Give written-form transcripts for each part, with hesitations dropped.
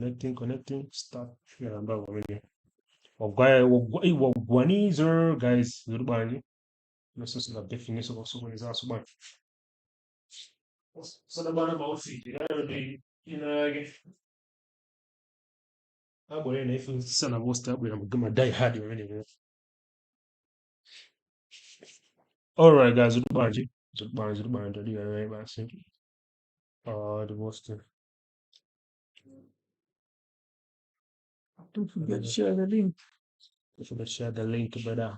Connecting, start. Yeah, I'm back already. Wagwanizer, guys, zurubani. Let's just not definition of someone is also one. So the one about it, you know, I'm going to if it's son of what's up, I'm gonna die hard already. All right, guys, zurubani, the right, man. The most. Don't forget to share the link. Don't forget to share the link, brother.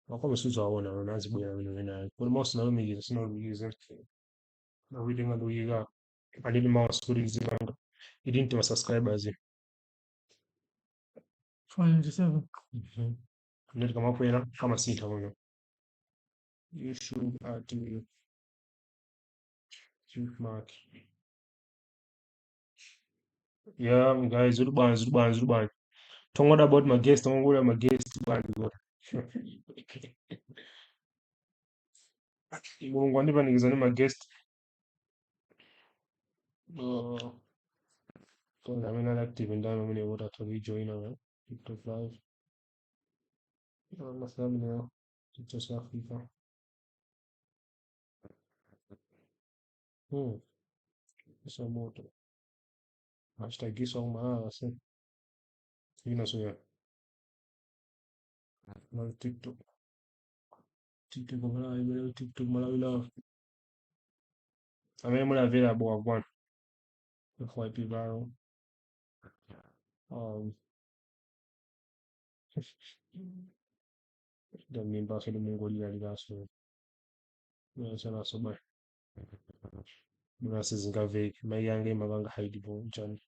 I'll come to our one and that's where I'm going. But most of them is not using. No reading on the way. I didn't mouse for this long. You didn't have subscribers. 497. Need to come up here. Come and see it. You should add to mark. Yeah, guys, Zurban. Don't worry about my guest. Don't worry about my guest. One even is my guest. So I'm not active and I'm going to rejoin our TikTok live. I'm not now. Just Africa. So more. Hashtag this on my ass. You know, so yeah. TikTok. TikTok Malawi, TikTok Malawi love. I mean, I'm available at one before I be viral. The main boss of the Mongolia last year. So that's so bad. Murasizin Gavik, my young game among Heidi Bon John.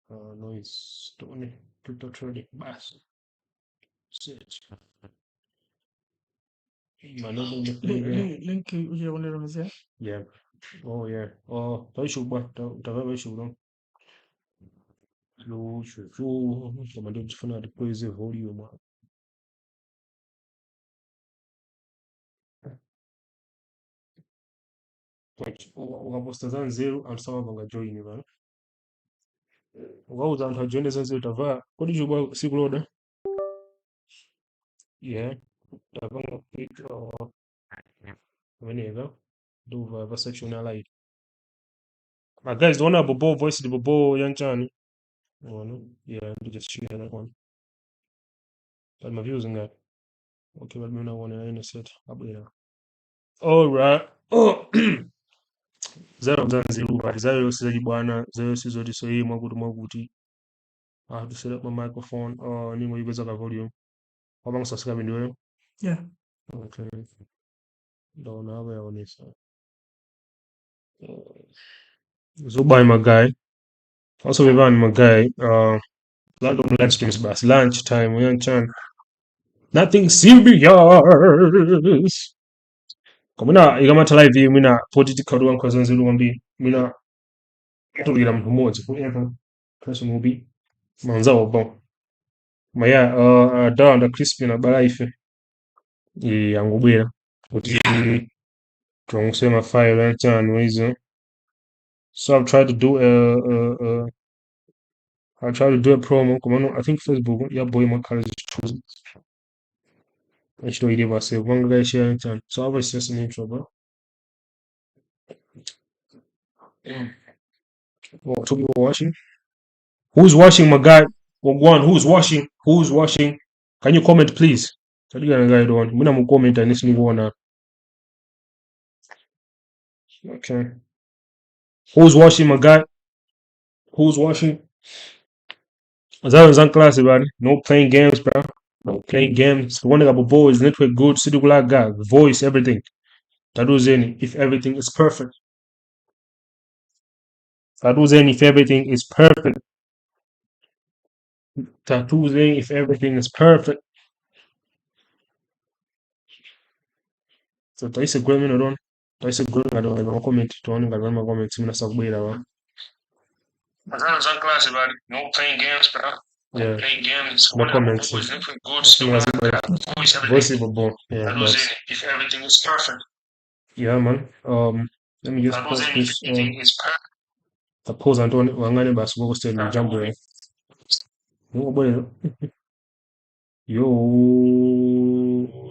Noise Tony, crypto trading bass. Search. Link ujaonera Yeah. Oh yeah. Oh, tôi chụp bật, tôi chụp đâu. Lu chụp, kama ndio tufanya deploy volume. Ukaposta za nzeru antusaba banga join bana. Ukauza antu ajoine za nzeru tavaa. Kodi chụp siku loda? Yeah. Tavanga picture. Whenever. Do a section light. My guys, the one about Bobo voice the Bobo Young Chan. Oh, no. Yeah, I just share that one. But my views on that. Okay, but me not want to set up there. All right. Oh, zero zero but zero said bwana zero sizoti so hii mwakuti I have to set up my microphone or ningo ibeza ka volume. Wabanga subscribe ndio. Yeah. Okay. Don't have it on this. So by my guy. Also we my guy. Lot of live streams but lunch time Young Chan. Nothing serious. Mina ikamata live hii mina political one kwa nzuri ngombe mina tulira mtu mmoja forever person will be manzao bon maya down the crispy na balaife yangubwera kuti twamusema file cyane wizo so I'll try to do a promo come I think Facebook ya boy my college choose actually give us a one guy share cyane so I was just an intro bro. Well, to be watching. Who's watching, my guy? One, who's watching? Who's watching? Can you comment, please? Muna comment and this one. Okay. Who's watching, my guy? Who's watching? Zan class, buddy. No playing games, bro. No playing games. One about voice, network good, city guy, voice, everything. Taduzeni, if everything is perfect. Taduzeni, if everything is perfect. Taduzeni, if everything is perfect. So taisa gwemi no don. Taisa gwemi no don. No comment. Tuone ngalo comment. Simina sakubira wa. Zan class, buddy. No playing games, bro. Yeah. Playing games. No comments. Voice, network good, city guy, voice, everything. Voice, yeah. Taduzeni, if everything is perfect. Yeah, man. Let me just post this. Suppose Antoni wangane basi kwa kusema jambo ya. Mungu bwana. Yo,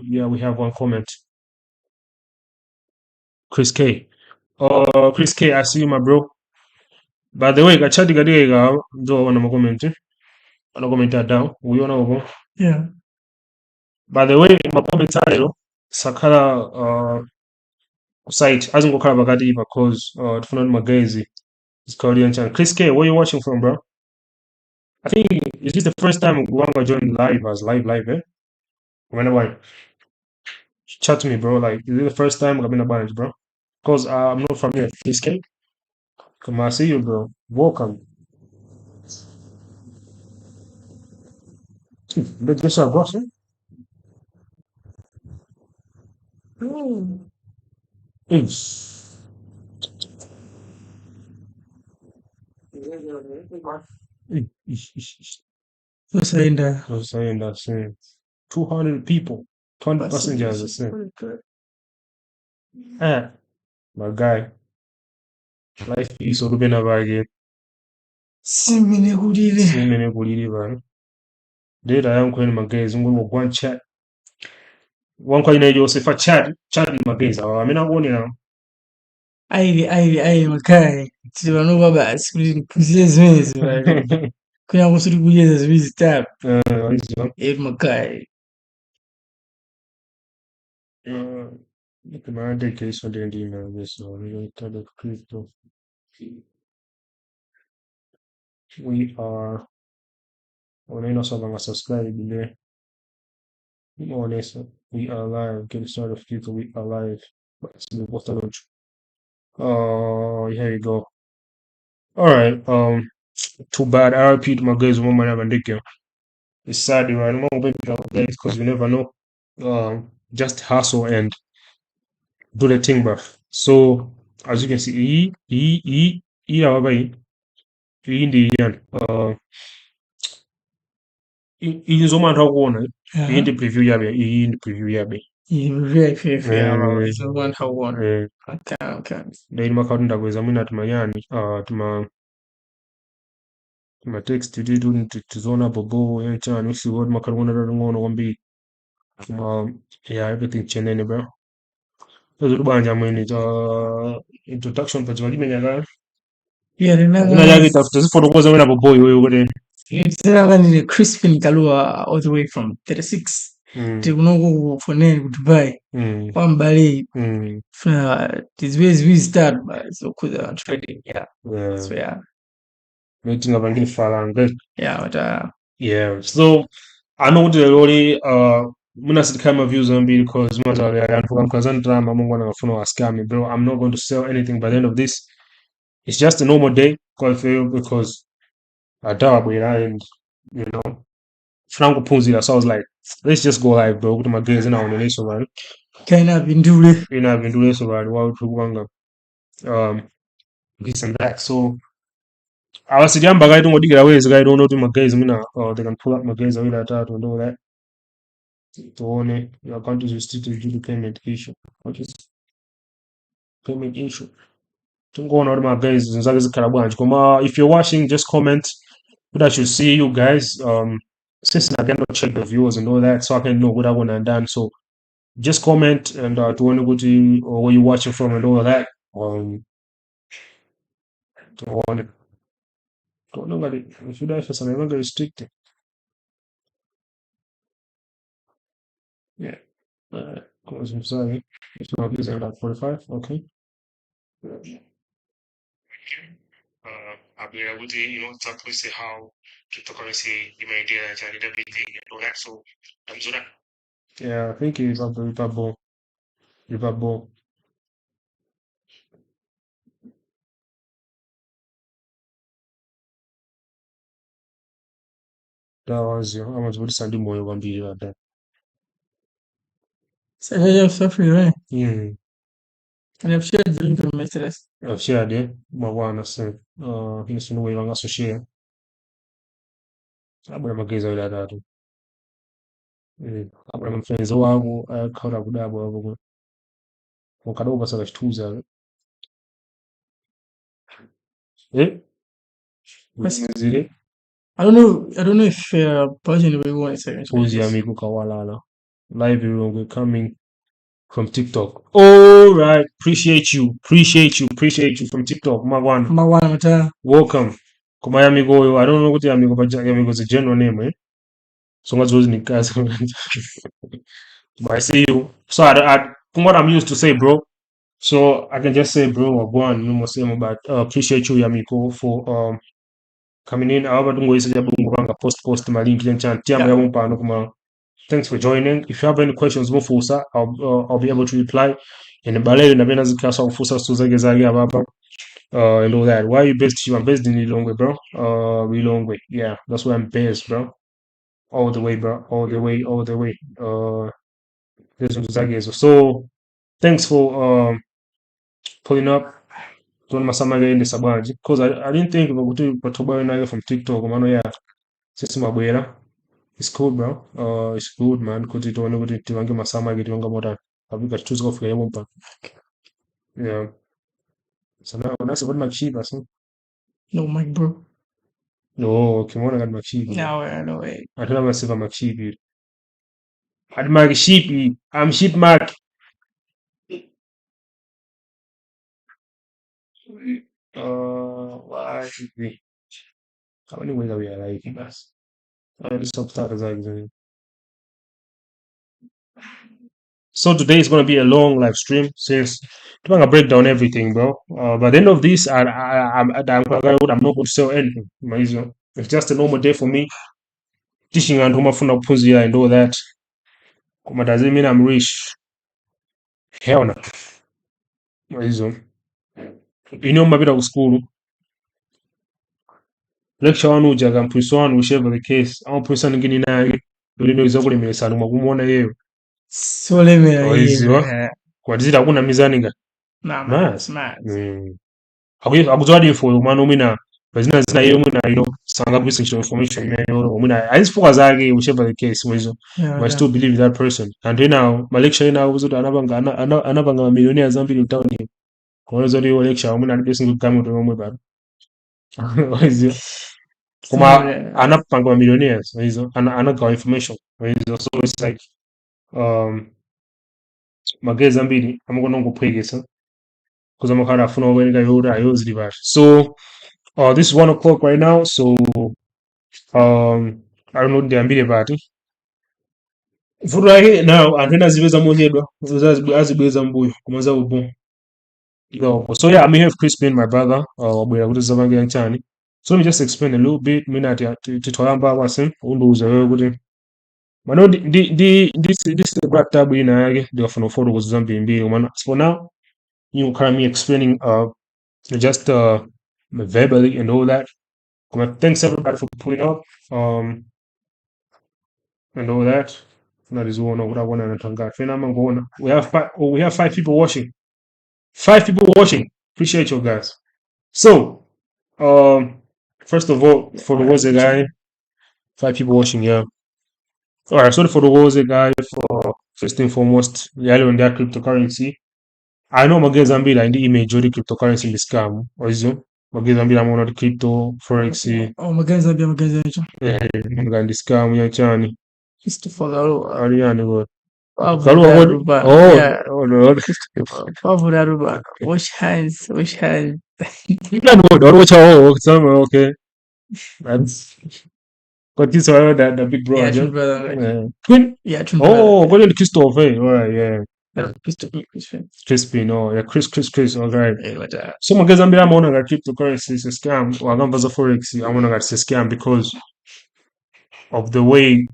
yeah, we have one comment. Chris K. Chris K, I see you, my bro. By the way, kachati katika ndo wana comment. Wana comment down. Uiona huko. Yeah. By the way, my comment hayo sakala site azingokhala pakati because tifuna magazine is Korean channel. Chris K, where you watching from, bro? I think is this the first time Wanga joined live as live, eh? Whenever chat to me, bro. Like, is it the first time I've been a bunch, bro? Because I'm not from here. Chris K, come on, I see you, bro. Welcome. Let's get some boss, eh? Ish. Ish. Tusaenda. I was saying that same. 200 people, 200 passengers, the same. Eh, my guy. Life is all been about it. Simene kulile. Simene kulili bana. Data yangu kwenye magazine ngo one chat. One kwa ina Joseph chat ni magazine. Mimi nakuoni na. Aile makae. Tibano baba sikuli kuzile zimezi bale. Kunya kusuri kujeza zimezi tab. Makae. My dedication to the email this crypto. We are on a subscribe there. More or less, we are live. Get started of people, we are live. But it's what's the launch? Oh, here you go. Alright, too bad. I repeat my guys one man have a dick. It's sad, right? I'm because you never know. Just hustle and do the thing, bruv. So as you can see, in the end, in Zoman Hawana, in the preview yabe, in the preview yabe. Very fair. So one how one. Okay. Then makadunda kweza mwina tumayani, tuma text tidu tizona bobo yanchani usi word makaruna ngono wambi. Yeah, everything chenene, bro. Those are banja mwini introduction pa chwali menyaga. Yeah, Ina yagi tafuta zifoto kwa zamena bobo yoyo. It's a Crispin Kalua all the way from 36. Tikunogo for name Dubai. One Bali. This way we start, but so could trading. Yeah. So yeah. Meeting of Angin Falang. Yeah, but yeah. So I know the Lori Muna said kind of views on me because I'm bro. I'm not going to sell anything by the end of this. It's just a normal day because I doubt and you know Franco Punzi, so I was like, let's just go live, bro. Go to my guys now on the nation, man. Kind of been doing this about this and that. So I was young, but I don't want to get away. I don't know to my guys, or they can pull up my guys away that out and all that. To own it, your account is restricted due to payment issue. What is payment issue? Don't go on all my guys. If you're watching, just comment. But I should see you guys. Since I cannot check the viewers and all that, so I can know what I want to done. So just comment and to want to go to or where you're watching from and all of that. Don't know what it should I for some very strict. Yeah. I'm sorry. It's not using like 45, okay. I'll be able to, exactly say how cryptocurrency the idea and everything and all that. So I'm sure that. Yeah, I think it's up to Riverboat. That was how much would Sandy Moyo one be like that? so yeah, suffering, right? And I've shared the link from messages. I've shared it. My one said, he's no way longer to share. I'm going to get that. Abamufunze wabo akakhala kudabo abo mukadoba saka chituza Eh? I don't know if Persian will want to Who's your amigo Kawalala? Live video coming from TikTok. All right, appreciate you from TikTok. Magwan, welcome. Kuma amigo, I don't know what your amigo, but your amigo is a general name, eh? So much was in but I see you. So from what I'm used to say, bro. So I can just say, bro, Wagwan, no more say about appreciate you, Yamiko, for coming in. However, don't go post my link in chat. Thanks for joining. If you have any questions, I'll be able to reply. In the ballet, in the Benaz class of Fusa Suzagazagi Ababa, and all that. Why are you based? I'm based in Lilongwe, bro. Lilongwe. Yeah, that's where I'm based, bro. All the way, bro. All the way, all the way. So thanks for pulling up. Don't masamaga in the sabaji. Because I didn't think about what from TikTok. Man, yeah. It's cool, bro. It's good, man. Because it only would tiwange masama get younger more than I've got choose off your bumper. Yeah. So now that's what my cheap, I think. No, Mike, bro. No, Kimona got my cheap. No way. I don't know myself, I'm a cheap. I'd mark sheep. I'm sheep mark. Why should we? How many ways are we like us? The subtitles are using. So today is going to be a long live stream since I'm gonna break down everything, bro. By the end of this, I'm not going to sell anything. It's just a normal day for me. Teaching and home and all that. But does it mean I'm rich? Hell no. You know, my school. Lecture one ujaga mpwiso one whichever the case. I'm person ngini naye. Ulino izakule mesanu makumona yeye. So let me Kwa dizita hakuna mizani nga. Mass. Akuzwadi for umano mina bazina zina yeye muna sanga research information muna aisifuka zake whichever the case mwezo. But I still believe that person. And then now my lecture now uzoto anabanga millionaire zambili utawani. Kwa hizo ndio lecture muna ndesi ngukame utomwe bado. Kuma anapanga millionaires hizo anagawa information hizo, so it's like magezi ambili amugona ngupwegesa kuza makara afuna obenga yura ayozili bash. So this is 1 o'clock right now, so I don't know the ambili bati furahi now antena zibeza monyedwa azibeza mbuyo kumaza ubu. So yeah, I may have Chris being my brother wabwera kuti zabange nchani. So let me just explain a little bit. Mina titoyamba wasim unduza wewe kuti Mano this is the great tab in the often photo was Zambia. For now, you currently explaining just verbally and all that. Thanks everybody for pulling up and all that. That is one of what I want to tanga. We have 5 people watching. 5 people watching. Appreciate you guys. So first of all, for the was a guy, 5 people watching, yeah. Alright, so for the was a guy for first and foremost, yale on their cryptocurrency. I know mageza mbila ndi image ori cryptocurrency ni scam. Oizo, mageza mbila mwana di crypto forex. Mageza hicho. Mga ndi scam ya chani. Christopher Garuba. Ariane go. Garuba. Yeah. Oh no. Garuba. Wash hands. No, okay. That's but this one the big bro. Yeah, twin brother. Twin? Yeah, twin brother. Oh, what did Christopher? Alright, yeah. Crispin, oh yeah, Chris, alright. So mageza mbila maona nga cryptocurrency is a scam. Wagamba za forex, I wanna it's a scam because of the way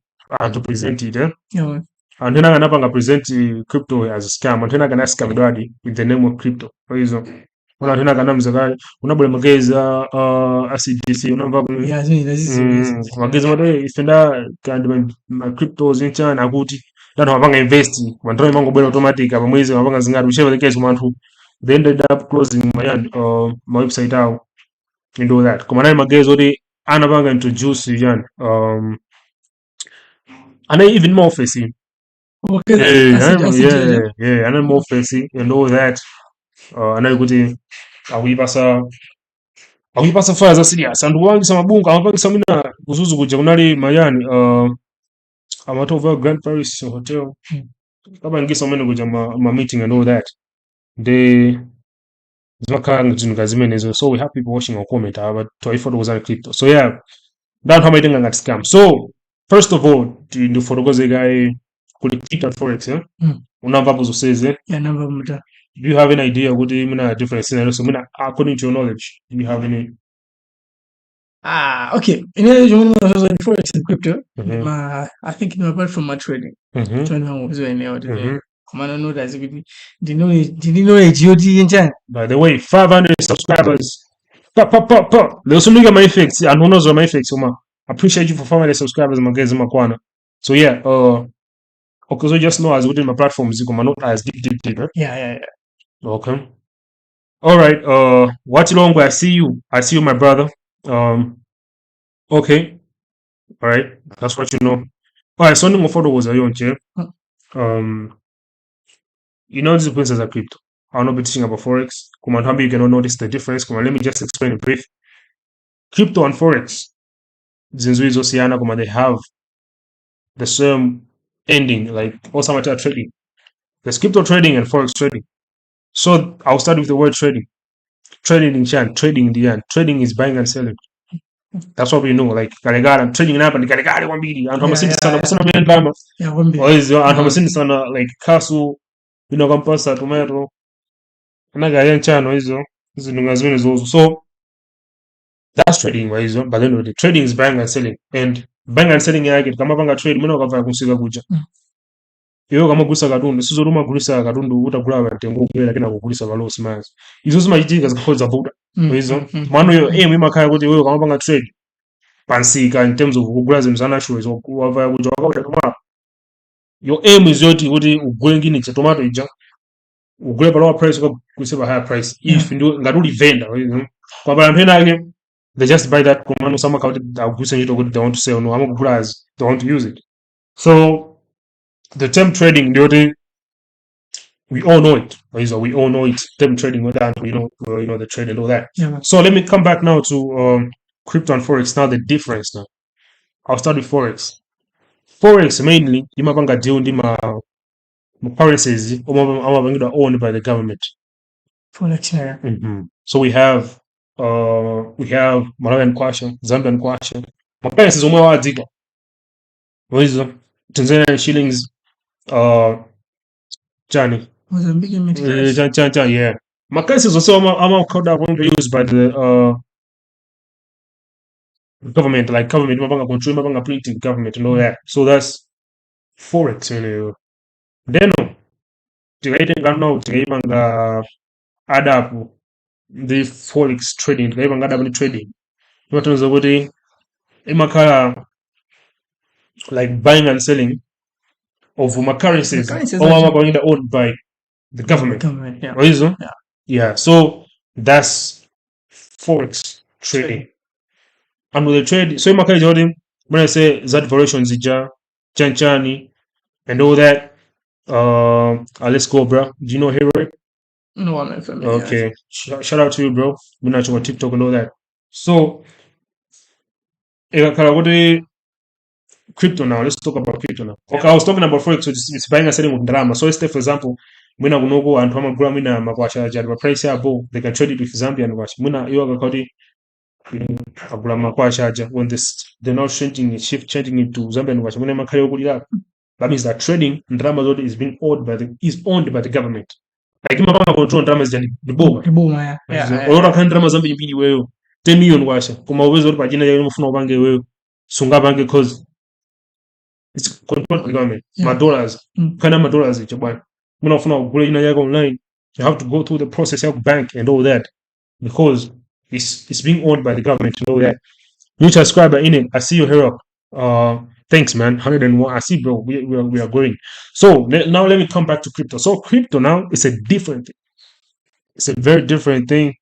to present it, eh? Yeah. And then I'm gonna present crypto as a scam. And then I'm gonna scam daddy with the name of crypto. For reason. Una tena kana mzaka unabule mageza ACDC unamba mageza made ifenda kandi ma cryptos inchana akuti dano wapanga invest wantoe mango bwela automatic apa mwezi wapanga zingati whichever the case manthu they ended up closing my website out and all that kuma naye mageza oti anapanga introduce yani and even more fancy. Okay, yeah, and then more fancy and all that. And I go to we pass akuyipasa fire za serious and wangisa mabunga amapangisa mina kuzuzu kuja kunali mayani amatova Grand Paris Hotel kaba ngisa mwene kuja ma meeting and all that they zimakanga zvinhu zimenezo, so we have people watching our comment but toifotokozana crypto, so yeah that's how maitenga ngati scam. So first of all ndifotokoze kai kuti crypto and forex unamvapo zoseze yanamva muta. Do you have any idea what the difference in? So, according to your knowledge, do you have any? Okay. In the forex and crypto, I think apart from my trading, the knowledge By the way, 500 subscribers. There's some my effects and who knows my effects. Appreciate you for 500 subscribers, my guys, my so yeah, okay, so just know as within my platforms, you not as deep. Yeah. Okay. All right. Watch long. I see you, my brother. Okay. All right. That's what you know. All right. Something of photo was a young chair. You know the difference as a crypto. I'll not be teaching about forex. Come on, how you cannot notice the difference? Come on, let me just explain it brief. Crypto and forex, they have the same ending, like also matter trading. There's crypto trading and forex trading. So I'll start with the word trading. Trading in Chan, trading in the end. Trading is buying and selling. That's what we know. Like I'm trading up and Karigari 1 billion. And I'm saying drama. Or is and I'm saying like castle, Kampasa, tomato. And I got channel is so that's trading, right? But then the trading is buying and selling. And buying and selling I get kama trade, kuja. Iyo kama gusa katundu sizoruma gulisa katundu utagula batengo kwera lakini akugulisa balo simazi izo zimayitika zikhoza vuda izo mano yo aim imakaya kuti wewe kama panga trade pansika in terms of kugula zimzana shoes wava kuja wakauta tomato your aim is yoti kuti ugule ngini cha tomato ija ugule pa lower price kwa kuseba higher price if ndio ngaduli vendor kwa bala mpena yake they just buy that kumano sama kauti aguse njito kuti they want to sell no ama kugula they want to use it. So the term trading, we all know it. We all know it. Term trading, with that, we know the trade and all that. Yeah. So let me come back now to crypto and forex. Now the difference. Now I'll start with forex. Forex mainly, imabanga deal ndima currencies owned by the government. Forex, So we have Malawian kwacha, Zambian kwacha. My currencies omwe wadzika. Tanzanian shillings. Johnny. Yeah. My case is also going to use by the government, like government, control, printing government and all that. So that's forex. Then add up the forex trading. Trading. What was the word? Like buying and selling of my currencies owned by the government. Yeah. So that's forex trading. And with the trade, so when I say that variations Chanchani and all that, let's go, bro. Do you know Hero? No, I'm not familiar. Okay. Shout out to you, bro. We're not on TikTok and all that. So crypto now. Let's talk about crypto now. Okay, I was talking about forex, so it's buying and selling with drama. So let's take, for example, Muna Gunogo and Toma Gramina Makwasha Jadwa price abo, they can trade it with Zambian wash. Muna Yoga Kodi Makwasha when they're not changing it to Zambian wash. Muna Makayo, that means that trading drama is being owned by the government. Like Mama control dramas the boom. Or can drama Zambian be well 10 million washa. Kuma always or Pagina Yamufno Bange Sunga Bange because it's controlled by the government. My dollars. My dollars each one. Online. You have to go through the process of bank and all that because it's being owned by the government and all that. New subscriber in it. I see you here up. Thanks, man. 101. I see, bro. We are growing. So now let me come back to crypto. So crypto now is a different thing. It's a very different thing.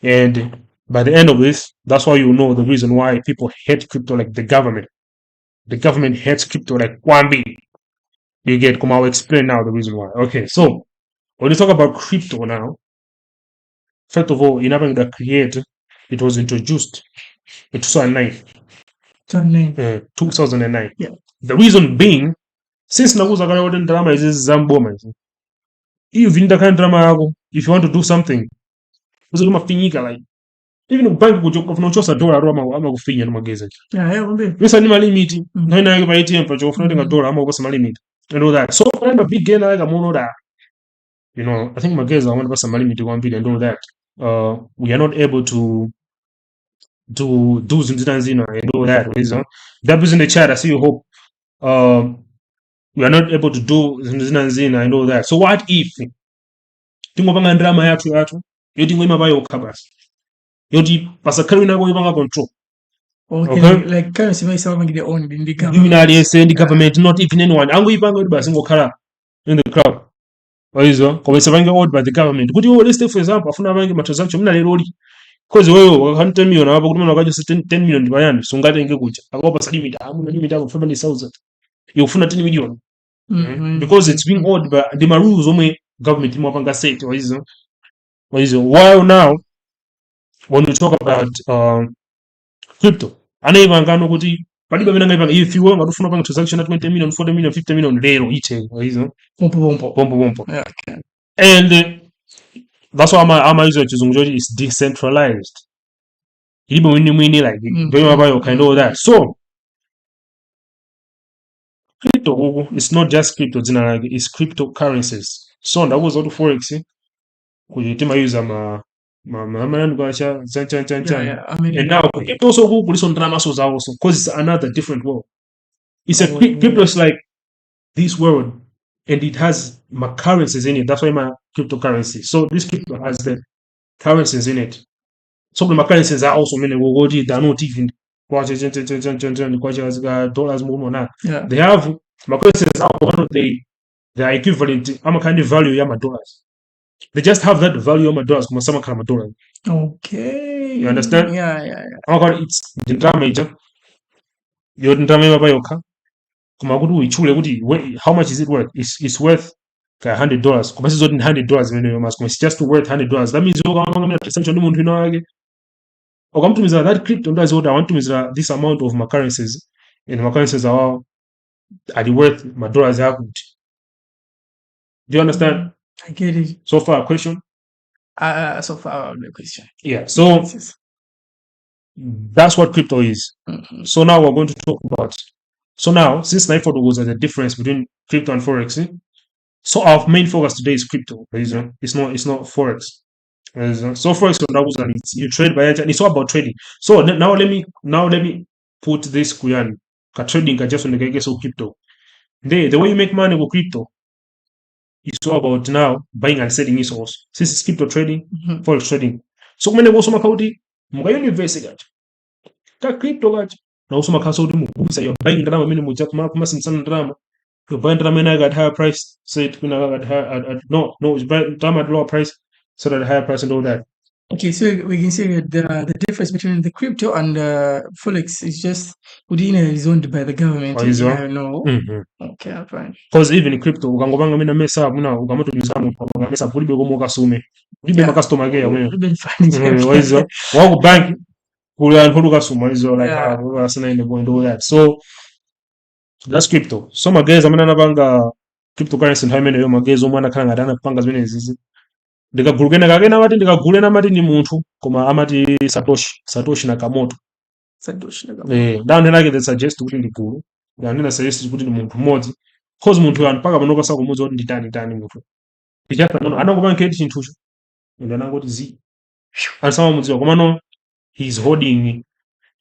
And by the end of this, that's why you know the reason why people hate crypto like the government. The government hates crypto like 1B. You get, come, I'll explain now the reason why. Okay, so when you talk about crypto now, first of all, you're not going to create it was introduced in 2009. 2009. Yeah. The reason being, since nakuza kale kuti ndalama izi zamboma izi, even ndakhala ndalama yako, if you want to do something, uzoti mafinyika like even kubanki kuti ufuna kuchosa dola ro amakufinya nomageza. Bisa ni malimit, noina yake pa ATM pa chofuna tenga dola amakuposa malimit and all that. So I'm a big gainer like amono that. You know, I think mageza want to pass malimit kwambiri and all that. We are not able to do zina and all that. That was in the chat. I see you hope. We are not able to do zina and all that. So what if tingopanga ndrama yathu yoti ngwe mabayo ukhabasi yoti pasakhalu inako ipanga control. Okay, like currency may sound like their own in the government, not even anyone. Ango ipanga yoti basi ngokhala in the crowd. Oyizo kobe sabange owned by the government. Kuti let's take for example afuna abange ma transaction mna lero li. Cause wewe wakati 10 million hapa kuti mwana 10 million ndibayani sungatenge kucha. Akopa sa limit amuna limit yako 500,000. Yofuna 10 million. Because it's being owned by the rules omwe government imapanga set oyizo. While now when we talk about crypto anaivanga kuti palibe pamene angaipanga if you want kufuna panga transaction at 20 million 40 million 50 million lero iche oyizo pompo. Yeah, okay. And that's why I'm using chizungu choti is decentralized. Ibo mwini like very mabayo kind of that. So crypto it's not just crypto like it's cryptocurrencies. So that was all forex kujitima user and now it also also because it's another different world. It's crypto is like this world and it has my currencies in it. That's why my cryptocurrency. So this crypto has the currencies in it. So the currencies are also many they're not even dollars more now. Yeah. They have my currencies are one of the equivalent I'm a kind of value my dollars. They just have that value of my dollars kuma sama kama dollar. Okay. You understand? Yeah. It's the drama major. You drama mabayoka. Kuma kuti uichule kuti how much is it worth? It's worth $100. Kuma sizo $100 when you must it's just worth $100. That means you go perception no muntu inawake. Okamtumiza that crypto does what I want to miza this amount of my currencies and my currencies are worth my dollars yakuti. Do you understand? I get it. So far, question? So far, the question. Yeah, so that's what crypto is. So now we're going to talk about. So now, since Nightfall was the difference between crypto and forex, so our main focus today is crypto. It's not forex. So forex you trade by and it's all about trading. So now let me put this kuyan trading just on the so crypto. The way you make money with crypto. It's all about now buying and selling is also. Since it's crypto trading, forex trading. So when also makauti, mga university gacha. Ka crypto gacha. Na also makasauti mubisa you're buying drama mini mujak kuma simsana drama. You're buying drama at higher price. Say it at higher no, it's buying drama at lower price, so that higher price and all that. Okay, so we can say that the difference between the crypto and forex is just Udina is owned by the government. No. Okay, fine. Because even in crypto, ukangobanga mina mesa muna ukamoto nizamu ukanga mesa kulibe komo kasume. Kulibe makastoma ke yawe. Waizo. Wako bank kule anhulu kasuma waizo like wasana in the going do that. So that's crypto. So mageza mina nabanga cryptocurrency nthaimene yo mageza omwana khala ngatana panga zimene zizi. Ndikagulukena kakena amati ndikagulena amati ni munthu koma amati Satoshi Nakamoto. Down like they suggest kuti ndigulu. Ndanena suggest kuti ni munthu mmodzi. Cause munthu yana paka panopa sakumudza kuti nditani munthu. Ndichapa nono anangobanga kedi chinthucho. Ndanangoti zi. Ansama mudziwa koma no he's holding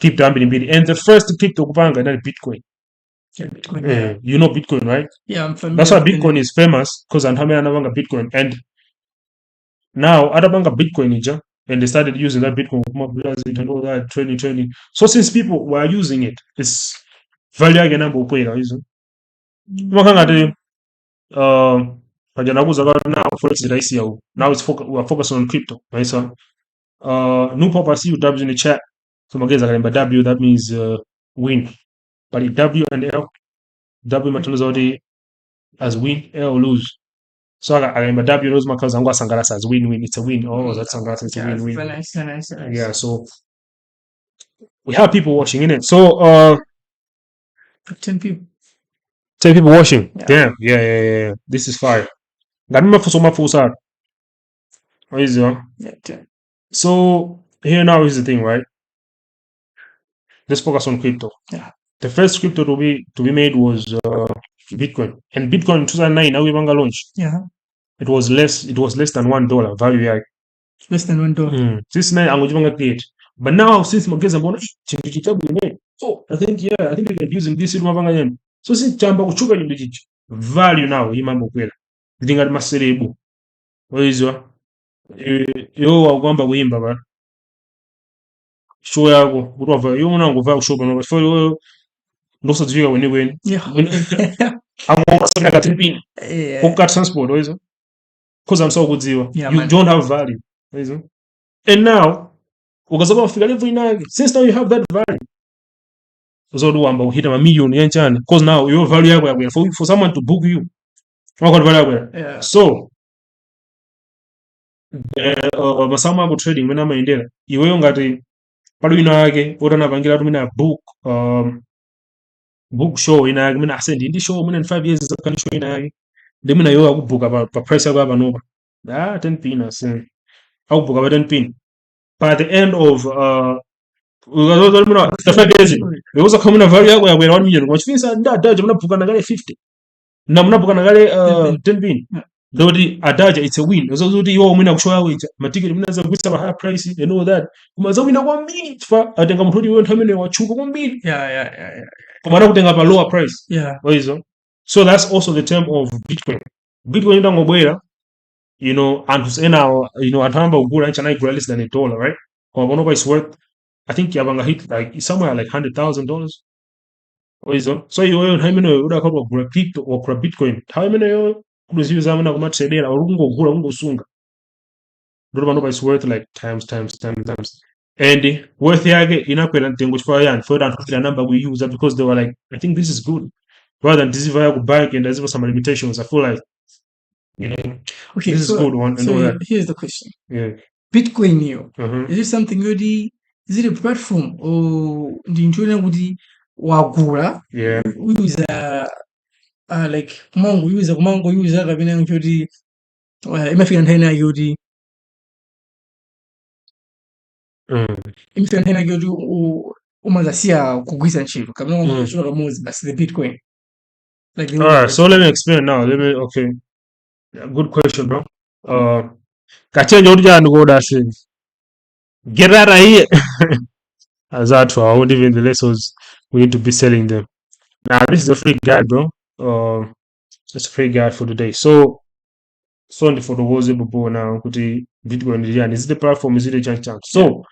crypto ambiri. And the first crypto kupanga is Bitcoin. Bitcoin. You know Bitcoin, right? Yeah, I'm familiar. That's why Bitcoin is famous because antame anavanga Bitcoin and now adabanga Bitcoin ija and they started using that Bitcoin and all that trading. So since people were using it, it's value again number ukwela izo. Makanga now forex is yao. Now we are focused on crypto. Right? So new pop I see you W in the chat. So mageza kalemba W that means win. But W and L W matuluza as win, L lose. So akaimba w knows makhazi angu asangalasa as win-win. It's a win. Oh, that's sangalasa. It's a win-win. Nice. Yeah, so we have people watching in it. So 10 people. 10 people watching. Yeah. Damn. Yeah. This is fire. Ganima for some full side. Easy, huh? Yeah, 10. So here now is the thing, right? Let's focus on crypto. Yeah. The first crypto to be made was Bitcoin. And Bitcoin in 2009, now we banga launch. Yeah. It was less than $1 value yake. Less than $1. Since now I'm going to create. But now since mageza mbona chintu chichabu ine. So I think we can using this mabanga yenu. So since chamba kuchuka chintu chichi. Value now hii mambo kwela. Ndinga maserebu. Oizwa. Yo wagamba kuimba ba. Show yako kutova yo mwana ngova kushoba no for yo ndosadziwika kwenikweni. Yeah. Amosona ka 10 pin. Kuka transport oizwa. Because I'm so good zero. Yeah, You man. don't have value. Oizwa. And now ukazaba ufika level inake. Since now you have that value. Uzoduamba uhita mamillion yanchani. Because now your value yako yakwera. For someone to book you. Wako value yakwera. Yeah. So masama ako trading mena maendera. Iweyo ngati palo inake otanapangira tumina book show inake mina ascend indi show mina in 5 years zakani show inake. Ndimina yo akubuka pa price yako abanova. 10 pin asen. Akubuka pa 10 pin. By the end of the 5 years yoza khamuna value yako yakwera 1 million. Which means adaja munabuka nakale 50. Na munabuka nakale 10 pin. Dodi adaja it's a win. Uzozuti iwo mwina kushoya wija. Matiketi munaza kuisa ba higher price and all that. Kumaza wina kwa mbili fa atenga mutodi wewe ntamene wachuka kwa mbili. Yeah. Kumana kutenga pa lower price. Yeah. Oizo. So that's also the term of Bitcoin. Bitcoin ndangobwera, you know, and antamba ugura nchana igura less than $1, right? Kwa bonoba is worth, I think yabanga hit like somewhere like $100,000. Oizo. So yo ntamene uda kwa gura crypto or kwa Bitcoin. Ntamene yo kuziyo zamana kuma tradera urungo gura ungo sunga. Bonoba is worth like times. And worth yake inakwela ntengo chifwa yani for that number we use that because they were like, I think this is good. Rather than this viable bike and there's some limitations. I feel like, you know, okay, this is good one. And all that. Here's the question. Yeah. Bitcoin yo. Is it something already? Is it a platform or the internal would wagura? Yeah. We use like Mongo user kabina ngodi imafika ntena yodi. Imafika ntena yodi umazasia kugwisa nchilo. Kabina ngishwa kamozi basi the Bitcoin. Like all right, so let me explain now. Okay. Good question, bro. Kachenja ujani go that thing. Get out of here. As that I won't even the lessons we need to be selling them. Now this is a free guide, bro. It's a free guide for today. So for the was able now kuti Bitcoin is it the platform, is it a junk? So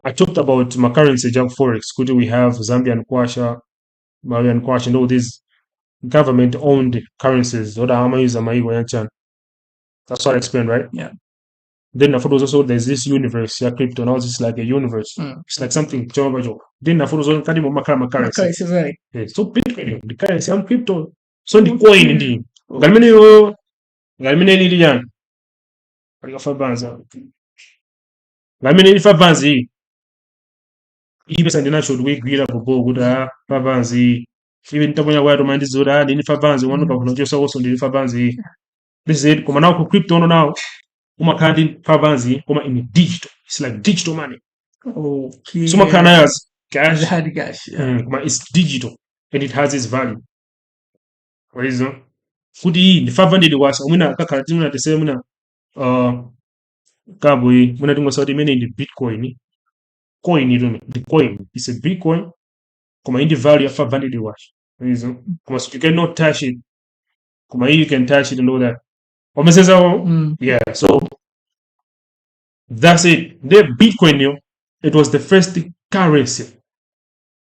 I talked about my currency junk forex. Could we have Zambian Kwasha, Malian Kwasha, and all these government owned currencies? That's what I explained, right? Yeah. Then after also there's this universe, crypto. Now it's like a universe. It's like something. Then after also currency. Right. Yeah. So Bitcoin, the currency, and crypto. So the coin indeed. Galmine ni yan. Galmine ni fabanzi. Ibe sandina should we gwira bobo guda fabanzi. Even tabonya wa romandi zora ni fabanzi wanu ka kuno josa also ni fabanzi. This is it. Kuma now ku crypto now. Kandi fabanzi kuma in digital. It's like digital money. Okay. So makana has cash. Hard cash. Yeah. It's digital and it has its value. What is it? Kudi the 500 was muna kakarati muna tese muna kabui muna tungo saudi mene in the Bitcoin. Coin the coin is a Bitcoin. Kuma in the value of 500 was. What is it? Kuma so you cannot touch it. Kuma you can touch it and all that. Yeah, so that's it. The Bitcoin, it was the first currency.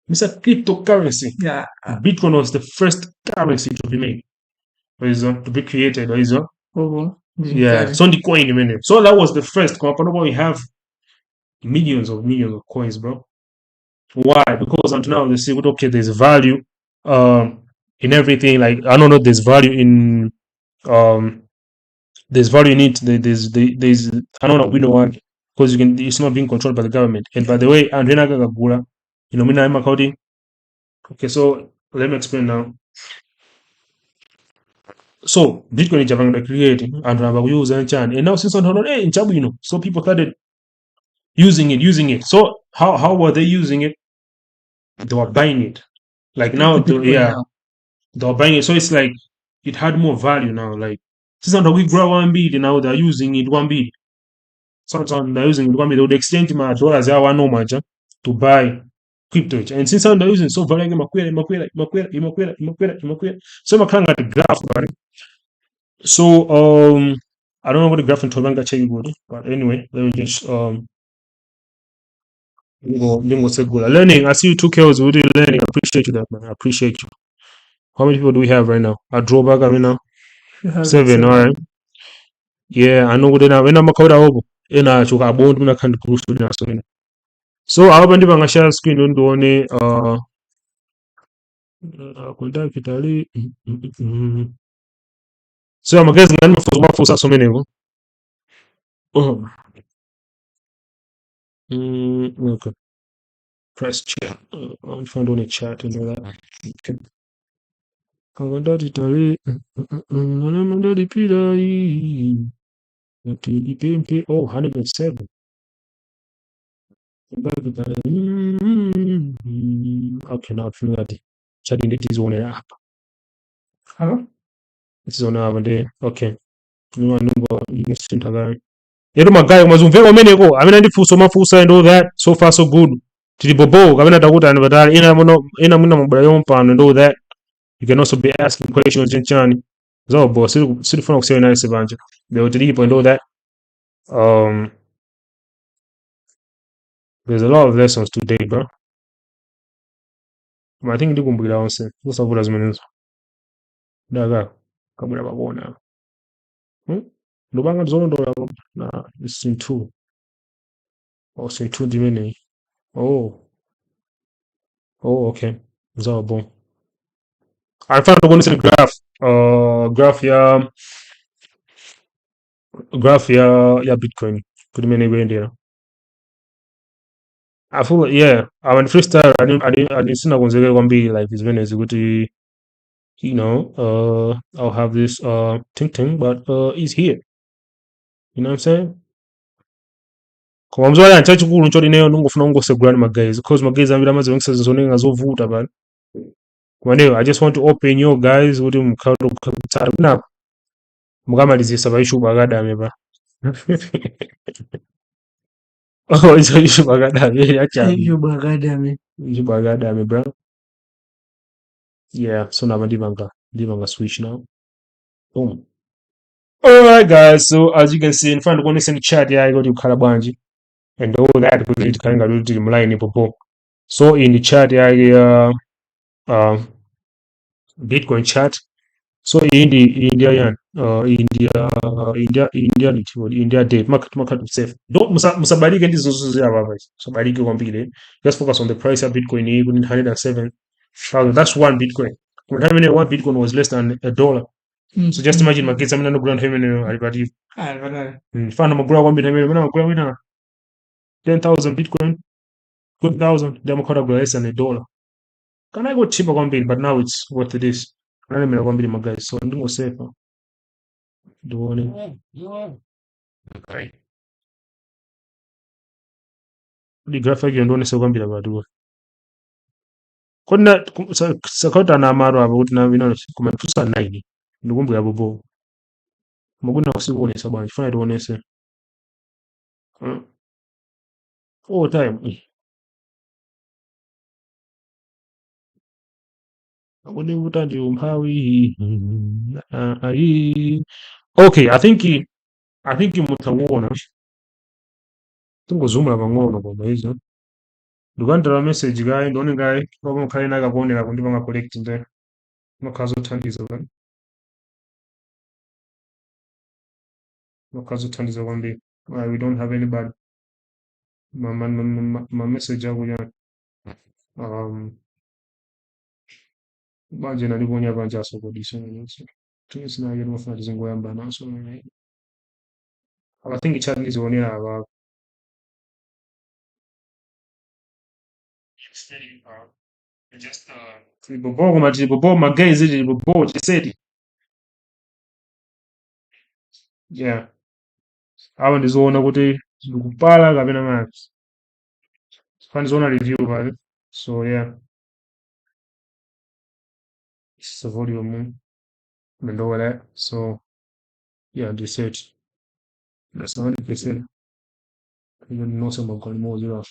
It's a cryptocurrency. Yeah. Bitcoin was the first currency to be made. To be created. Yeah. So the coin, so that was the first. We have millions of coins, bro. Why? Because until now they say, okay, there's value in everything. Like I don't know, there's value in there's value in it. There's I don't know we know what because you can it's not being controlled by the government. And by the way, and then Gagula, mina I'm according. Okay, so let me explain now. So Bitcoin is Japan created and we use and now since on hey in Chabu, so people started using it. So how were they using it? They were buying it. Like now, yeah, now. they were buying it. So it's like it had more value now. Like since on we grow one bid, now they're using it one bid. Sometimes they're using it one bid. They would exchange my dollars they are no much to buy crypto. And since they're using so very so I'm at the graph, right? So I don't know what the graph in Tolanga check good, but anyway, let me just say good. Learning. I see you 2 kills with learning. I appreciate you that man. I appreciate you. How many people do we have right now? I draw back right now. You have 7, all right. Yeah, I know that when I'm a coda over. Ina chuka bond muna kan group to na so ina. So I open the share screen don't do any contact kitali. So I'm guessing I'm for so many go. Oh. Okay. Press chat. I'll find on a chat and all that. Okay. Contact kitali. Nana di pilai. Oh, 107. Okay, now I'm that chatting it is on an app. Hello? It is on our day. Okay. No, I know you sent a guy. Yero magayo mazumveko meneko amene ndifunso mafusa and all that so far so good tili bobo kapena takuta ani patali ina mwina mabula yompano and all that you can also be asking questions chenchani zobo silifuna kusema nalise banja leo tilipo and all that um there's a lot of lessons today bro. I think ndikumbukira onse kusavula zimenezo daga kabula babona ndopanga tizolondola na it's in two or say two dimene oh okay zobo I found the graph graph ya Bitcoin kuri mene gwendera I feel yeah I mean freestyle I didn't see nakonzeka kwambiri like zimenezi kuti I'll have this ting but he's here you know what I'm saying koma mzwala nchachikulu nchoti neyo ndingofuna kungosegulani magazi because magazi ambiri amazi wengiseza zonenga zovuta pali kwaneyo I just want to open your guys kuti mukhala na mukamalizisa paishubu akadame pa oh izo ishubu akadame achami YouTube Academy. ishubu akadame bro yeah so now ndivanga switch now boom alright guys so as you can see in front of one send chat yeah I got you kalabanji and all that because it kind of do mline popo so in the chat yeah Bitcoin chat so in the India date market safe don't musabarike ndizo ziyaba guys musabarike kwambiri just focus on the price of Bitcoin even 107,000 that's one Bitcoin when how many one Bitcoin was less than $1 so just imagine magezi amene anogula nthawi imeneyo alipati fana magula kwambiri nthawi imeneyo magula wina 10,000 Bitcoin 20,000 ndi amakhala agula less than $1 can I go cheaper kwambiri but now it's worth this analemera kwambiri magazi so ndingosefa ndione okay ndi graphic ndionese kwambiri abantu kona sakauta na amaro abo kuti na vino kuma 9 ndikumbira bobo muguna usikuonesa bwana fanya tuonese all time akunivuta ndi umphawi okay I think mutamuona tungozumula pang'ono koma izo ndikandira message gayi ndione gayi pamwe mukhale nakakuonera kuti panga collect nde makhazi othandiza bwana makhazi othandiza kwambiri we don't have anybody ma message akuya banje naliponya banje asokodisa tinge sinake ndimafuna tizingoyamba naso I think it's at least 1 year about. Just bobo koma tili bobo magezi tili bobo chiseti. Yeah. Awo ndizoona kuti ndikupala kapena max. Fandizoona review pale. So yeah. This is the volume and all that. So yeah, this it. That's 100%. Even know some more zero.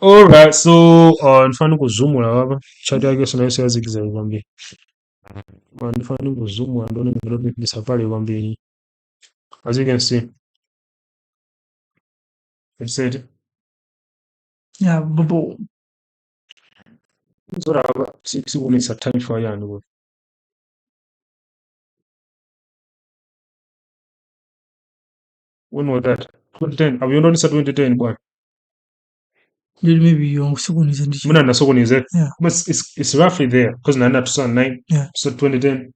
Alright, so ndifana ukuzumula baba. Chat yake sinayo zigiza kwambie. Ndifana ukuzumula ndone ngalo disapale kwambie. As you can see, it said Yeah, Bobo. sort of sikuonesa taarifa yani. When was that? 2010. Have you noticed 2010 bwana? Maybe you're Sukuni's and Muna nasokonize. Yeah. But it's roughly there because nana 2009. Yeah. So 2010.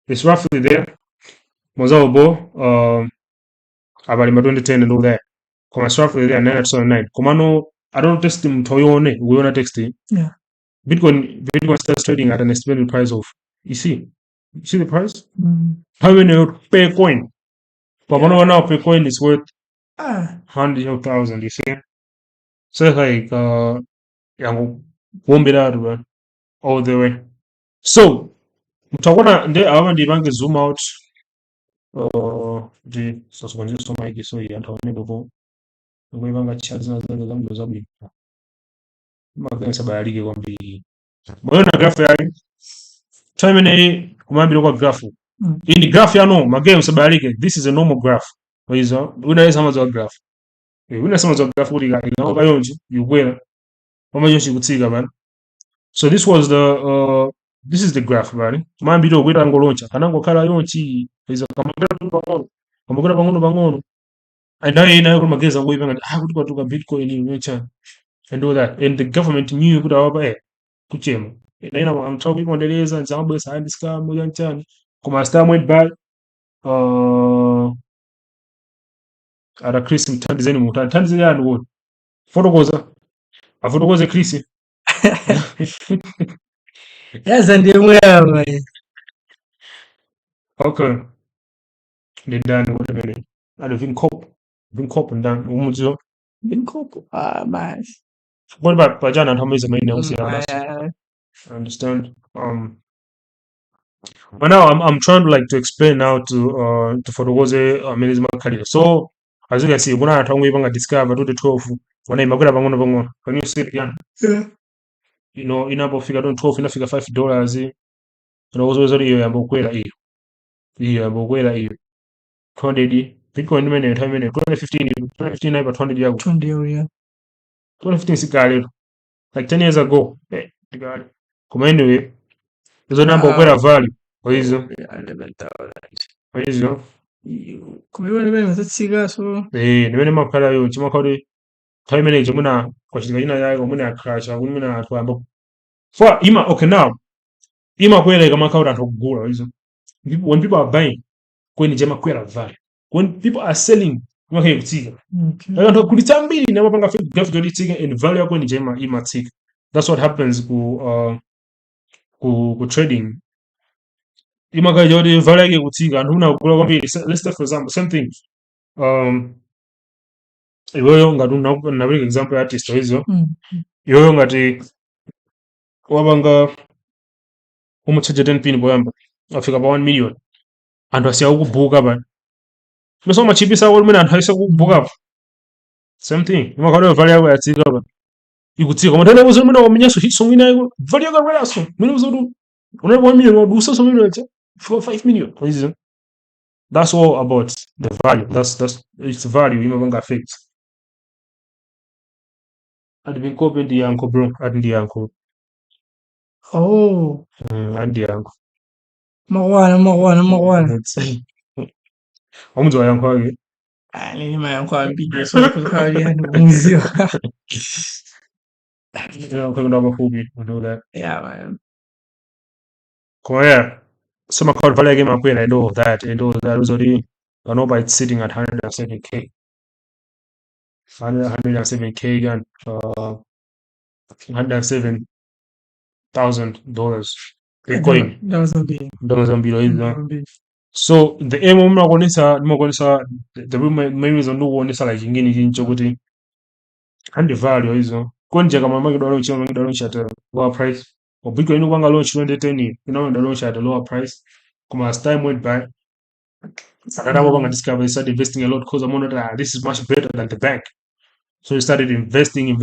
It's roughly there. Mozao abalima 2010 and all that. Koma it's roughly there nana 2009. Komano I don't text him toyone. We wanna text him. Yeah. Bitcoin starts trading at an estimated price of you see the price? How many per coin? But now per coin is worth 100,000, you see? So it's like won't be that one all the way. So mtaona nde awa ndi bange zoom out the sasa kwanza soma hiki so ya ntaone bobo ngwe banga chat za mdo za bwi magana sabayalike kwambi moyo na graph yali time ne kumambira kwa graph in graph yano magame sabayalike this is a normal graph oizo unaweza sama za graph unasema za graph uri ga ngaba yonji yukwera mama yoshi kutsiga man. So this was this is the graph bali mambira okwera ngoloncha kanango kala yonchi izo kamagera bangono and now ina ko mageza ngo ibanga kuti kwatuka bitcoin yoncha and all that and the government knew kuti awaba kuchema ina I'm talking kondeleza nzambo science scam yanchani kuma star went by ara Chris mtandizeni mutandizeni yani wo fotokoza Chris Yes, and they were. Okay. They done what a minute. I'd have been cop and done umuzo. Man. What about Pajan and how many main I understand. But now I'm trying to like to explain now to Fotokoze management career. So as you can see, when I talk about discover to the 12 when I'm bangono. Can you see it again? Yeah. You know, in about figure on 12 in figure $5. And also hiyo ambayo kwela hiyo ambayo kwela hiyo 200 Bitcoin mene time mene 2015 na 200 yago 20 yeah. 2015 sikale like 10 years ago tikale kuma anyway hizo namba kwela value kwa hizo kubiwa nibe matatsiga so nibe makala yo chima kale time mene muna kwa shirika jina yago muna crash muna atwamba for ima okay now ima kwela kama kaura ntokugula hizo when people are buying kweni jema kwela value when people are selling okay kutsiga ndo kulitambili na mapanga graph do litiga and value yako ni jema imatika. That's what happens ku trading imaka jodi value yake kutsiga and una kula kwambili let's take for example same thing iweyo ngati na big example artist hizo iweyo ngati wabanga umuchaje 10 pin boyamba afika pa 1 million and wasiya ukubuka ba meso machipisa wali mina anthaisa kubuka same thing imakalo value yako yatsika ba ikutsika mutana kuzo mina wamenyaso hitso mwina iko value yako relaso mina kuzo unabo 1 million wadusa so mina for 5 million hizo. That's all about the value. That's it's value imabanga affects. I'd been copying the uncle bro and the uncle. Oh. And the uncle. Magwana. Omuzo wa yanko wage. Nini mayanko ambige so kukali hano muzio. Yeah, kwa ndo mafubi and all that. Yeah, man. Kwa yeah. Some called value game and all that was already Panopa it's sitting at 107k. 107k again. $107,000 Bitcoin. That was a big. So the aim of the main reason no one is like ingini chokuti and the value is konje kama launch at a lower price or Bitcoin wanga launch 2010 the launch at a lower price come as time went by another one discovered started investing a lot because I'm not this is much better than the bank. So he started investing a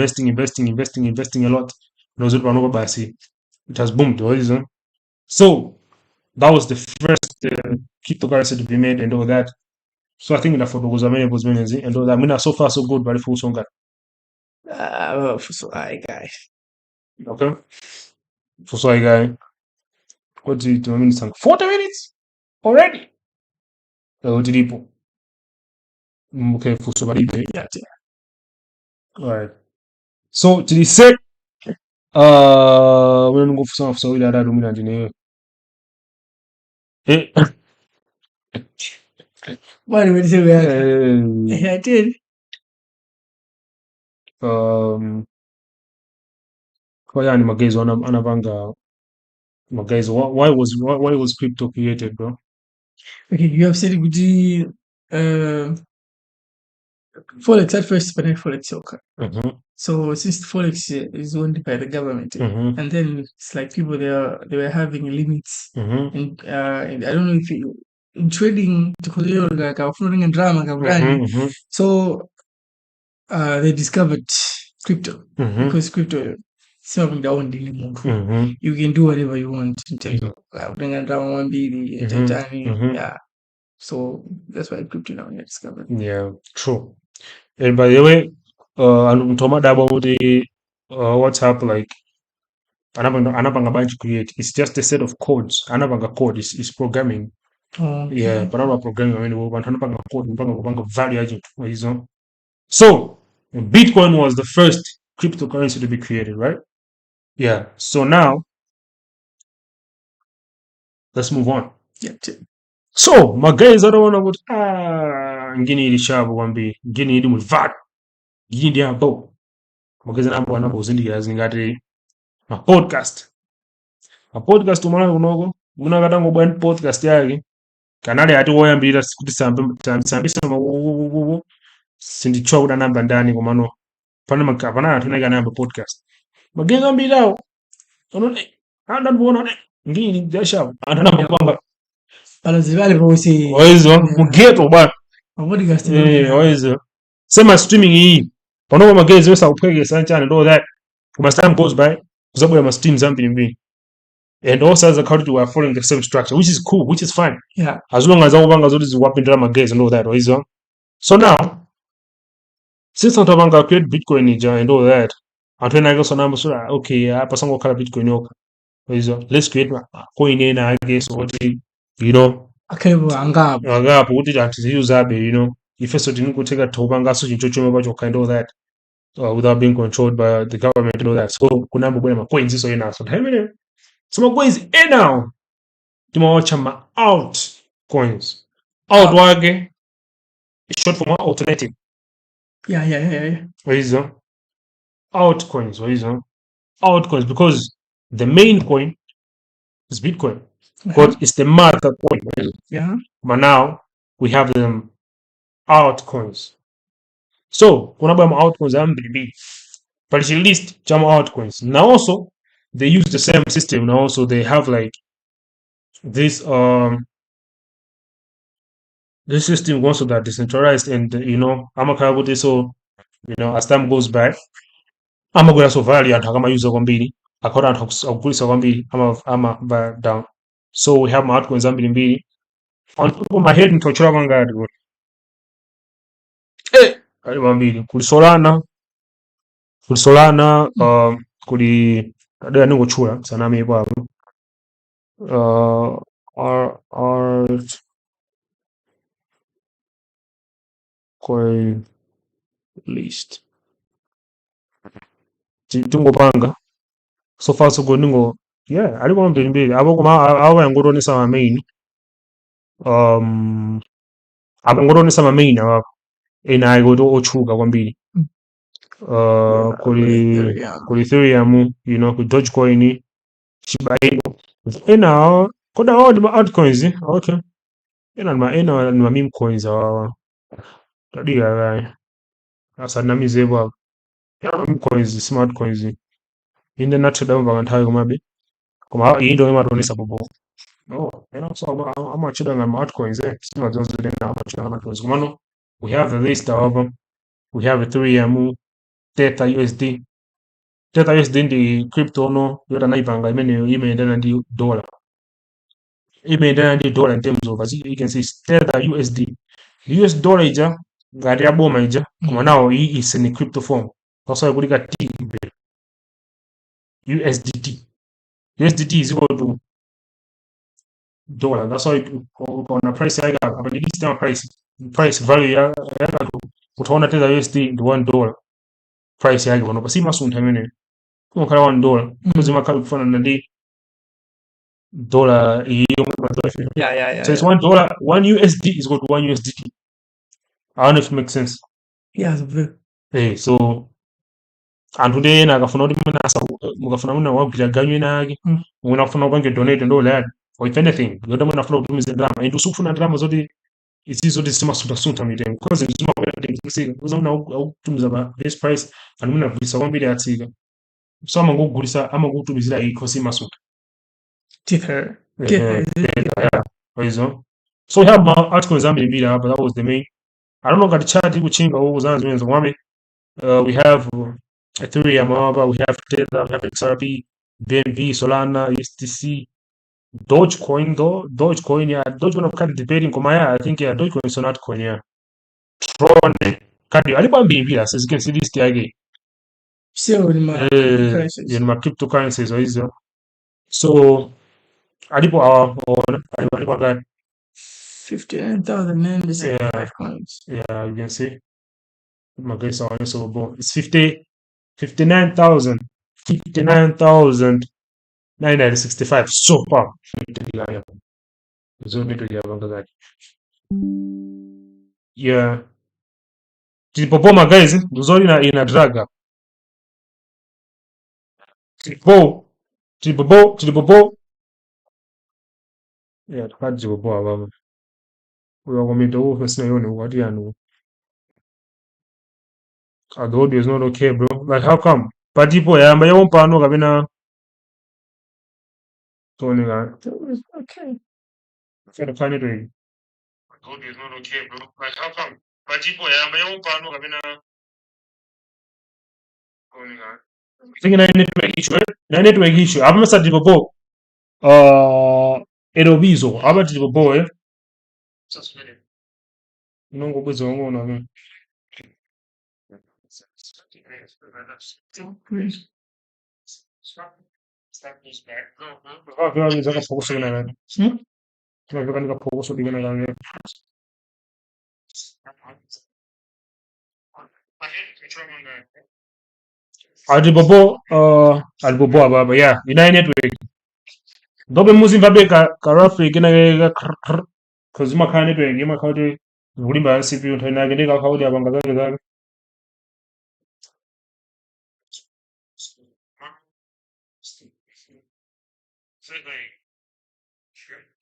lot. It has boomed. So that was the first cryptocurrency to be made and all that. So I think that for those was and all that. I mean, so far so good, but if also got So I guy. okay. So I guy, what do you mean? 40 minutes already. What did you okay for so Yeah. all right. So to the set, we're gonna go for some of so that dominant in here. Why do we say I did. Kwa yani magezo anapanga magezo why was crypto created, bro? Okay, you have said the Forex at first, but then Forex okay. So since Forex is owned by the government, and then it's like people they were having limits, and I don't know if in trading and drama, so they discovered crypto because crypto something that one you can do whatever you want in terms of yeah. So that's why crypto now get discovered. Yeah, true. And by the way, I'm talking about the WhatsApp like anapanga bunch create. It's just a set of codes. Anapanga code is programming. Yeah, but I'm programming. I mean, anapanga code, anapanga value agent. So Bitcoin was the first cryptocurrency to be created, right? Yeah. So now let's move on. Yeah. So my guys, I don't want to ngini ilishabu kwambi ngini ili mvat ngini ndi abo magezi nambo anapozindikira zingati ma podcast umana kunoko unakatango bwa podcast yake kanali ati woyambirira kuti sambisa sindichwa kuda namba ndani komano pana anthu nakanamba podcast magezi ambirawo onone anda ndiona ngini ndashabu anthu anapanga Palazivale voice. Oizo mugeto bwana. Oizo. Sema streaming hii. Panoba magezi wesa upwegesa nchane and all that. As time goes by, kuzabula ma streams mbili. And also as a country we are following the same structure, which is cool, which is fine. Yeah. As long as awubanga zoti ziwapindira magezi and all that, oizo. So now, since anthu create Bitcoin and all that, anthu ena ake sonamba sura okay, apa sango khala Bitcoin yoka. Oizo. Let's create a coin ena ake so angapo kuti anthu ifeso tiningoteka taupangaso chincho chomwe pacho kind of that without being controlled by the government and all that. So kunambobwera macoins iso enaso nthawi imeneyo so macoins enawo timawatcha ma alt coins. Alt wake is short for alternative. Yeah. Waizo altcoins altcoins because the main coin is Bitcoin. Because it's the mother coin. Yeah. But now we have them altcoins. So kuna bwa altcoins ambili but it's a list jam altcoins. Now also they use the same system. Now also they have like this this system also that decentralized and amakhakuti so as time goes by amagwera so value anthu akamayuza kwambiri akhoda anthu akugulisa kwambiri ama down. So we have ma altcoins ambiri on top of my head nitochera kwangati kuti ali kwambiri kuli Solana kuli adera ningotchula sanami ipo apo art coin list tingopanga so far so good ningo alipo mbiri apo koma awo yangotonesa ma main Ngotonisa main awapo enayo otchuka kwambiri. Kuli Ethereum, ku Dogecoin, Shiba Inu. Enawo koda awo ndi ma altcoins. Okay. Ena ndi ma meme coins awawa. Tadira kaya. Asanamizepo apo. Ena meme coins, smart coins. Inde natrade amva nthawi komabe. Koma iyi ndo imatonesa popo. Oh, so amachida ngama altcoins simadziwa amachida ngama altcoins. Komano we have the list awapo. We have Ethereum, Tether USD. Tether USD ndi crypto no yota naipanga imene imayendana ndi dollar. Imayendana ndi dollar in terms of, as you can see, Tether USD. US dollar ija ngati yaboma ija, koma now iyi is in crypto form. Pasoya kulika T mbele. USDT. USDT is equal to dollar. That's why on a price yake hapa ni this price value ya utaona Tether USD ndi $1 price yake pano pasima suntha imene kumakhala $1 because imakhala kufanana ndi dollar iyo. So it's $1, one USD is equal to one USDT. I don't know if it makes sense. Yeah, so anthu ndi ena akafuna kuti mukafuna mwina wagwira ganyu ena ake mwina akufuna kupange donate ndo lad or if anything yoti mwina afuna kutumiza ndalama and usufuna ndalama zoti izi zoti zimasunthasuntha mitengo because zimakutsika kuza mwina akutumiza pa this price anthu mwina agulisa kwambiri atsika, so amangogulisa amakutumizira iyi because imasuntha. So we have articles ambiri hapa. That was the main. I don't know ngati chat ikuchinga huko zana zimene zomwe. We have Ethereum hapa, we have Tether, we have XRP, BNB, Solana, USDC, Dogecoin though. Dogecoin, yeah, Dogecoin I'm kind of debating koma yeah, I think yeah, Dogecoin is not coin, yeah. Tron, kadi alipo ambiri, as you can see this yake. Still in my cryptocurrencies. In my cryptocurrencies hizo. So alipo alipo that 59,965 coins. Yeah, you can see. My guys are so bon. It's 59,965 so far. Yeah. Tilipopoma guys, mzuri ina draga. Tilipopo. Yeah, tukati tilipopo ababa. Uya komita huo sina yoni wati yanu. The audio is not okay, bro. Like, how come? Patipo yamba yompano kabina. Tony guy. Okay. The audio is not okay, bro. Like, how come? Patipo yamba yompano kabina. Tony guy. I think na network issue. Network issue. Aba masa tipopo. Edobizo. Aba tipopo Nongo bwezo ngona me. Alibobo ababa, yeah, ina network. Dobe muzimva beka karafi kina cause makha network imakhawuti kulimba CPU nthena yake ndikakhawuti abanga zake zake.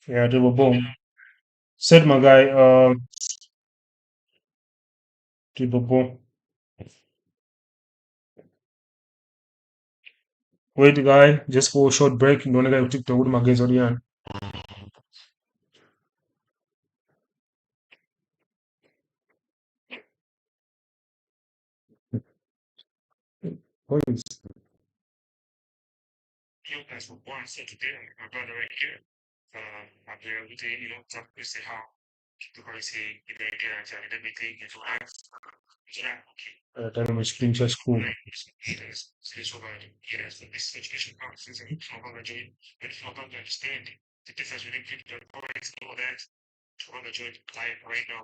Yeah, Triple Said my guy, Triple Wait, guy, just for a short break. Don't get TikTok with my guys on. Please. You guys were born so today, my brother right here. I'm here every day, talk to say how cryptocurrency in the idea and everything into acts. Yeah, okay. Tell me screenshot school. Yes, this education conferences and join, but if you don't understand the difference between cryptocurrency and all that, to join client right now,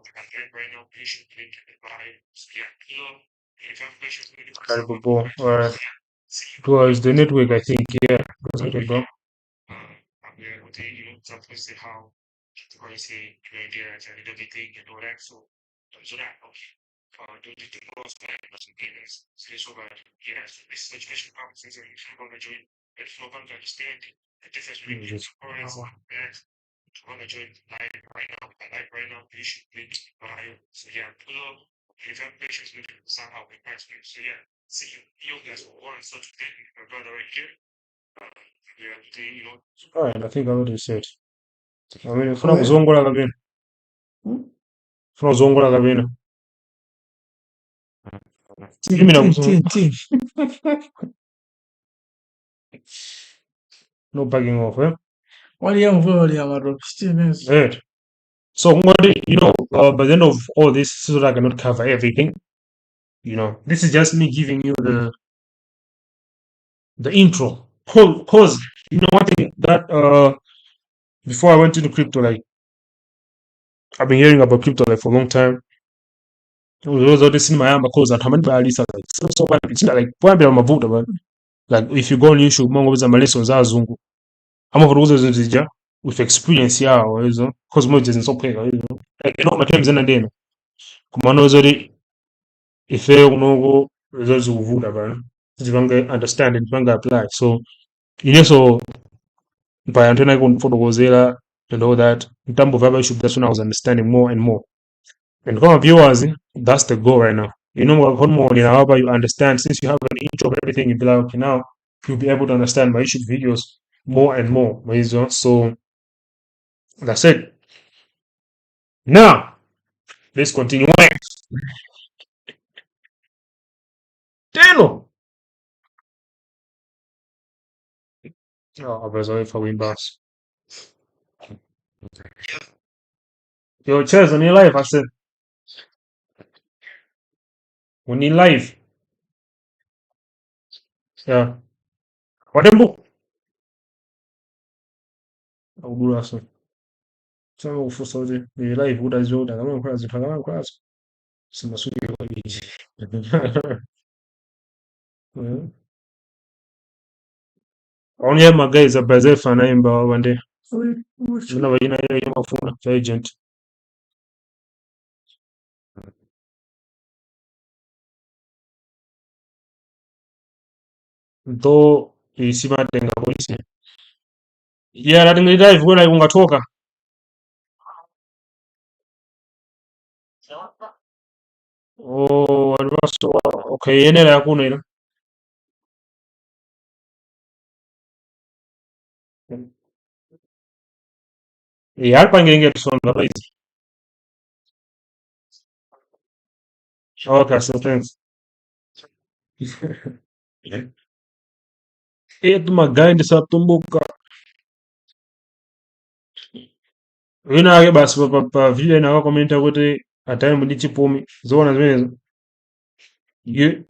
patiently buy, yeah, if you have questions, it was the network, I think, yeah. I'm here with talk to say how Questi idea, cioè, the thing and all that. So that okay. The most c'est sobre this education conferences and if you want to join, if you want to understand the difference between foreigns and if you want to join live right now, you should link bio. So yeah, pull up if you have patients with somehow we pass you. So yeah, see you guys will want such thing, my brother right here. Uh, yeah, you know. All right, I think I already said. I mean, funa kuzongola kabina. Funa kuzongola kabina. Give me that. No backing off, eh? Right. So, by the end of all this, so that I cannot cover everything. This is just me giving you the intro. Cause one thing that before I went into crypto, like I've been hearing about crypto like for a long time. Those are the cinema yamba cause that how many like so it's like kwambira mavuta but like if you go on YouTube mongo za malesons azungu amavuta zija with experience yawo izo cause mo zinsopeka izo like terms ndena kumano zori ife unoko zozikuvuta bana zivange understand and zivange apply so ineso by antena kunfotokozela and all that in terms of YouTube that's when I was understanding more and more. And come viewers, that's the goal right now. What more however you understand, since you have an intro of everything, you'll be like, okay, now you'll be able to understand my YouTube videos more and more. So that's it. Now, let's continue. Teno! Oh, I was only for win bars. Yo, Chaz, on your live, I said. When you live. Yeah. What the book? I'll do that soon. So, for Saudi, the live, what does you do? I'm going to class. Some sweet. Only my guys are Brazil fan naimba one day. Muna bayina yo mafuna for agent. Though isima tenga polisi. Yeah, that ngi live when ungatoka. Oh, albasto. Okay, yenera yakuna ina. Yeah, alpa ngenge tusonga baizi. Okay, so thanks. Etu magandi satumbuka. Wina ake basi pa vile na komenta kuti atali mudi chipumi. Zona zimenezo. Ye.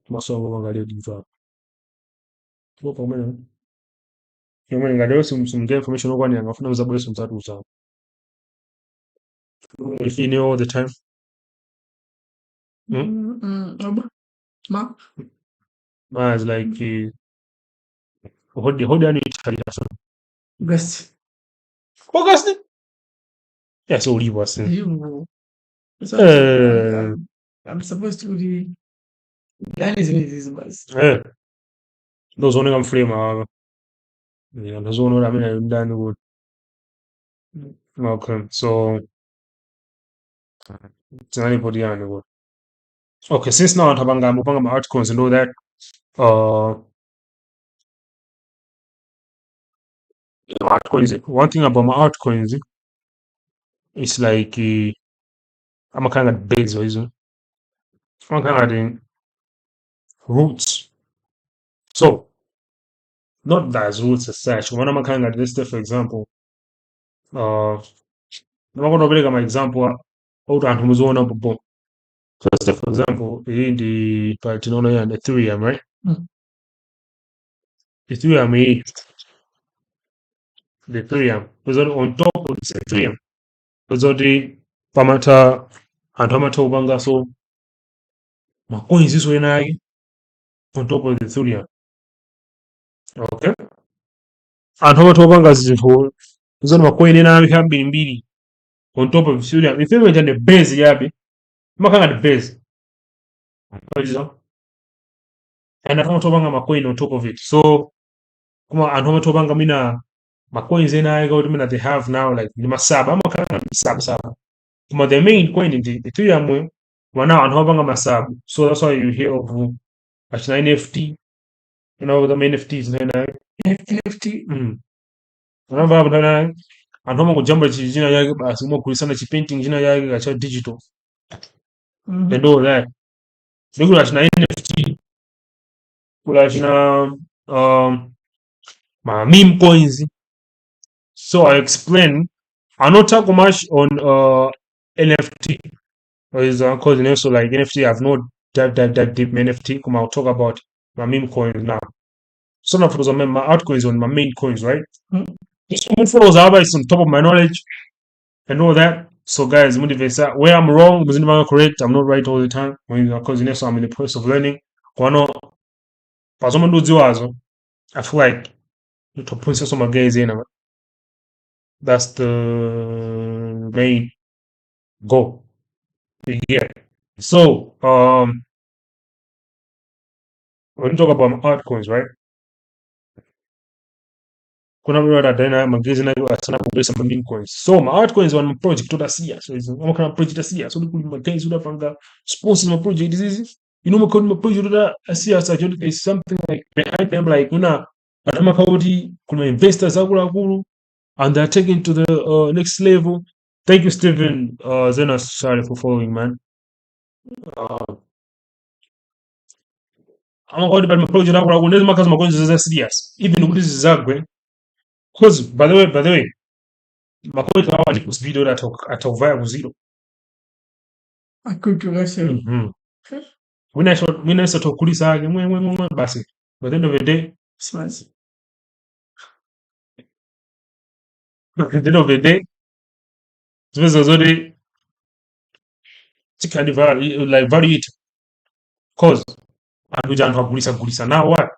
Masomo mangalia diva. Kwa mena. Yomwe ngadero simge information okwani angafuna mzabule simzatu za. If you know all the time. It's like hold on Italy so. August. Yes, only was. I'm supposed to be done is Those only come frame those only I mean I'm done good. Okay, so it's anybody on the good. Okay, since now I'm upanga my articles and all that. Altcoins. One thing about my altcoins, it's like I'm a kind of base, isn't it? I'm kind of the roots. So not that as roots as such. When I'm kind of this, for example, I'm gonna bring my example. Hold on, who's one number book. So, for example, in the Platinono and Ethereum, right? Ethereum, the Ethereum was on top of this Ethereum. Was already pamata anthu amatha kupanganso macoins iso ena ake on top of the Ethereum. Okay, anthu amatha kupanga zinthu zona macoin ena ake ambirimbiri on top of Ethereum. Ethereum ija ndi base yabe, imakhala ngati base and anthu amatha kupanga macoin on top of it. So koma anthu amatha kupanga mina macoins ena ake kuti mina they have now like ndi masaba, amakhala ngati masaba. But the main coin in the Ethereum now and having a masabu. So that's why you hear of actually NFT. You know the NFTs NFT. Another and home kujamba jina yake basi mo kulisana chi painting jina yake gacha digital. And all that. So kuna NFT. Kuna my meme coins. So I explain. I not talk much on NFT. Because also like NFT, I've not that deep NFT. Come, I'll talk about my meme coins now. Some of those are my altcoins on my main coins, right? Some follows is on top of my knowledge and all that. So guys, motivate that. Where I'm wrong, I'm correct. I'm not right all the time. Because so I'm in the process of learning. I feel like the process of my guys in. That's the main goal. Yeah. So when you talk about altcoins, right? Kuna brother tena magezi nayo asana kubesa ma meme coins. So my altcoins on project to dasia. So it's I'm kind of project dasia. So kuli magezi uda panga sponsors my project this. You know my project to dasia so there's something like behind them like una atama kauti kuna investors akulu and they're taking to the next level. Thank you, Stephen Zenas, sorry for following, man. I'm going to my project akulu unaweza makazi magonjwa za serious. Even ukuthi zizagwe. Because by the way, macoins hawa ni kuspeed atakuvaya kuzero. Akutuwasha. Mina to kulisa ake mwe basi. By the end of the day, Smash. at the end of the day, ziweza zote chikandi value it. Cause anuja antu kulisa now what?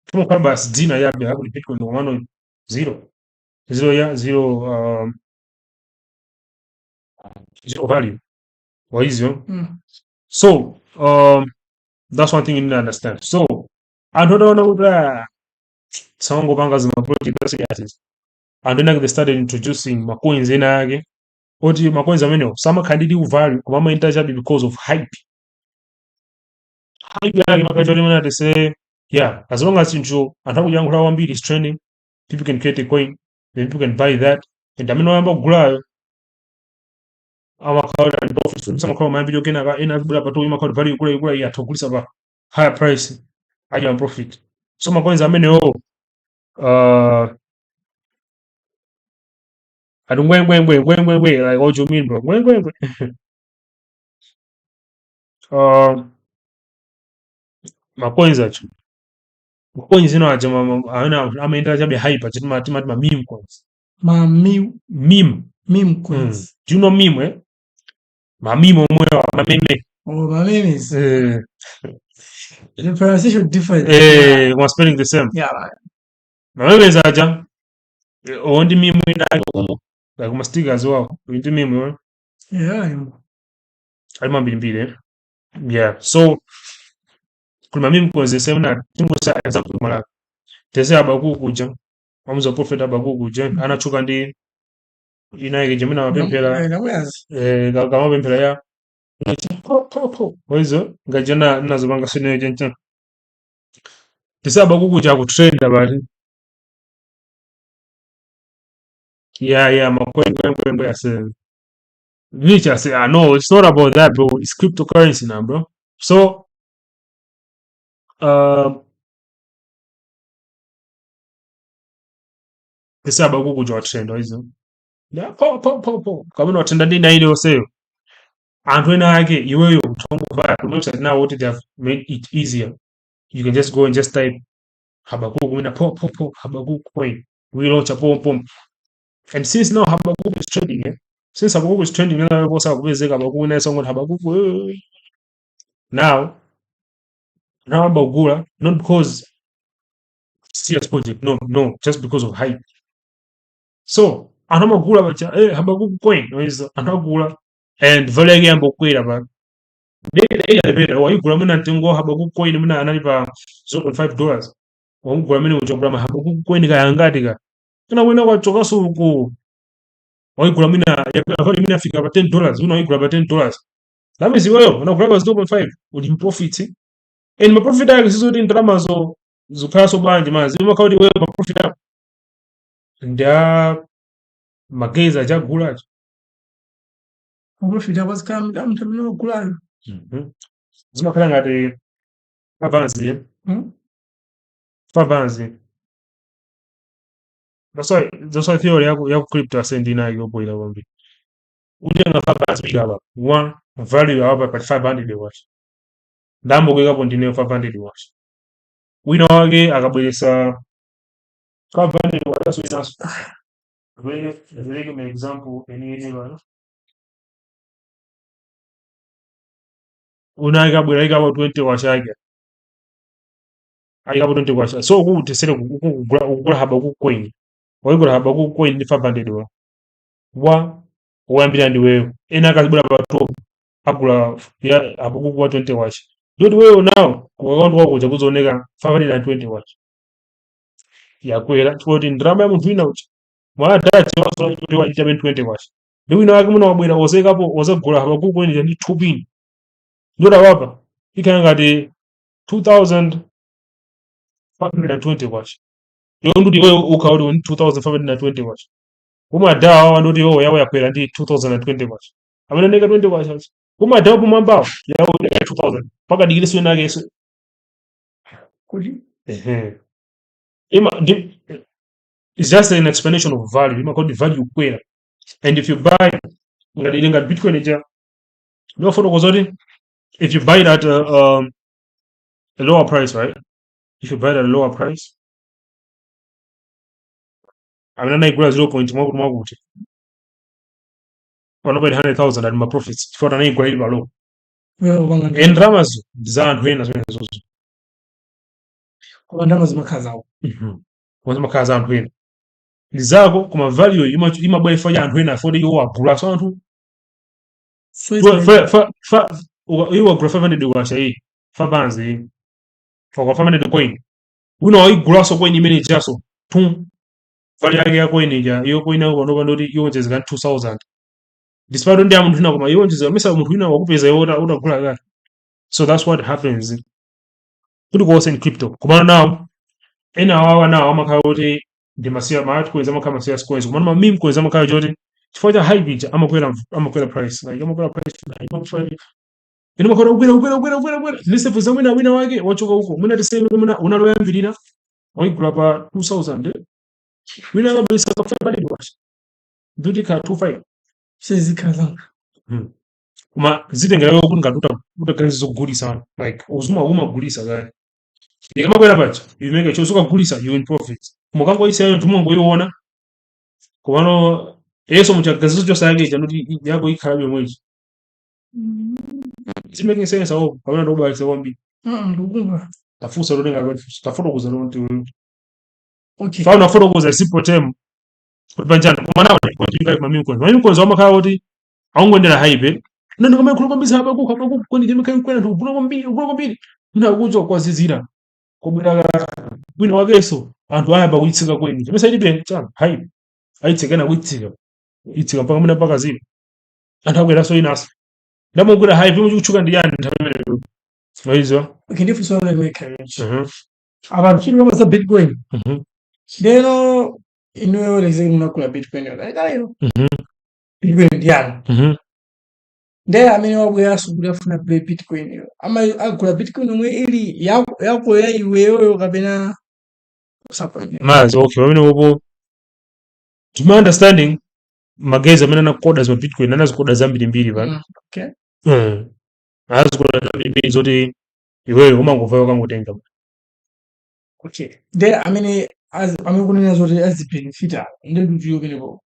Kama kwa basi jina yabe hapo ni Bitcoin ndo mano zero value. Or easy. So that's one thing you need to understand. So I don't know that some go bangers in my project and then they started introducing macoins in age. What do macoins are some candidate value kuma interjab because of hype. Hype they say, yeah, as long as you and how young Rawambi is trending, people can create a coin, then people can buy that. And I mean about grow our card and profits. Some call my video can have in a value gray at about higher price, higher profit. Some coins are many I don't when like what do you mean, bro? When my coins actually. My coins, I'm interested in hype, but my meme coins. Ma meme coins. Do you know meme, eh? My meme my meme. Oh, my memes. The pronunciation different. We're spelling the same. Yeah. My meme is aja. Only meme like my stick as well. Into meme, Yeah. I'm been yeah. So kuna meme coins the same na tungo sa example mala. Tese abaku kuja. Amuza prophet abaku kuja. Anachuka ndi inaige jemina mapempera. Kama mapempera ya. Oizo ngajana nazobanga sine jencha. Tese abaku kuja kutrend abali. Yeah, my coin, I say. Which I say, I know it's not about that, bro. It's cryptocurrency now, bro. So, they say about Google George trend, isn't it? Yeah, po. Come on, trend na ile oseo. And when I get you will talk about website now, what they have made it easier. You can just go and just type Habakkuk in a po Habakkuk coin. We launch a pom. And since now Habakkuk is trading, since Habakkuk is trending nana kosa kupezeka Habakkuk na song Habakkuk now Habakuk not because serious project no just because of hype. So anamagula bacha Habakkuk coin is anagula and value yake ambokwera ba debera wayigula muna ntengo Habakkuk coin muna analipa $0.5 wamugula mene uchogula Habakkuk coin kayangati ka kana wena kwachoka suku wayigula mina yakavali mina fika pa $10 una wayigula pa $10 that means wewe unakula pa 0.5 uli profit and my profit yake sizoti ndalama zokhaso banje mazi umakauti wewe ma profit yako nda magezi achagulacho Profit was come down to no gulayo. zimakhala ngati fabanzi that's why theory yaku crypto asendi nayo yoboyira kwambiri utenga fabanzi ikaba one value apa pa 500 watt ndambokwekapo ndineyo 500 watt wina wake akabweresa 500 watt aso inaso An example eniyenera una ikabwera ikaba 20 watt yake ayikapo 20 watt so kuti sere kugula Habakkuk coin waigula Habakkuk coin ndi 500 watt wa oyambira ndi wewe ena akazibwera pa top agula ya Habakkuk wa 20 watt ndoti wewe nawo ku account wako chakuzooneka 520 watt yakwera chifukwa kuti ndalama ya munthu wina uchi mwadati wasokuti wachita 20 watt ndi wina wake muno wabwera ozekapo ozagula Habakkuk coin ndi 2 pin ndoti awapa ikhala ngati 2520 watt yo nduti wewe ukhauli 2520 watt umadawa wandoti yo yawo yakwera ndi 2020 watt amene ndeka 20 watt umadawa pomwambawo yawo ndeka 2000 paka dikireso inake eso Kuti it's just an explanation of value imakoti value kwera and if you buy ngati bitcoin ija nofotokozoti if you buy it at a lower price, right? If you buy it at a lower price, I mean, I 0.1 mwakuti. Wanopera 100,000 at my profits. For an equal low. And Ramazu, Zan Huen as well as also. Ndamazi makazao. Was Makaza and Huen. Lizago, come a value, you might buy for you and Huen for you are brass on who. So you were 500 wash, Fabanzi. For 500 coin. We know you gross of coin you manage just so. Value yake coin ija hiyo coin yako ndobandoti iwonjeza kan 2000 despite ndi amuntu ina koma iwonjeza mesa umuntu ina wakupeza yota udagula kale so that's what happens kuti ko in crypto koma now ena wawa now amakhala kuti ndi masiya maati kweza amakhala masiya coins koma ma meme kweza amakhala joti chifukwa cha hype ija amakwera price like amakwera price ino makhala ukwera lise fuza wina wake wachoka huko mwina tiseme mwina unaloyambirira waigula pa 2000 wina kabisa ka 500 watt nduti ka 25 sezikhala kuma zitengera yo kuti ngatuta utakazi zogulisa like uzuma umagulisa kale ikamakwera pacha you make sure ukagulisa you in profit mukango isayo tumongo iona kubano yeso muchagazizo chose yake chanuti yako ikhala yomweji it's making sense awo pamene ndo balisa kwambiri ndikukumva tafusa lotenga tafotokoza lonti okay fauna fotokoza simple term kuti panjani kumanawo kwatika mami konzo amakhala kuti aungwendera hype nando kama kulombisa Habakkuk kwani ndimeka kwena ndikugula kwambiri muna kucho kwazizira kobwera bwino wakeso anthu ayamba kuitsika kweni chimesa ilibe cha hype aitsekana kuitsika itsika mpaka muna paka zero anthu akwera so inaso ndamugura hype muchuka ndiyani nthawe maizo okay ndifuso weka abantu chini kama za bitcoin lero inuyo leze unakula bitcoin yo bitcoin ndiyani ndiye amene wabwera asukulu afuna bitcoin yo ama agula bitcoin omwe ili yako ya iweyo kapena usapanya mazi okay wamene wopo to my understanding magezi amene anakoda za bitcoin anazikoda zambiri pano okay azikoda zambiri zoti iweyo umangovayo kangotenga okay ndiye amene kunena zoti azibenefita ndi ndiyo kenepo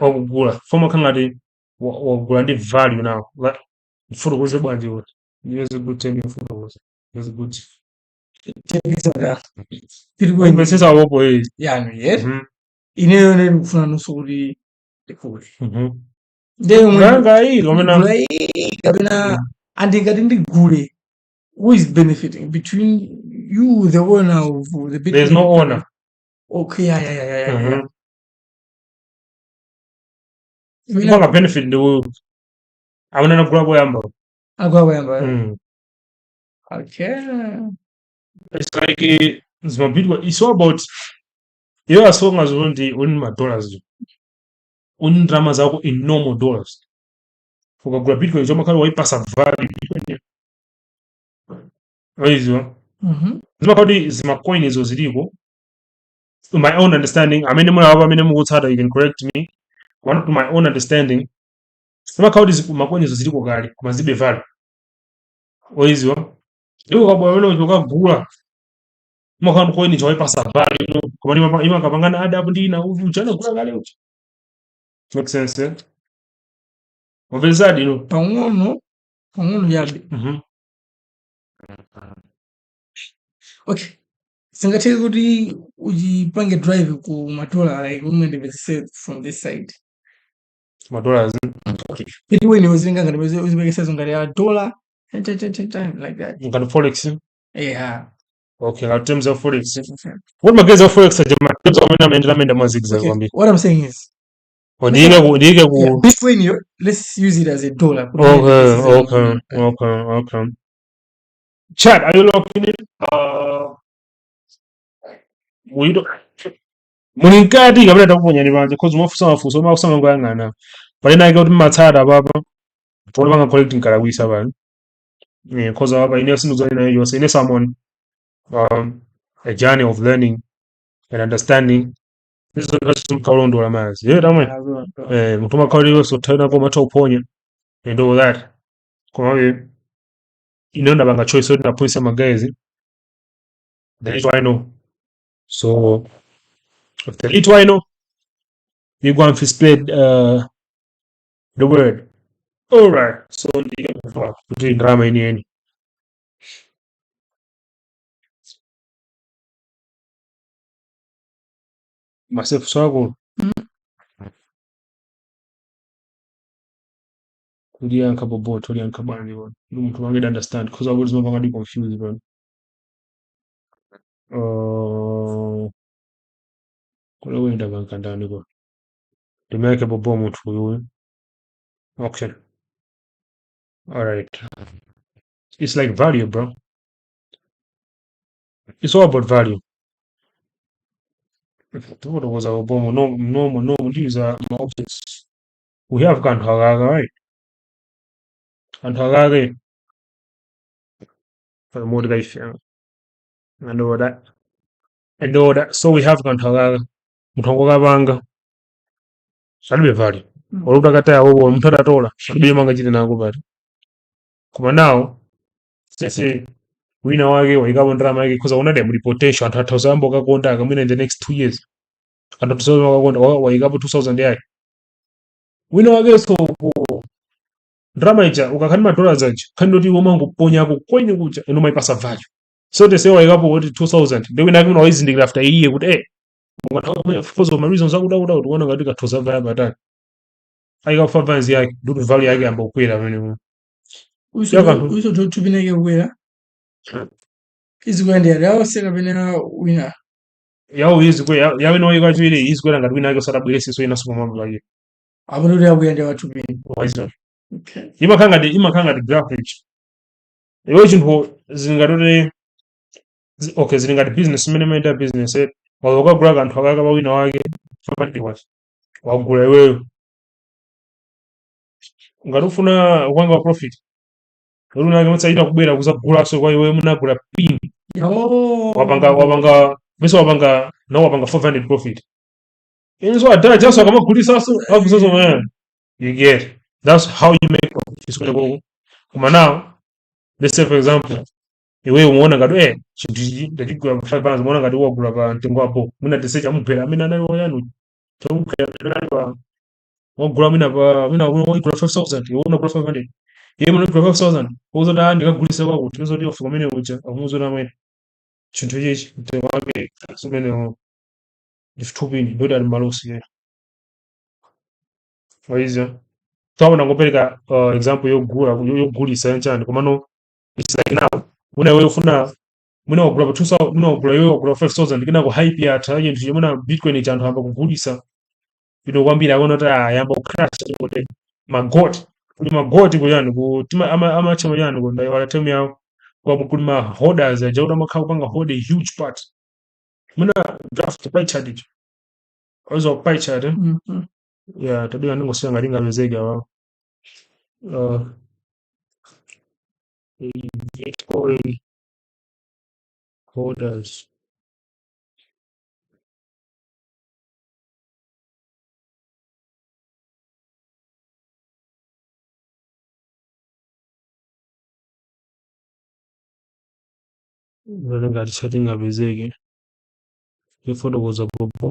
wakugula foma kangati wakugula ndi value now like mfurukuze bwanji kuti use good term mfurukuze use good pesa wapo ineyo ndikufuna nusu kuti ndikule kapena andingati ndigule. Who is benefiting between you, the owner of the Bitcoin? There's no owner. Okay, yeah. Wanga benefit ndo abana na grabo yamba. Okay. It's like it's all about you as long as on my dollars. On drama zako in normal dollars. Ukagura Bitcoin choma kali waipasa value. Waizo. Zima kodi zima coin izo ziliko. To my own understanding, I mean you can correct me. One to my own understanding. Zima kodi zima coin izo ziliko kali kumazibe value. Waizo. Yo kabo wena ukagura. Maka coin izo waipasa value. Kuma ima kapangana adabu ndina uchana kula kali uchi. Make sense, eh? Wavezadi no. Pangono yabe. Okay. Singathe kuti ujipange drive ku madola like umende from this side. Madollars. Okay. It when uzinga ngati uzibekesa ngati ya dollar time like that. Ngati forex. Yeah. Okay, in terms of forex. What my guys of forex are what I'm saying is Bitcoin, let's use it as a dollar. Okay. Chat, are you locking it? We don't. Munikati kabla takuponya ni banje because mafuso makusanga ngoyangana. But then I got matsada baba. Tole banga collecting kalawisa bani. Yeah, because baba ine sinzo ina yo say someone a journey of learning and understanding. This is a karondo la mazi. Yeah, damwe. Mutuma kawali so tena kwa matoponya and all that. Kwa hiyo inaenda banga choice na point sama guys. That is why I know. So if the little I know, you go and spread the word. Alright. So the drama in any. Myself struggle. Tulianka bobo, tulianka bani bro. Mtu wangu understand because I was not going to be confused bro. Kule wenda banka ndani bro. Tumeke bobo mtu huyu. Okay. Alright. It's like value, bro. It's all about value. What was our bomb? No, these are my objects. We have Gantaraga, right? Gantaraga. For the motivation. I know that. So we have Gantaraga. Mutongoga banga. Shall be value. Oludagata obo mutara tola. Shall be manga jina nangu bari. Kuma now, say we know wage waigabo drama yake because una dem reportation atatozambo kakonda kamina in the next 2 years. Atatozambo kakonda waigabo 2000 yake. We know wage so drama ija ukakanima dollars aja kanoti woma nguponya kukwenye kuja eno maipasa value. So they say waigabo what 2000 they will not even always indicate after a year good because of my reasons akuda uona ngati katoza value batani. Aiga favors yake do value yake amba ukwera mene. Uso tubineke ukwera. Izigwende yao seka bena winner. Yao izigwe yawe no yiga chwire izigwe ngati winner yake sarabwire siso ina sukuma mbaye. Abuluri abuyende watu bini. Okay. Imakanga the graphic. Ewe chinho zingadore okay zingati business minimum business waloka graph and wakaga bawina wake family was. Wagura ewe ngarufuna kwanga profit. Uruna ngamutsa ita kubera kuza kugura so kwa iwe munagura pin. Wabanga beso wabanga 400 profit. Inzo ada just wakamagulisa so akuzozo man. You get. That's how you make profit. Kuma now, let's say for example, iweyo umaona ngati chinthu ichi ndachigula pa 5 pounds, umaona ngati wagula pa mtengo wapo, mwina tese chamugwera amene anali woyanu chamugwera amene anali pa wagula mwina wagula 5000 iwe unagula 500, iye munagula 5000 uzoti ndikagulisa kwakuti uzoti wafika umene uja akumuzoti amene chinthu ichichi mtengo wake zimenewo ndifutupini ndoti ali malosi yena waiza. So nangopereka example yogulisa yanchani komano it's like now mwina iwe ufuna mwina wagula pa 2000 mwina wagula iwe wagula 5000 kinako hype yatha chinthu chimwe mwina bitcoin ichi anthu amba kugulisa bino kwambiri akuona kuti yamba kucrash kuti magoti kuli magoti kuyani kuti amachama yani kuti wala time yawo kwa kuli ma holders aja kuti amakhala kupanga hold a huge part mwina draft pie chart icho also pie chart yeah tadiwa ndingosiyanga ngati ngapezeke awawo Bitcoin holders. Vale ngati chati ngapezeke ifotokoza popo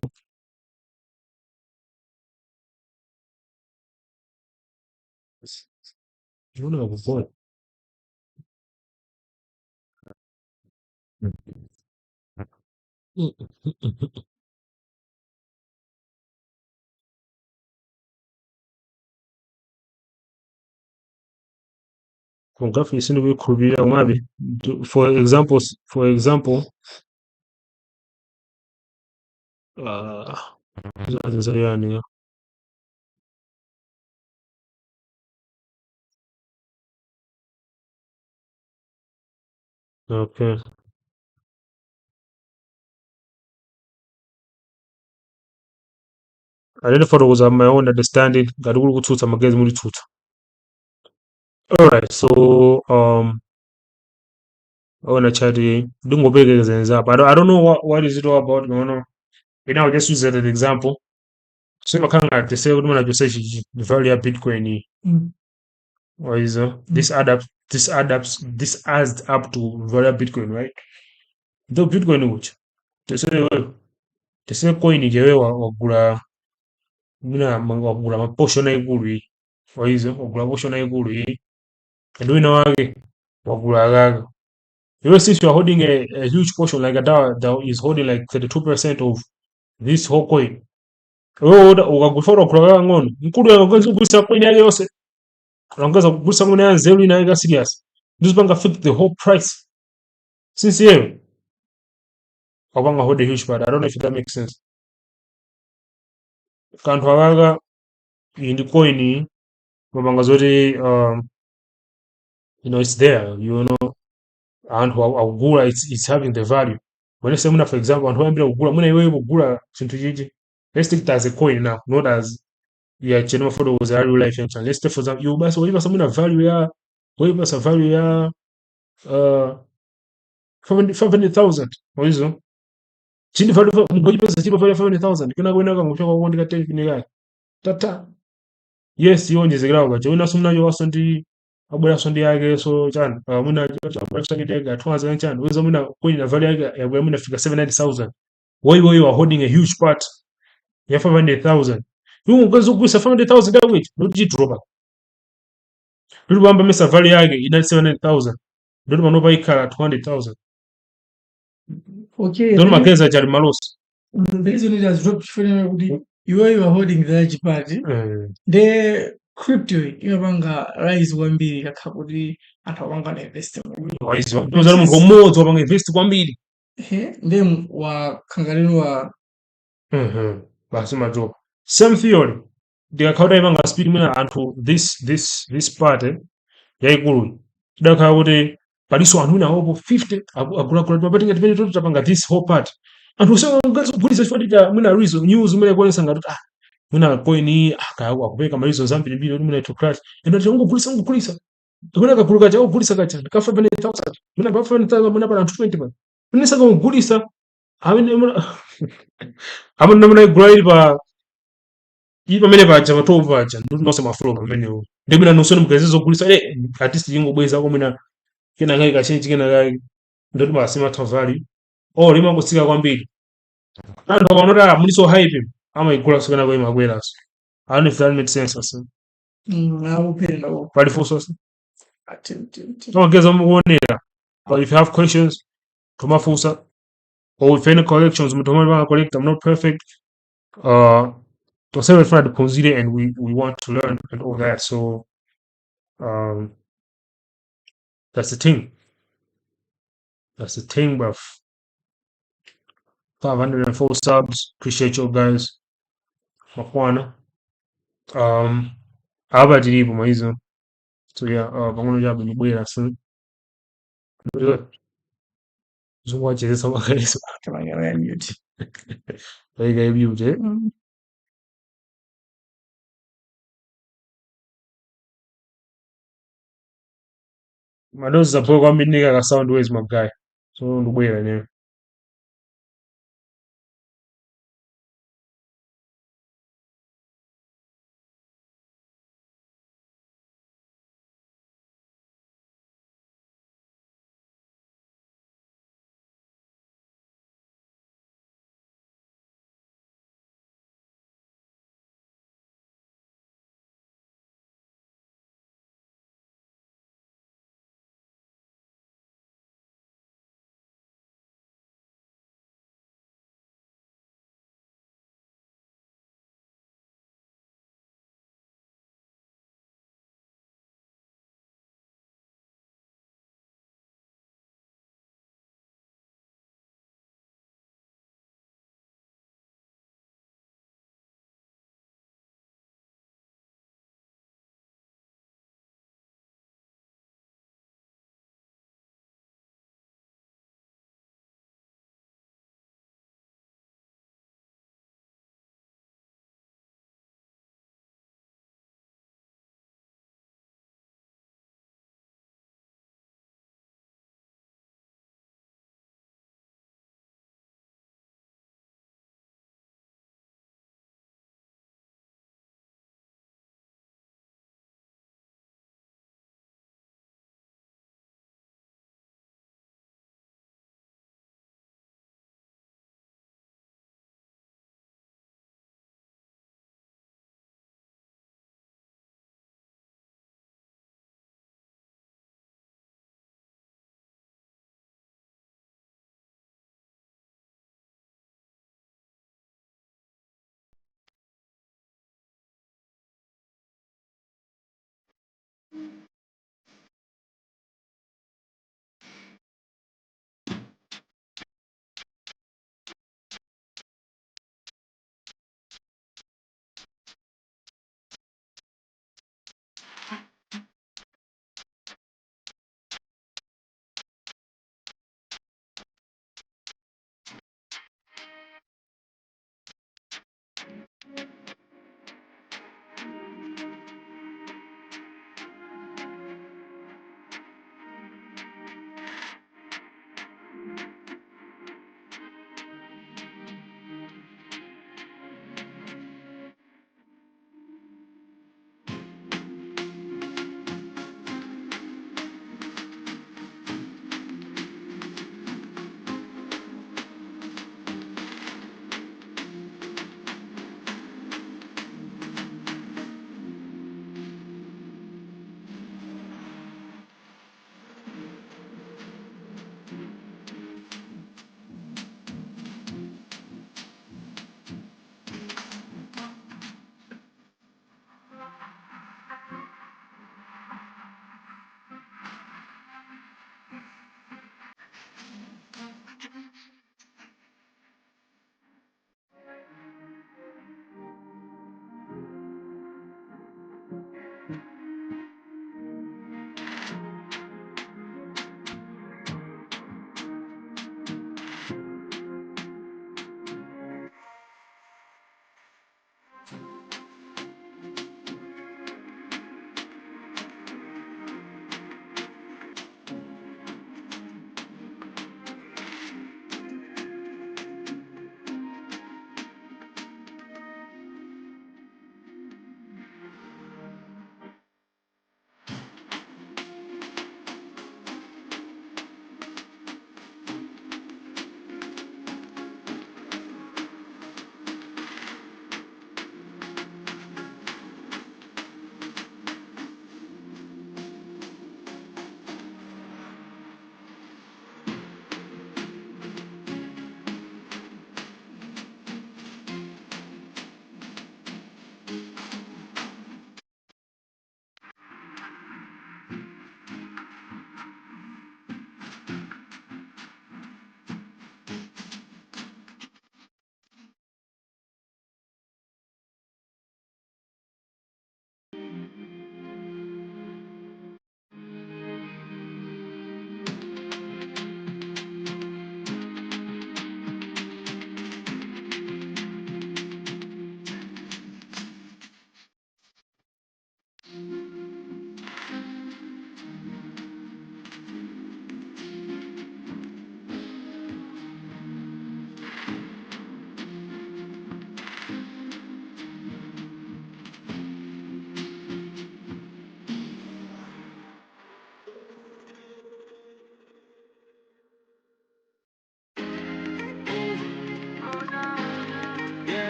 ndikuona kupona kungafi sindikuyikhulupirira komabe for example zayani okay alele fotokoza my own understanding ngati kuli kutsutsa magezi muli tsutsa. Alright, so on a chat ndingoperekezanza but I don't know what is it all about no I'll just use that as an example. So makanga to say kuti mwana chose the value ya bitcoin or is this adds up to value ya bitcoin, right? The bitcoin which to say coin jewe wagula mina wagula maposho na ikulu or is wagula posho na ikulu ndio ina wake wagula gaga. Since you are holding a huge portion like a DAO that is holding like 32% of this whole coin, ukagufora kulaga ngono mkulu yangoza kugusa coin yake yose anaongeza kugusa ngono ya zero inaika serious this bank affect the whole price since here wabanga hold a huge part. I don't know if that makes sense. Kantu wagaga in the coin wabanga zori it's there, and wagula it's having the value. When I say for example and who ugula muna iwe ugula chintu chichi, let's take it as a coin now, not as channel photo was a real life and let's take for example you basi waiva samuna value ya waiva sa value ya 500,000 waizo chini value mgoji pesa chini value 500,000 kina kwenda kwa mchoka kuandika telefoni yake tata yes yonjezekera bacho una sumna yo wasondi abula sondi yake so chana muna chakitega twaza chana wezo muna coin na value yake ya muna fika 700,000 why you are holding a huge part ya 500,000 yungu kwezo kusa 500,000 ya wait not jidropa lulu bamba mesa value yake ina 700,000 lulu manoba ikala 200,000 okay don't mageza jali malosi the reason it has dropped you are holding the large part the crypto inabanga rise kwambiri akakuti atawanga na invest wise ndoza mungu mmodzo wabanga invest kwambiri then wakangalirwa basi majo same theory ndikakauta ibanga speed mwina anthu this part yaikulu tidakhala kuti paliso anthu wina opo 50 agulagula timapatinga timene totapanga this whole part anthu usengazogulisa chifukwa mwina reason news mwina kuonesa ngati mwina coin akupeka malizo zambirimbiri kuti mwina ito crash endo ungogulisa mwina kaguluka cha ugulisa kacha ka 500,000 mwina pa 500,000 mwina pa 20 pa mwina saka ugulisa amene mwina igula ili pa pamene paja matovu paja ndinonse maflow pamenewo ndi mwina nonsoni mukazizogulisa at least ingobweza ko mwina kena kai kachenji kena kai ndoti basi mathavali limangotsika kwambiri anthu akaona kuti muli so hype amayigula kusiyana kwa imakweraso. I don't know if that makes sense asi akupenda pali funso asi amageza mukuonera, but if you have questions tomafunsa, or if any corrections mutomapanga correct, I'm not perfect, toseme tufuna tiphunzire and we want to learn and all that. So that's the thing. That's the thing, bruv. 504 subs. Appreciate you guys. Makwana. Abatiripo maizo. So yeah, pang'ono chabe ndibwera soon. Zungwachezesa makaleso. kamangala mute Mute. Madozi zapoe kwambiri nika ka sound waves my guy. So ndibwera ne.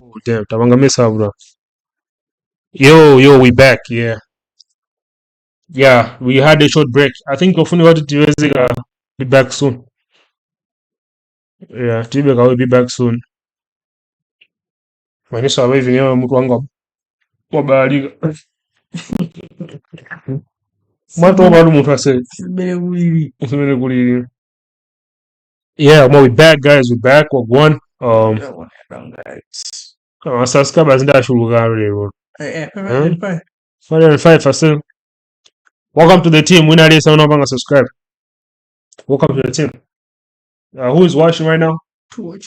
Oh, damn, tabanga mesa bro. Yo, we back, yeah. Yeah, we had a short break. I think Ofuni wanted to be back soon. Yeah, Tibeka will be back soon. Manisha hivi nyewe mtu wangu wa bahari. Mwato wa balu mtu ase. Usimele kulili. Yeah, well, we back guys, we back. We're one. Subscribe as that should go really. 505%. Welcome to the team. We're not even subscribe. Welcome to the team. Who is watching right now? Two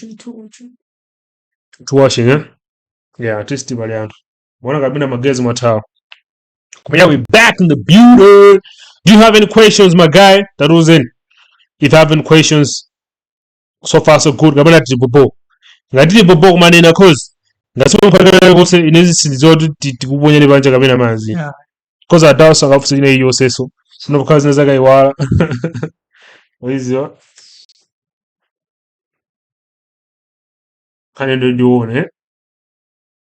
watching, eh? Yeah, at least Valiant. One of the magazines matao. Yeah, we back in the beauty. Do you have any questions, my guy? That was in. If you have any questions, so far so good. Gabana tibobo. Ngadili bobo manena cause. Ngasema mpaka kose inezi silizote tikubonya ne banja kabena manzi. Cause adawa sanga kusina hiyo seso. Sino kazi naza kaiwala. Wizio. Kanendo dione, eh?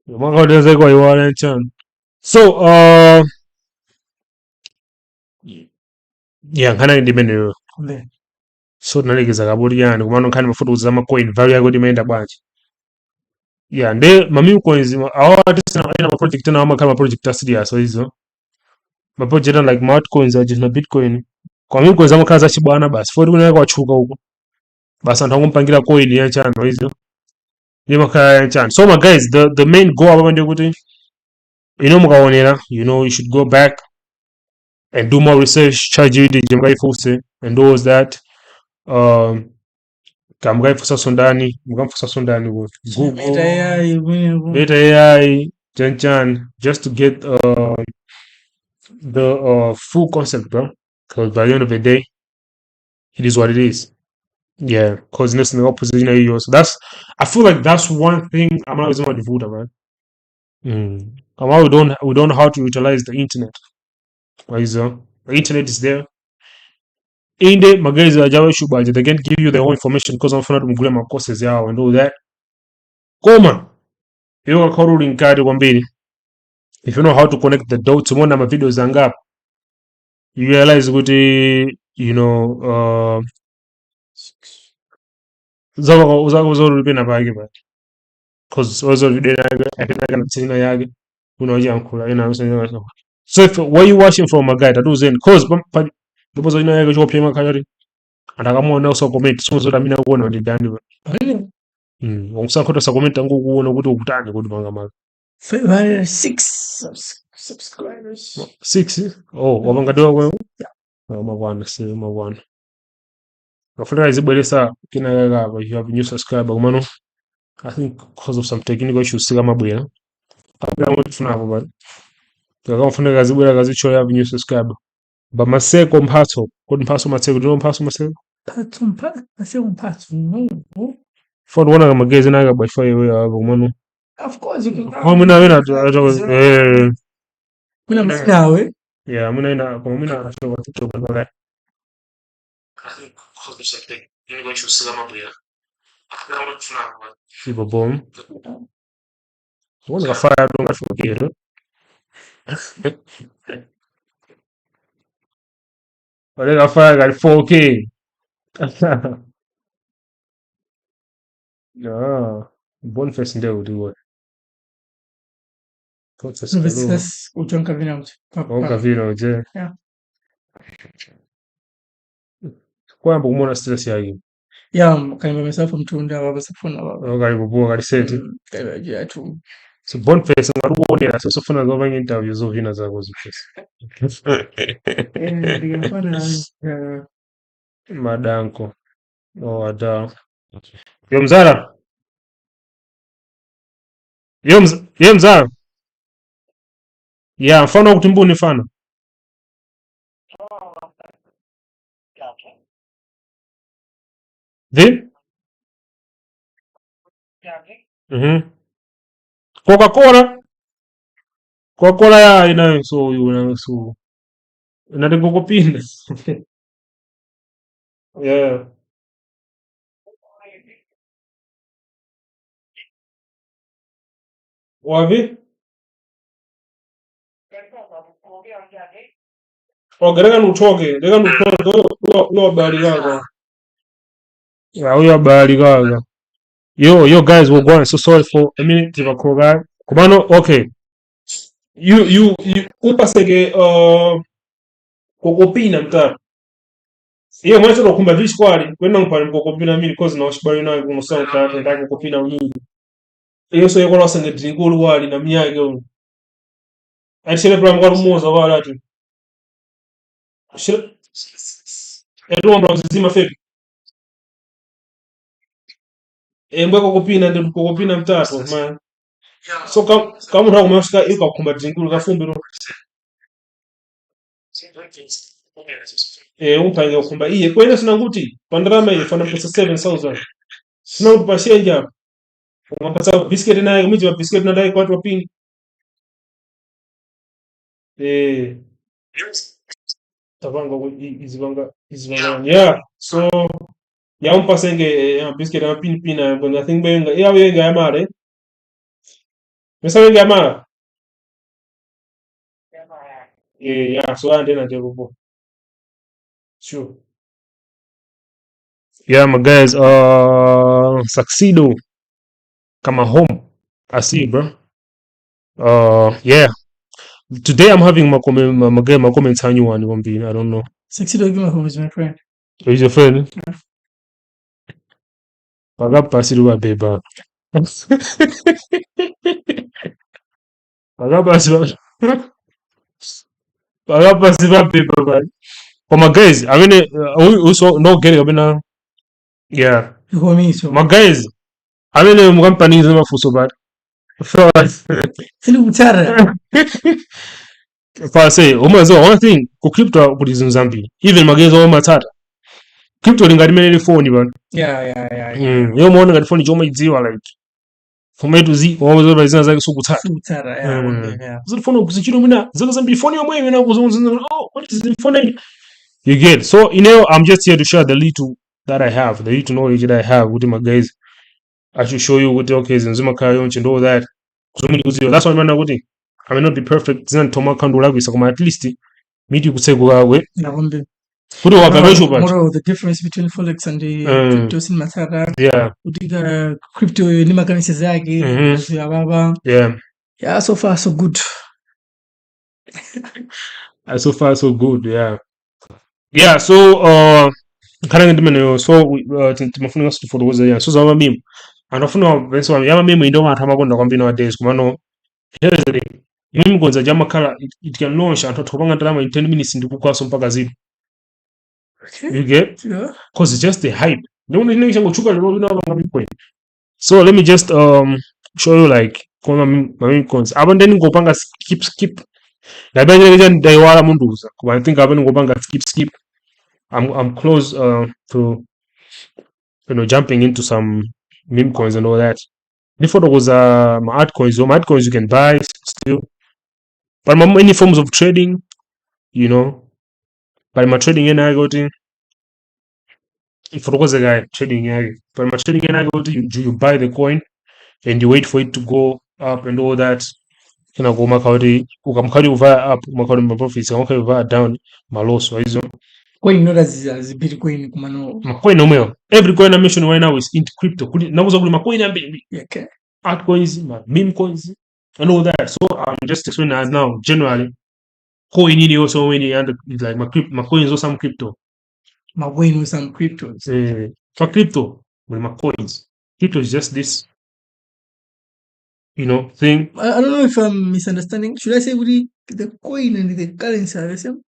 Mwanga naza kaiwala chan. So, yeah, kana indimene. So nalegeza kaburi yani kumano nkani mafuta uzama coin value yako dimeenda bwanje. Yeah, nde mami coins awa artist na project na kama project serious so hizo. Ma project like mart coins or just na bitcoin. Kwa mimi coins amakaza chibwana basi. For kuna kwa chuka huko. Basi ntango mpangira coin ya chano hizo. Ni makaya ya chano. So my guys, the main goal aba ndio kuti mukaonera, you should go back and do more research, charge the jambai force and those that kamugaifusa sondani mugamfusa sondani wote Google beta AI Chan just to get the full concept, bro, because by the end of the day it is what it is. Yeah, because next in the opposition area, so that's I feel like that's one thing I'm not always about the man. We don't know how to utilize the internet. The internet is there. In the magazine they can give you their own information because I'm not going to courses and all that. Koma hiyo calling card kwambili if you know how to connect the dots umeona ma videos zangapi you realize kuti zako pena pake but cause wazo video yake na tsina yake unaoja nkula ina so if where you watching from my guy that was in cause ndipo zina yake cho pema kayari atakamona uso comment so zoda mina kuona ndi dani Ongisakhoda sakomenta ngokuona ukuthi ukutani ukuthi bangamaka. 506 subscribers. 6? Oh, wabangadiwa kwewe? Mabwana, mabwana. Ngafuna izibwelesa kinakakaba if you have new subscriber kumano. I think because of some technical issues kama bwera. Kabla ngifuna abo bali. Ngakufuna kazibwela kazicho have new subscriber. Ba maseko mphatho, kodwa mphatho maseko, ndino mphatho maseko. Mphatho. No. For one of magazine I got by fire kumano. Of course you can. Mimi nawe Mina msinawe. Yeah, mimi na kwa mimi na nasema watoto kwa Tipo bom. What's a fire don't got forget. But then a fire got 4K. Yeah. Boniface ndio do what? Boniface utonka vina Onka vino je. Yeah. Kwamba kumona stress yake. Yeah, kaimba mesafu mtunda baba safuna baba. Kalibubuwa kaliseti. Kaibaje tu. So Boniface ngarubonera so funa zo banga interview zo vina zako zipesa. Madanko. Oh, ada. Yo mzara. Yo mzara. Yeah, mfano kuti mbuni mfano. Vi? Coca-Cola. Coca-Cola ya ina so inatengo kupinda. Yeah. Wapi? Okay, reka nutoke huyo habari gaga. Yeah, huyo habari gaga. Yo guys, we're going. So sorry for a minute tivakoga. Kumano, okay. You upaseke kokopina mtara. Iyo mwacho lokumba vishkwari kwenda mpani kokopina mini cause na washibari na kumusao tata ndako kokopina mini. Iyo so yeko losenge drinkulu wali na miyage unu. Achile pram kwa rumoza wala atu. Shile Edouard Brown zima fake. Mbwe kokopina ndio kokopina mtatu man. So kama unataka kumshika iko kukumba drinkulu kafumbiro. Umpange ukumba iye kwenda sina nguti pandrama ile fana pesa 7000 sina utupashia nje unapata biscuit naye miji wa biscuit na dai kwa watu wapini eh tabanga izibanga yeah so ya umpasenge biscuit na pini pina but I think benga ya wenga ya mare mesa wenga ya mara yeah so ande na jerubo sure yeah my guys succeedo kama home I see bro yeah. Today I'm having my comments on you one I don't know. Succeed Ogima is my friend. Who's your friend? Pagapa siruwa beba. Pagapa siruwa beba man. Oh my guys, I mean also no getting abina. Yeah. My guys, I mean company zima fuso bad. Sili utara. If I say, one thing, ku crypto kuri Zambi. Even magezi wa matata. Crypto lingadimene phone man. Yeah. Yo muone ngati phone choma idziwa like. From A to Z, wazo bazina zake sukutara. Sukutara, yeah. Zile phone kuzichiro mina, zile zambi phone ya mwe mina kuzunguzana. Oh, what is the phone? You get. So, I'm just here to share the little that I have, the little knowledge that I have with my guys. I should show you what okay, Zima Kayon and all that. That's why I'm not I may not be perfect. Zan Toma Kandula with some at least meet you could say go away. Put up a more the difference between Forex and the cryptos in Matara. Yeah. The crypto Nimakanisi Zagi. Yeah, so far so good. So far so good, yeah. Yeah, so kana ndimene so timafunika sifuruza ya so zama mimi anafuna venso yama mimi ndo matama konda kwambi nowadays kumano here is the thing mimi gonza jama kala it can launch and topanga drama in 10 minutes ndikukwaso mpaka zero. You get? Yeah. Cause it's just the hype. Don't need to chuka Bitcoin. So let me just show you like my main cons. Abandon ngopanga skip. I think I've been ngopanga skip. I'm close to jumping into some meme coins and all that. Before there was my altcoins. So my altcoins you can buy still, but many forms of trading, But my trading and I got in. If it was a guy trading, but my trading and I got you buy the coin and you wait for it to go up and all that. Go makauti ukamkali uvaa up makauti profits ukamkali uvaa down maloss waizo. Coin not as Bitcoin kumano. Coin no every coin I mention right now is into crypto. Nauza kuli macoin ambi. Okay. Altcoins, meme coins, and all that. So I'm just explaining as now generally. Coin ini also when like my coins or some crypto. My coin or some cryptos. For crypto, with my coins. Crypto is just this, thing. I don't know if I'm misunderstanding. Should I say the coin and the currency are the same?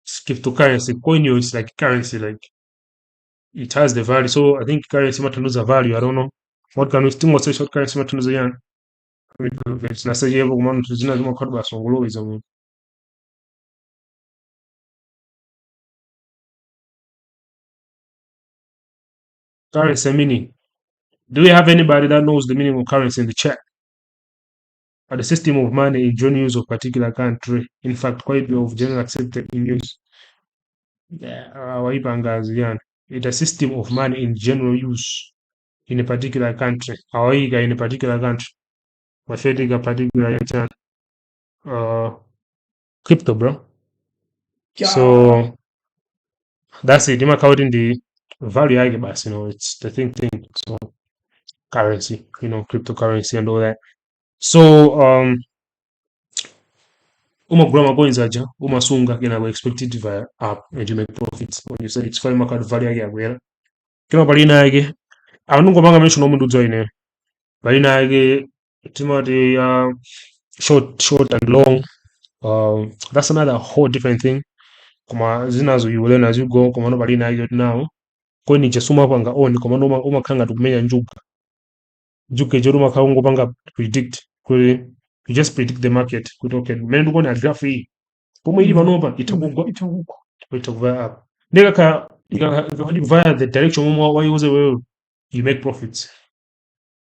Cryptocurrency, coin is like currency, like it has the value. So I think currency might lose a value. I don't know. What can we still say short currency might lose a yan? It's not say every month is not more cardbas on glow. Currency meaning. Do we have anybody that knows the meaning of currency in the chat? Or the system of money in general use of particular country, in fact, quite of general accepted in use. It's a system of money in general use in a particular country awaiga in a particular country mafetiga particular yanchana crypto bro. Yeah. So that's it. Ima counting the value yake basi, it's the thing. So currency, cryptocurrency and all that. So umagula amacoins aja umasunga kena we expected via up and you make profits when you say it's fine market value yake yakwera kima palina yake anungopanga mention omuntu udzoine palina yake timati short and long. That's another whole different thing. Koma zinazo you learn as you go. Koma no palina yake now coin chesuma panga on koma no umakhanga tukumenya njuga chero umakhaungo panga predict kwe you just predict the market kuti okay mene ndikuona graph iyi pomwe ili panopa itakugwa up ndeka via the direction momwe waiuze wewe you make profits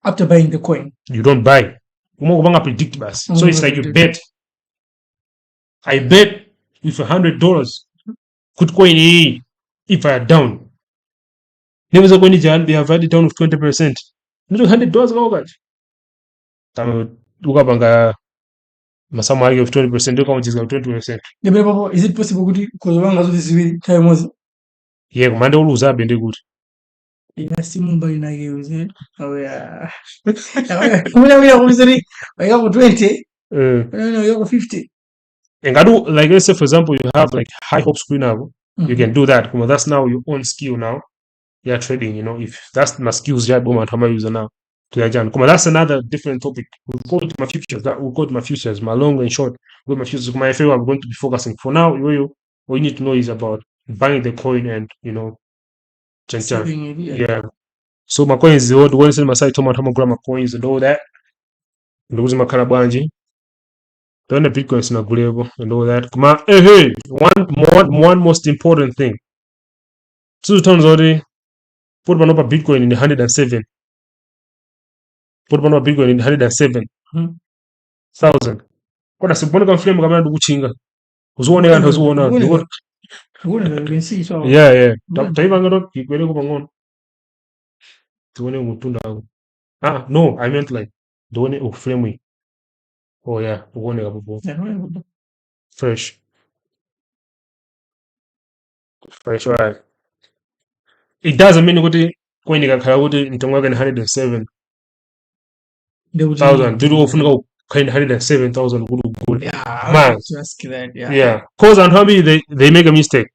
after buying the coin. You don't buy. Umokupanga predict basi. So it's like you bet. I bet with $100 could coin A if I are down. Never so coin they have had it down with 20%. Not $100 go gaji. Ukapanga masamu yake of 20%, ndio kama chiza 20%. Nebe babo, is it possible kuti kozobanga zo zibiri time was? Yeah, kumande uluza bende kuti. Ina simu mbali na yeuze. Awe kumuna kumizari wayako 20. Wayako 50. And I do, like, let's say for example you have like high hopes screen now, you can do that. That's now your own skill now. You're trading, if that's my skills job I'm using now. That's another different topic. We'll go to my futures, my long and short. With my futures, my favorite I'm going to be focusing. For now, what you need to know is about buying the coin and yeah. So my coins the old ones in my site my coins and all that. Losing my karabanji. Then the Bitcoins na gulebo and all that. Hey, one most important thing. 2 times already put one up Bitcoin in 107. Put one up Bitcoin in 107,000. Kwa sibona kama flame kama ndukuchinga. Uzuone kana uzuona. Yeah. Taiva ngaro kikwele ko bangon. Tuone umutunda. No, I meant like tuone flame. Oh yeah, uone kapopo. Fresh, right. It doesn't mean kuti coin ikakhala kuti mtengo wake ni 107,000. Ndiri ofunika kukaina 107,000 kuti ugule. Yeah, yeah. Cause and how many they make a mistake.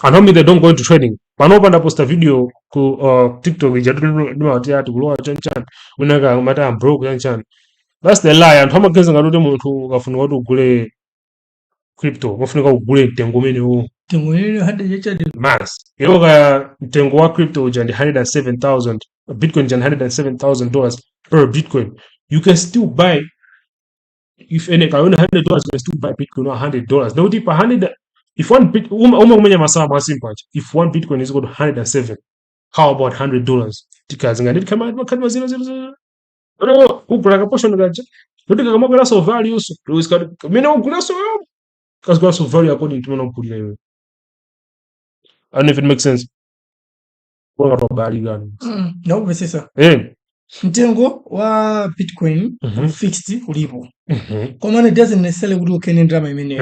And how many they don't go into trading. Panopanda posta video ku TikTok ijaduma ati kulowa chanchan. Unaka mata I'm broke chanchan. That's the lie. And how much kenza ngarude muntu kafunika kuti ugule crypto. Wafunika ugule mtengo mene huo. Mass. Iroga mtengo wa crypto ujandi 107,000. Bitcoin ujandi $107,000 per Bitcoin. You can still buy, if any $100, you can still buy Bitcoin $100. No deeper 100. If one Bitcoin, if one Bitcoin is equal to 107, how about $100? Because I need come out zero. No, who bring a portion of that? You think I'm going to value? So, because value according to me. I don't know if it makes sense. No, sasa. Mtengo wa Bitcoin fixed ulipo. Kwa maana it doesn't necessarily kuti ukene drama imene.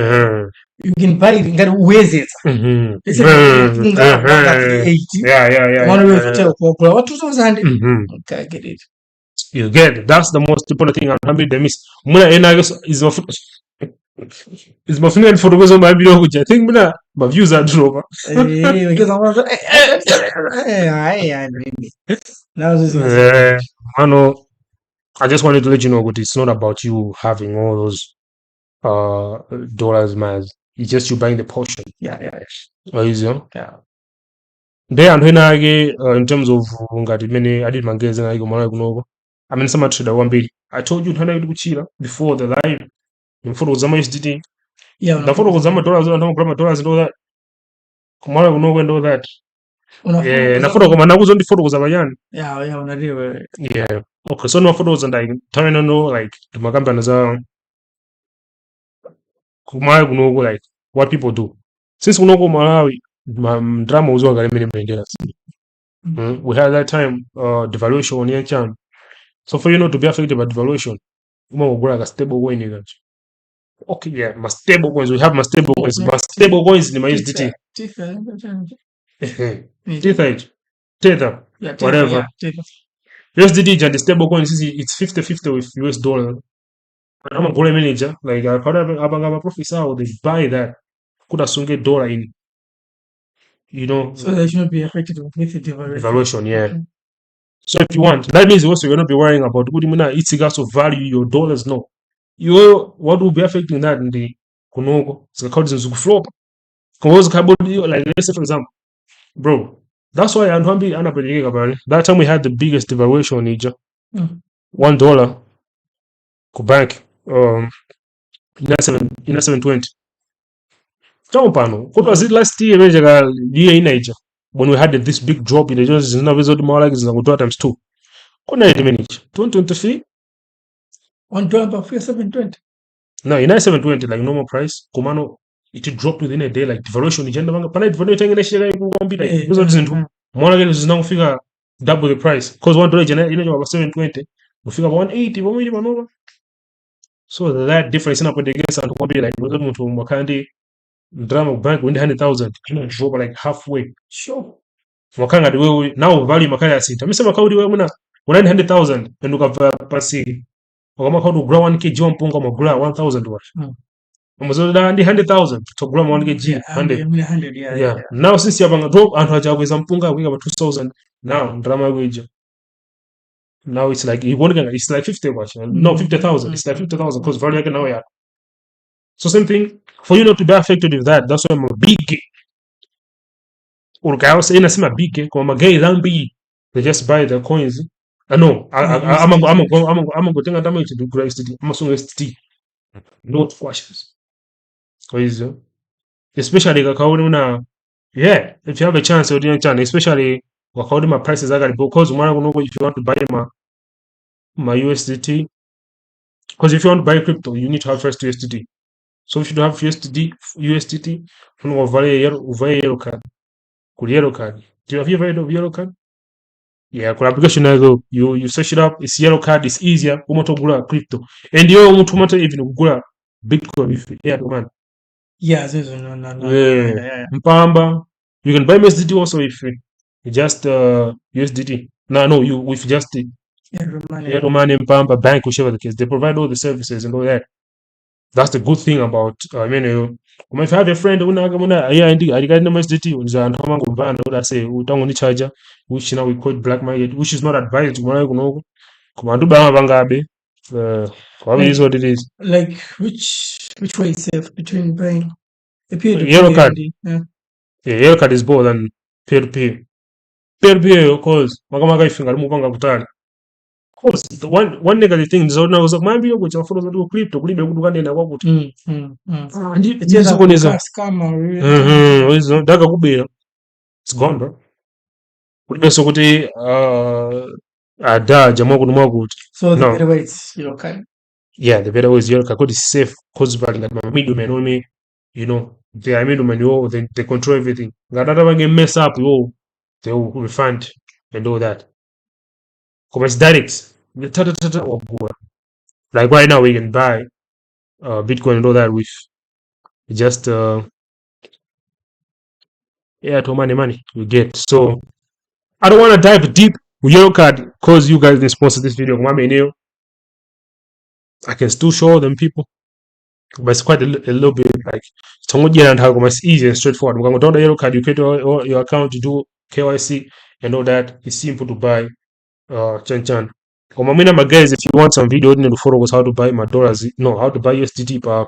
You can buy it ngati uwezeza. Let's say unga 380. Yeah. One way to tell kwa what 2000. Okay, get it. You get it. That's the most important thing. I'm they miss. Muna ena is my friend for the reason my video which I think my views are drop. Because I just wanted to let you know, but it's not about you having all those dollars, man. It's just you buying the portion. Yeah. Easy, huh? Yeah. There and when in terms of many I did my guys and I go more. I mean, some trader one bit. I told you how to do before the live. Mfuro zama USDT. Yeah. Mfuro zama dollars and all that. Kumara kuno and all that. Yeah. Nafuro kuma nakuzo ndi photos zabayani. Yeah, unaliwe. Yeah. Okay, so no photos and like trying to know like tumakamba za kumara kuno like what people do. Since kuno Malawi drama uzo ngale mene mendela. We had that time devaluation on Chan. So for you not to be affected by devaluation, like a stable coin again. Okay, yeah, my stable coins. We have my stable coins. My stable coins in my USDT. Tether, whatever. USDT and the stable coins it's 50-50 with US dollar. I'm a goal manager. Like I have professor, they buy that. Could assume get dollar in, So they shouldn't be affected with the devaluation. Yeah. Okay. So if you want, that means also you're not be worrying about good it's got to value your dollars. No, what will be affecting that in the kunogo? It's called the flop. Like let's say for example, bro. That's why I'm happy about it. That time we had the biggest devaluation in Egypt. $1 ku bank in 720. What was it last year in Niger when we had this big drop in the just more like times 2. Couldn't 223. $1 of 720. No, in 720 like normal price. Kumano it dropped within a day like devaluation. More like is now figure double the price because $1 was 720. We figure 180. So that difference in up against and one be like Wakandi drama bank win 100,000 drop like halfway. Sure. Wakanga the way now value makaya sita. Mr. Makaudi we muna 100,000 and look at pasi. Wakama how to grow 1 kg mpunga mo grow 1,000 watt. Amazola ndi 100,000 to grow 1 kg 100. Yeah. Now since yabanga drop and hajaweza mpunga we got 2,000 now drama wage. Now it's like it's like 50 watt. No 50,000. It's like 50,000 because value now yeah. So same thing for you not to be affected with that. That's why I'm a big or say a big they just buy the coins. No, I'm going to damage to do grace to I'm assuming ST. Not questions. Especially yeah, if you have a chance, especially my prices are because if you want to buy my USDT, because if you want to buy crypto, you need to have first USDT. So if you don't have USDT, you will buy a yellow card. Yellow card. Do you have heard of yellow card? Yeah, kwa application nazo you search it up, it's yellow card, it's easier umoto kugula crypto. And yo umuntu mata even kugula Bitcoin if yeah man. Yeah, yeah. Mpamba. You can buy USDT also if you just USDT. No, you with just money Mpamba bank whichever the case. They provide all the services and all that. That's the good thing about if you have a friend SDT say charger which now we call black market which is not advised is what it is. Like which way is safe between buying a peer-to-peer yellow card yellow card is better than peer-to-peer. Peer-to-peer of course course, the one negative thing is now was maybe you go follow the crypto kulibe kudukane kwa kuti. Daga kubera. It's gone, bro. Kulibe so kuti ada jamaa kunumwa kuti. So the better way is yellow card. Yeah, the better way is yellow card because it's safe because value like my middleman only, they are middleman they control everything. Ngadata bange mess up they will refund and all that. Because it's direct. Like right now we can buy Bitcoin and all that with just to money you get. So I don't want to dive deep with yellow card because you guys didn't sponsor this video. I can still show them people, but it's quite a little bit like it's easy and straightforward. We're going to download the yellow card, you create your account, you do KYC and all that. It's simple to buy Chan. My guys, if you want some video to follow us how to buy my dollars, how to buy USDT per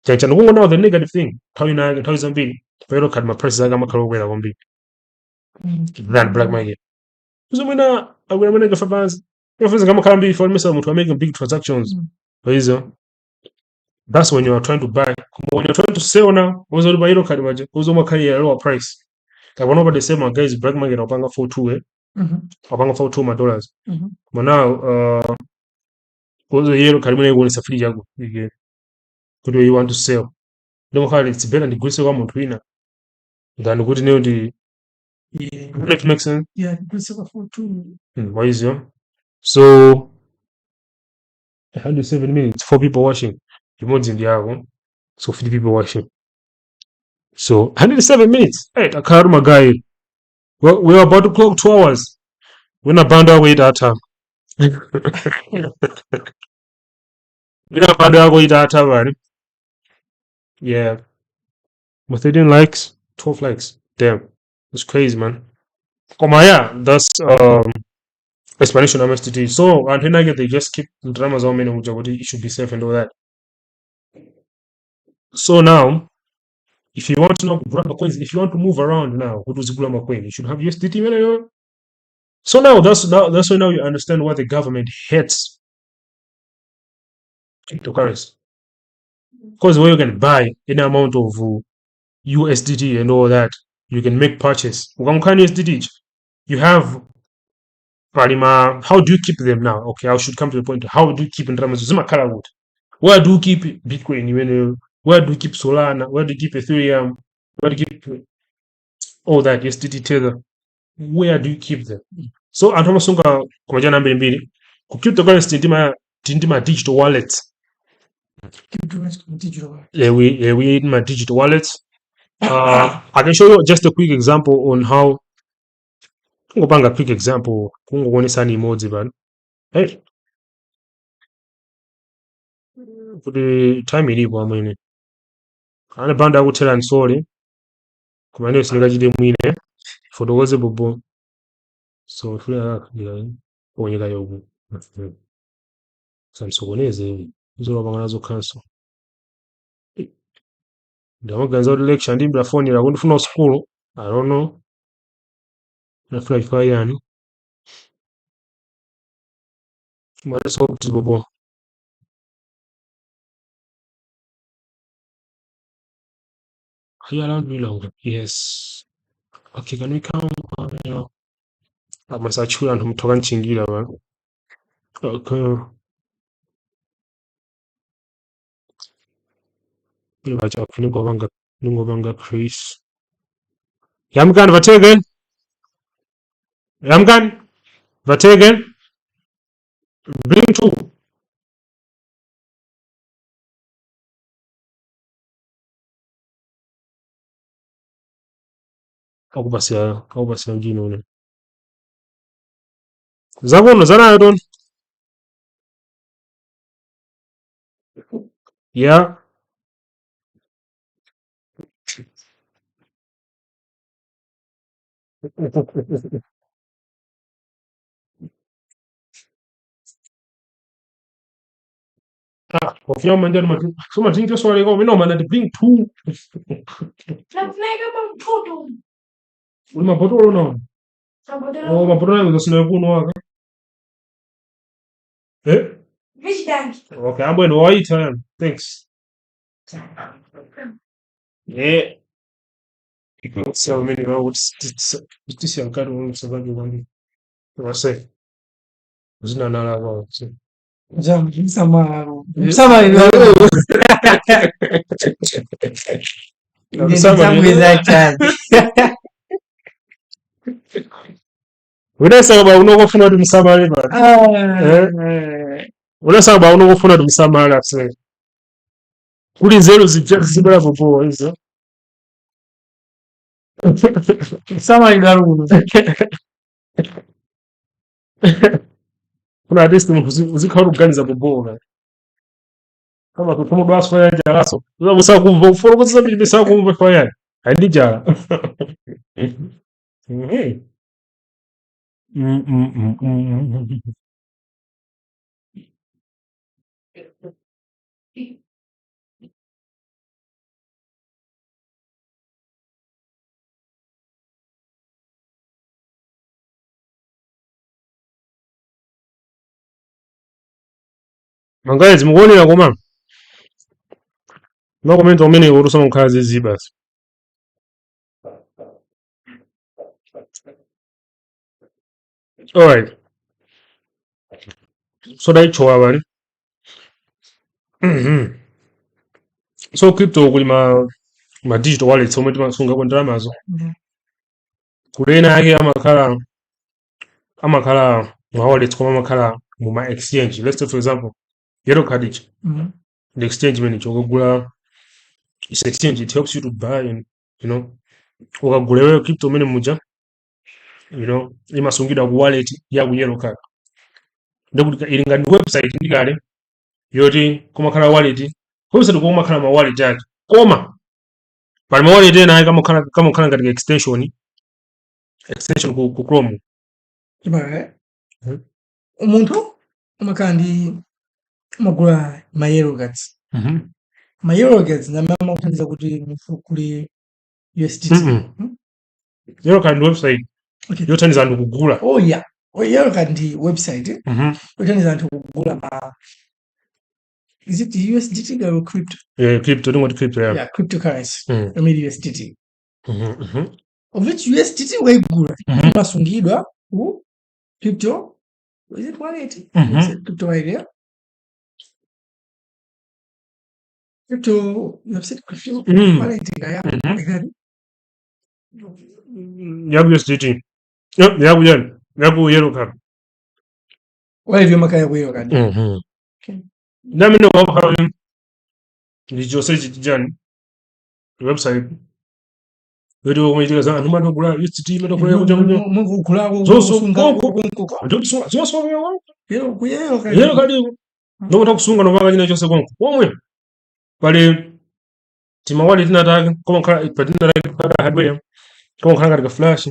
Chan. Who know the negative thing? How you Zambini? Yellow card, my prices are going to be than black market. So I'm gonna get fans. For myself, I'm making big transactions. That's when you are trying to buy. When you're trying to sell now, also buy yellow card, carry a lower price. Like one over the same guys, black market, I'll bang for $2. I'll for $2 my dollars. But now, also yellow card when you free jago. You want to sell. It's better than the good sell one than the good Yeah. Does that make sense? Yeah, Christopher for two. Why is it? So 107 minutes, 4 people watching. Remote in the hour. So 50 people watching. So 107 minutes. Hey, I can't my guy. Well, we were about to clock 2 hours. We're not bound away that time. We're not bound away that time, man. Yeah. But 13 likes, 12 likes. Damn. It's crazy, man. Come on, yeah. That's explanation of MSTT. So, and then I get they just keep dramas on many which it should be safe and all that. So now, if you want to know grab coins, if you want to move around now, what was Gulama coin? You should have USDT. So now that's why now you understand why the government hates cryptocurrency. Because when you can buy any amount of USDT and all that, you can make purchase. USDT, you have Parima. How do you keep them now? Okay, I should come to the point. How do you keep in terms of Zuma? Where do you keep Bitcoin? Where do you keep Solana? Where do you keep Ethereum? Where do you keep all that USDT Tether? Where do you keep them? So anthu amasunga kumajana mbirimbiri ku cryptocurrency tindima digital wallets. Yeah, we in my digital wallets. I can show you just a quick example on how. Ngopanga quick example kungoonesa ni emoji bana. Hey, kuti time ilipo amwene. Ana banda akutera nsole kumane singa chide mwine fotokoze bobo. So funa kuonyeka yoku. Samsogoneze izo banganazo cancel. Ndamaganza kuti lecture ndimbira phone ira kundifuna school. I don't know. Nafuna chifukwa yani. Mwana kuti bobo. Are you allowed me longer? Yes. Okay, can we come? You know, amasachula anthu muthoka nchingira bana. Okay. Bacha ningobanga Chris. Yamkan vategen. Yamkan vategen. Bring two. Akubasia mjini une. Zabono zanayo don. Yeah. Ofia manjani matu. Soma tinga swali go mino mana bring two. Uli mapotolo no. Oh, mapotolo uzasina kuno waka. Eh? Okay, I'm going to wait. Thanks. Yeah. So many roads. This young cat won't survive one. I say. Zina nala about. Jam, sama Unasaba unokufuna dumsamali ba. Unasaba unokufuna dumsamali apse. Kuli zero zibera bobo hizo. Sama idaruno. Kuna artist uzikaruganiza bobo. Kama kutumu dwaso fanya jaraso. Uzamusa kumva uforo kuza bisa kumva fanya. Andi jara. Mangazi mugonera koma. No comment on many urusoma mukazi zibas. All right. So that chowa bari. So crypto kuli ma digital wallet so meti masunga kwa drama zo. kulena yake amakhala ma wallet koma amakhala mu ma exchange. Let's say for example yellow card the exchange manager ukagula is exchange, it helps you to buy and ukagula wewe crypto mene muja imasungidwa ku wallet ya ku yellow card ndikuti ili ngati website ndikale yoti kumakhala wallet website kumakhala ma wallet ake koma pali ma wallet ena kamakhala ngati extension ku Chrome. Umuntu umakhala ndi magula ma yellow cards. Ma yellow cards namama kuthandiza kuti kuli USDT. Yellow card website yothandiza anthu kugula. Oh yeah. Yellow card ndi website yothandiza anthu kugula is it USDT or crypto? Yeah, crypto. Don't want crypto. Yeah, cryptocurrency. I mean USDT. Of which USDT waigula masungidwa ku crypto. Is it wallet? Is it crypto idea? Crypto, you have said crypto wallet. Yabu USDT. Yabu yellow card. Wallet yomaka yabu yellow card. Okay. Nami no how ndicho search jani website wedo kumaitika za anthu mano kula USDT meto kula kuja mungu kulako zosunga zosunga yellow card ndo kusunga no vanga china chose konko pomwe pali tima wallet tinataka koma khala patina like hardware koma khala ngati ka flash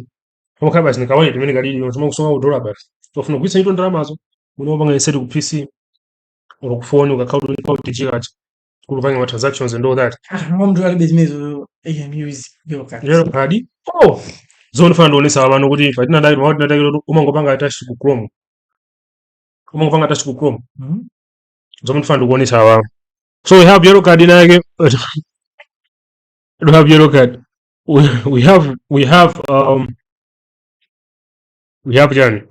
koma khala basi nikawallet imene kalili ntoma kusunga ku dollar basi tofuna kuisa ito ndalamazo muno panga insert ku PC or ku phone ukakauti chikachi kulupanga ma transactions and all that. Mtu ali business can use yellow card. Oh, zone fund onesa abantu kuti patina ndai umangopanga attach ku Chrome. Umangopanga attach ku Chrome. Zone fund kuonesa abantu. So we have yellow card in again. We have yellow card. We have Jan.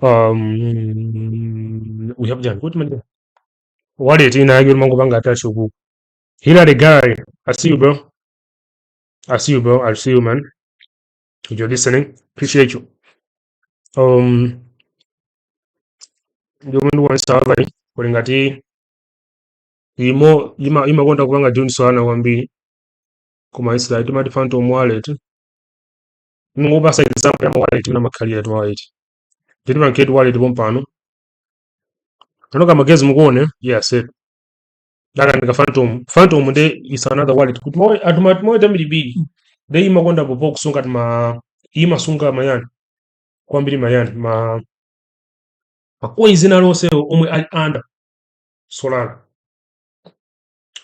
We have Jan. What man? What is in again? Umangopanga attach ku. Here the guy. I see you, bro. I see you, man. If you're listening, appreciate you. The woman wants to have like kulingati ima kwenda kupanga June sana kwambiri kuma Israel timati phantom wallet ngoba sa example ya wallet na makhalia to wallet ndiri banket wallet pompano anoka magezi mukuone yes daka ndika phantom nde is another wallet kuti moyo tamilibiri nde ima kwenda popo kusunga ima sunga mayani kwambiri mayani ma coins nalose omwe ali under Solana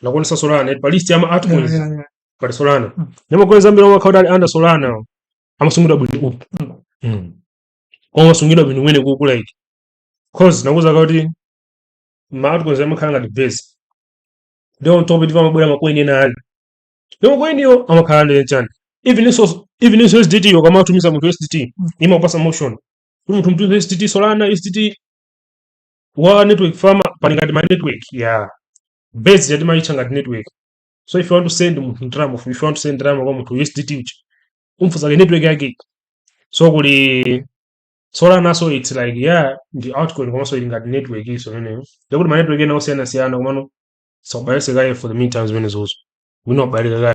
nakuonesa Solana pa list ya altcoins pali Solana nema coins ambiri omwe akhawuti ali under Solana amasungidwa bwino upo amasungidwa bwino mwene kukula iki cause nakuza kuti ma altcoins amakhala ngati base ndio on top amabwera macoin ena ali ndio coin yo amakhala ndi chani even if USDT yo kama tumisa mu USDT ima kupasa motion munthu mtu USDT Solana USDT wa network farmer palingati my network yeah base yati maicha ngati network. So if you want to send drama kwa mtu USDT uchi umfuza ke network yake so kuli Solana so it's like yeah the altcoin koma so ngati network iso nene ndikuti ma network ena osiyana komano so bayese guy for the meantime when is also we know bali guy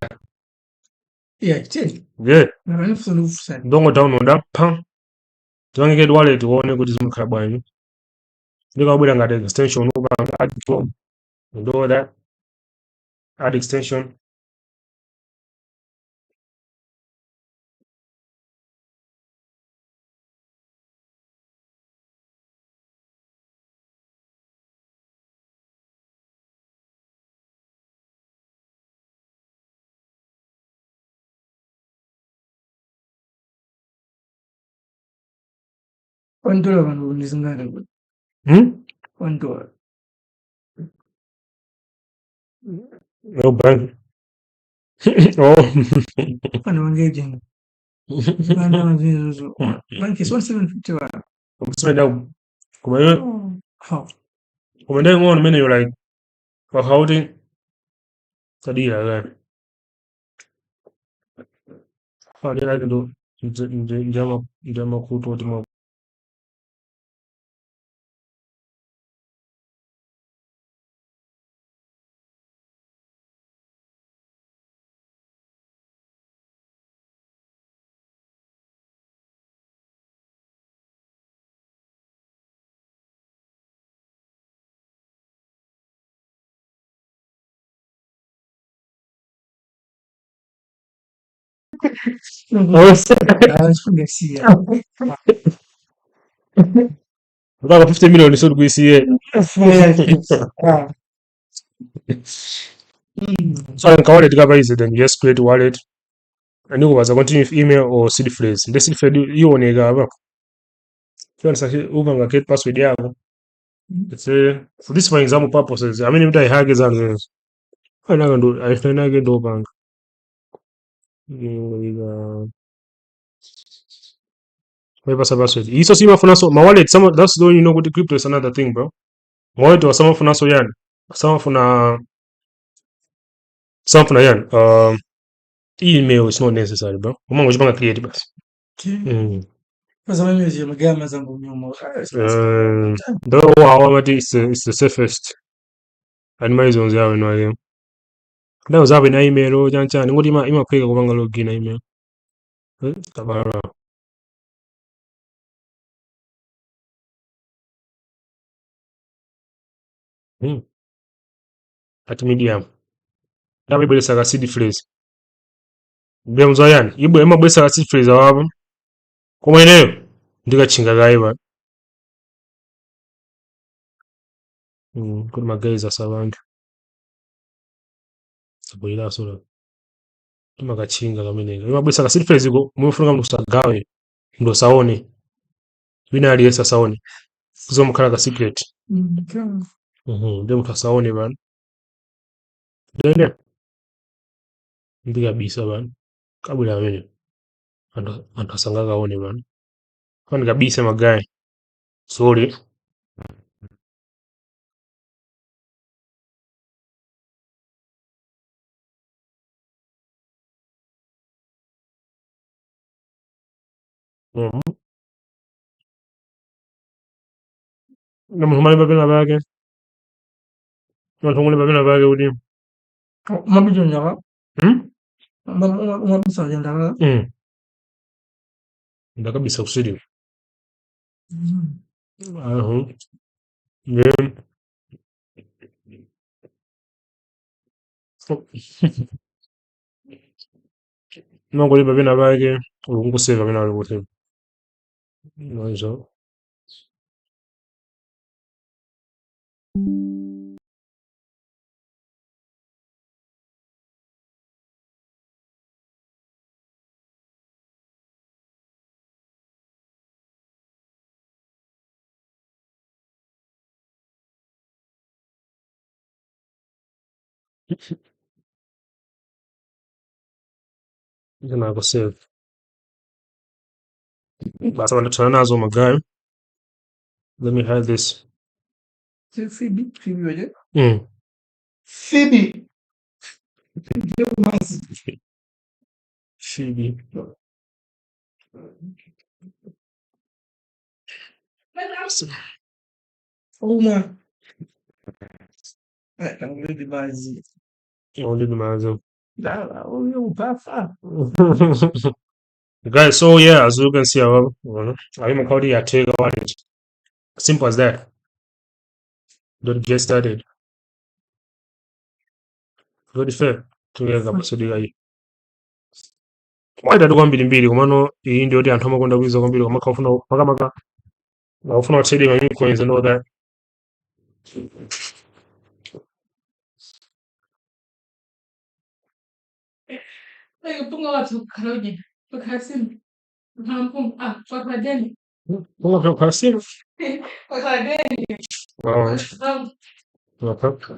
yeah chill yeah na nifuna ndongo download apa tiwangeke wallet uone kuti zimukhala bwanyi ndikabwera ngati extension upanga add Chrome do that add extension $1 vanhu ndizingana kuti $1 no bank oh vanhu vangejenga vana vanzizvo bank is 1750 vanhu kusweda kuma ndai ngono mene you like wakauti tadira gani fadila ndo Ndamakuta kuti mpaka 50 million sio kuisiye. So I can wallet cover is then just create wallet. And you was a continue with email or seed phrase. The seed phrase you on ega. So uva create password yako. Let's say for this for example purposes. I mean if I hage zangu. I do bank. Waipa password. Iso sima funaso my wallet some that's the way you know what crypto is another thing, bro. Wallet was some funaso yan. Some funa yan. Email is not necessary, bro. Umango jibanga create basi. Though it's the safest. And my zones are in my that was having email or janchani. What ima pay kubanga login email. Tabara. At medium. That we saga seed phrase. Bem zoyan. Ibo ema bwe saga seed phrase awabo. Kuma eneo ndiga chinga gaiba. Kuri magaiza sabantu. Saboira sura. Ima gachinga kamenega. Ima bwe saga seed phrase go mufunga musagawe. Ndo saone. Bina aliyesa saone. Kuzo mukalaga secret. Ndio mutasaone bana. Dende. Ndiga bisa bana. Kabula amene. Antasanga kaone bana. Kwani kabisa magaye. Sorry. Namuntu mali babena bage. Namuntu babena bage udi. Mabijo nyaka. Mabisa jendaka. Ndakabisa kusidi. Yeah. Nongoli babena bage. Ukuseva bena bage. Noizo. Jana go save. Basa wanatana nazo magaye. Let me hide this. Phoebe waje? Phoebe. Phoebe. Uma. Only the mazi. Only the mazo. Only upafa. Guys, so yeah, as you can see, I'm already at take wallet. Simple as that. Don't get started. Very fair. Together, so the why that one mbili kumano iyi ndio ndi anthu amakonda kuiza kwambiri koma kafuna makamaka ufuna trading on coins and all that. Punga watu karoje. Pakasimu. Pakadeni. Punga kwa kasimu. Pakadeni. Okay.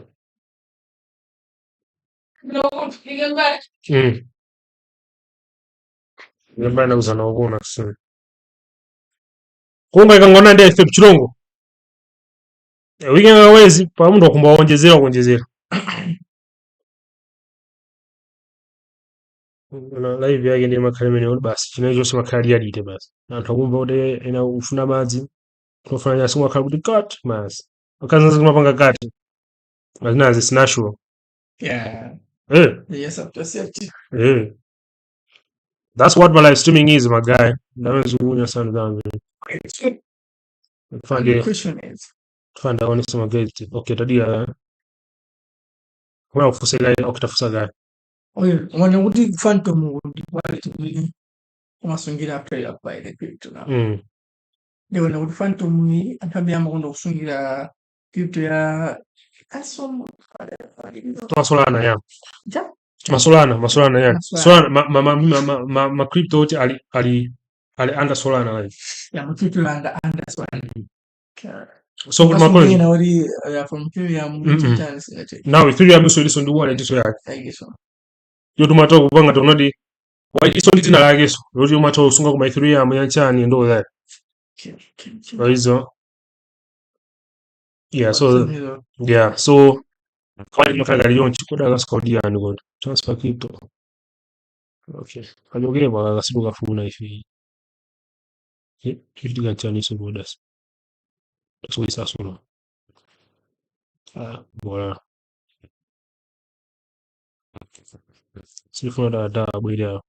No, igamba. Igamba na uzana uguna kusini. Kunga ikangona ndi ife chirongo. Wikenga wezi pa mundu akumba wonjezera. live yake ndi makhala imeneyo basi chinayi chonse makhala liyalite basi anthu akumva kuti ena ufuna madzi tofuna nyasi makhala kuti cut basi akazi zimapanga kati azinazi it's natural Yeah. Yes, perceptive. That's what my live streaming is, my guy. Ndawezungunya sana zangu. The question is, Tufanda honest magazeti. Okay, tadia. Kuna ufusega okutafusaga. oyo wanya kuti phantom kuti wallet kuti umasungira player by the crypto now. Ndewona kuti phantom iyi anthu amene amakonda kusungira crypto ya asom Masolana ya. ja Masolana ya. Solana ma crypto oti ali under Solana like. ya crypto under Solana. So what my point? From Ethereum Now Ethereum is this on the wallet so yake. I guess so. Yo tumato kupanga tonodi why iso ndi tina lake so. Yo tumato usunga kuma Ethereum yanchani and all that. So yeah, so kwa makala yonchi koda gaskodia and god transfer crypto. Okay. Kanyogere bagasiduka funa ifi. Kiti ganchani so bodas. So isa solo. Voilà. Sifuna da bwira.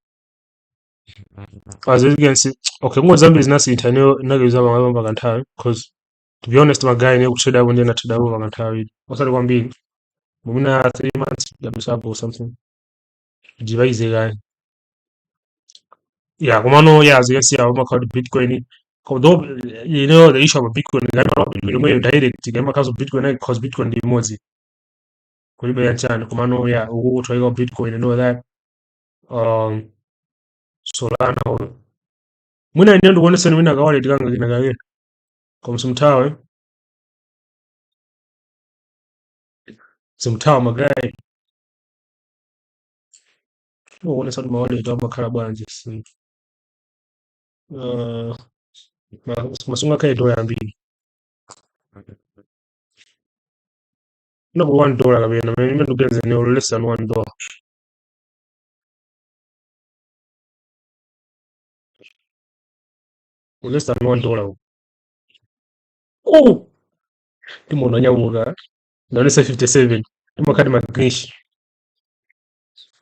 As you can see, okay, ngo Zambia is nasi itaniyo nageza bangaba baganthawe because to be honest my guy ne kutrade abo ndena trade abo baganthawe. Wasali kwambili. Mumina 3 months yabisabo or something. Device guy. Yeah, kumano yeah, as you can see abo makadi Bitcoin. Although you know the issue of Bitcoin, direct game because of Bitcoin because Bitcoin the mozi. Kulibe yanchana kumano yeah, ugo try Bitcoin and all that. Solana mwina ndio kuona sana mwina gawale tikanga kinagawe kwa msumtawe simtawa magai uone sana mawale ndio makala bwanje si masunga kai dola mbili no $1 kabena mimi ndugenze ne less than $1 less than $1 oh timo na nyamuga ndonesa 57 timo kadi magrish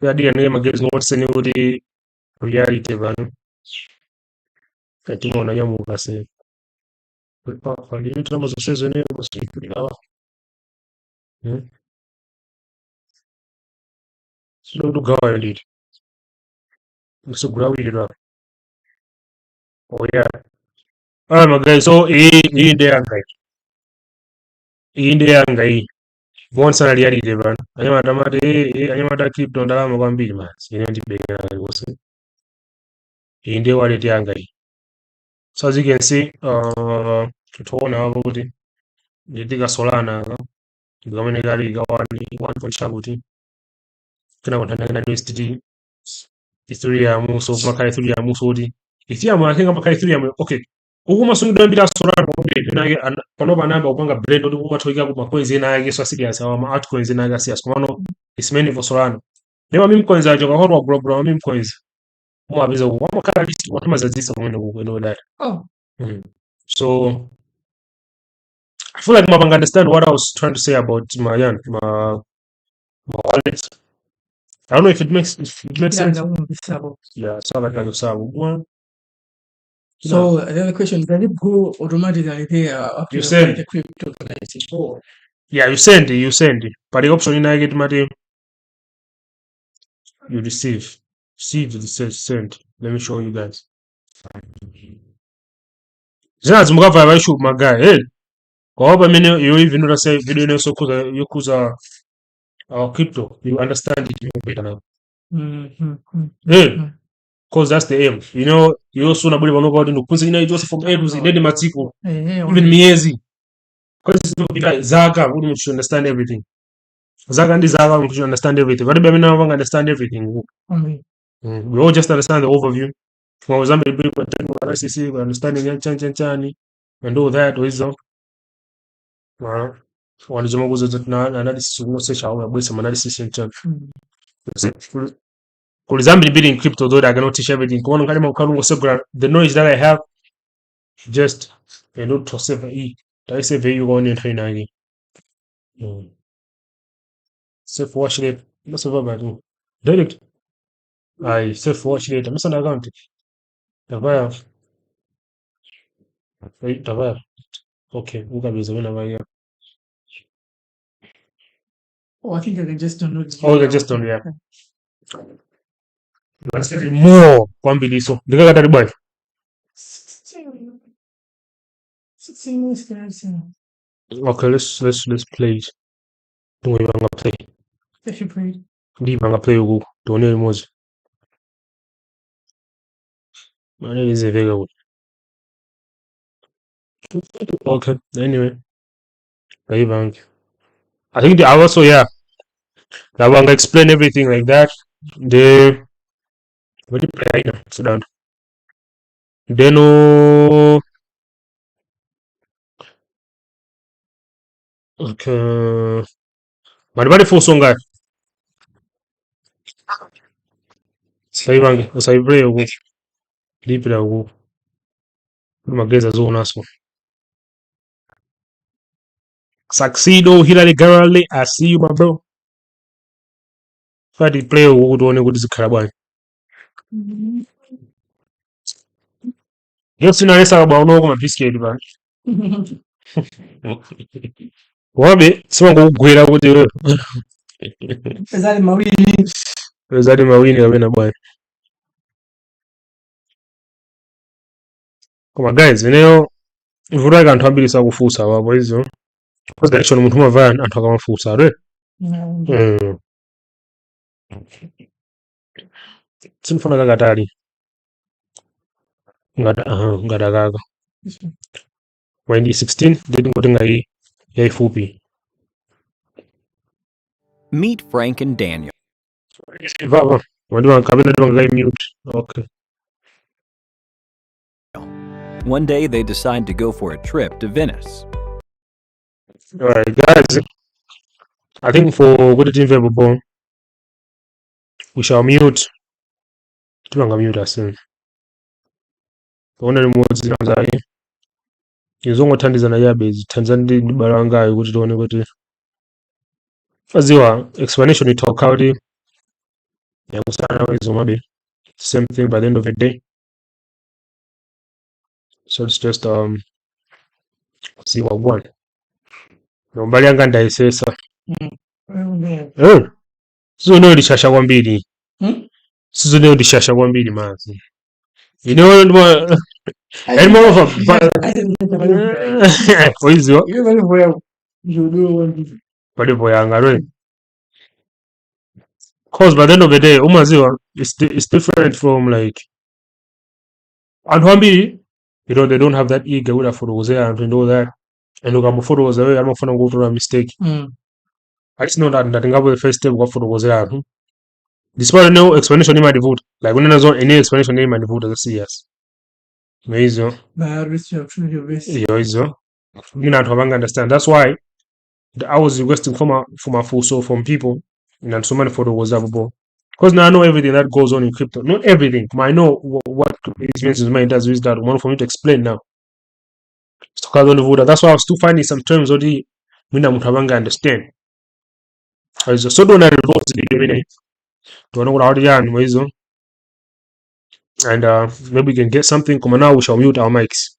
yadi ne magezi no what's ne reality bano timo na nyamuga se kwa nini tunamazo sezo ne musikuri awa sino dugawa ndidi musugura wirira oh yeah my guys so hii ndio yanga hii bonsa na reality bana anyama tamati anyama ta crypto ndalama kwambiri manzi ine ndibengera ngose hii ndio wallet yanga hii so as you can see tuona hapo kuti nditika Solana ngamene kali ga 1 kuti kana kutandana na USDT Ethereum so makala Ethereum so kuti Ethereum akenga makala Ethereum okay ukuma sungidwa mbira Solana kuti nake panopa namba upanga blend kuti kumathoika ku coins ena yake so serious ama altcoins ena yake serious komano is mainly for Solana nema meme coins ajo kahorwa global meme coins mwabiza wamakala list watu mazazisa kumene kukweno that so I feel like I understand what I was trying to say about my wallet. I don't know if it makes sense. Yeah, so like I said, so the other question, does it go automatically there after you send the cryptocurrency? Oh. Yeah, you send it. But the option in I get money, you receive. Send. Let me show you guys. Zinazi mukava abaishu my guy. Hey. Kwa hapa mene you even know say video ne so kuza crypto, you understand it better now. Hey. Because that's the aim. You know, you also na buli banoba ndi kunze ina just from A to Z dedi matiko. Even miezi. Because it's not like Zaga, we should understand everything. Zaga and Zaga, we should understand everything. What do we understand everything? We all just understand the overview. For example, we understanding Chani and all that wisdom. Wanajua kuzo na analysis umo sesha au bwesa analysis in chan. Because I'm building crypto though, I cannot teach everything. The knowledge that I have, just to save it. I save you going in training. Save watch it. That's what I do. Direct. I save watch it. I'm not going to. Davaya. Davaya. Okay. Ukabiza whenever you. Oh, I think I can just download it. Oh, they just don't. Yeah. Let's get more. Kwambili so. Dika kata boy. 16 minutes, guys. Okay, let's play it. Don't even gonna play. If you played. Leave gonna play ugu. Don't know much. My name is very good. Okay. Anyway, leave I think I also that one explain everything like that. The what do you play right now? Sit down. Then okay. Maribari full song guy. Saibange. Saibray ugu. Deep da ugu. Mageza zone aso. Succeedo Hilary Garale. I see you, my bro. If I did play ugu, don't know what is the carabine. Just in a rest about no come biscuit, man. Wabe, so go gwera with you. Ezali mawili. Ezali mawini abena boy. Come on, guys, mvuraga anthu ambiri sakufunsa wapo izo. Because actually munthu umava anthu akamafunsa, right? Sinifuna kakatali. Ngada kaka. Waindi 16 ndi ngoti ngai yaifupi. Meet Frank and Daniel. Vava, wadiwa kabila ndiwa ngai mute. Okay. One day they decide to go for a trip to Venice. Alright, guys. I think for good team verbal, we shall mute. Tubanga mute ourselves. Ona remote zinazai. Izongo thandiza na yabezi. Tanzania ndi barangayo kuti tione kuti aziwa explanation italk out yakusana izo mabe. Same thing by the end of the day. So it's just see what one. Nombali yanga ndaisesa. Sizo ndishasha kwambiri. Sizo ndishasha kwambiri mazi. You know what? And more of a for you. Whatever yanga right. Cause by the end of the day, umaziwa it's different from like Anwambiri, they don't have that ego with a photos there and all that. And look at photos away, I'm not gonna go through a mistake. I just know that nothing about the first step what photo was there. Despite no explanation in my devote. Like when there's any explanation in my devote as a CS. Amazing. You know to understand. That's why I was requesting from a full soul from people and so many photos was available. Because now I know everything that goes on in crypto. Not everything, but I know what experiences mine does with that one for me to explain now. That's why I was still finding some terms already Mina Mutabanga understand. So don't I report to the minute. Don't know what already and maybe we can get something. Come on now, we shall mute our mics.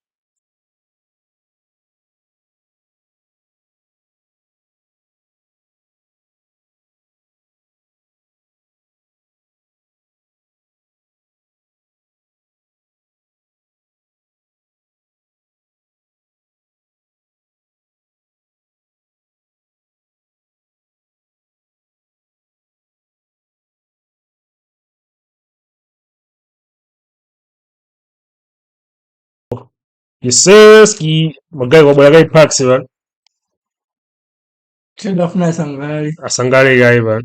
Yes, sir. Ski. Magai packs, man. Trade off nice Sangari. A Sangari guy, man.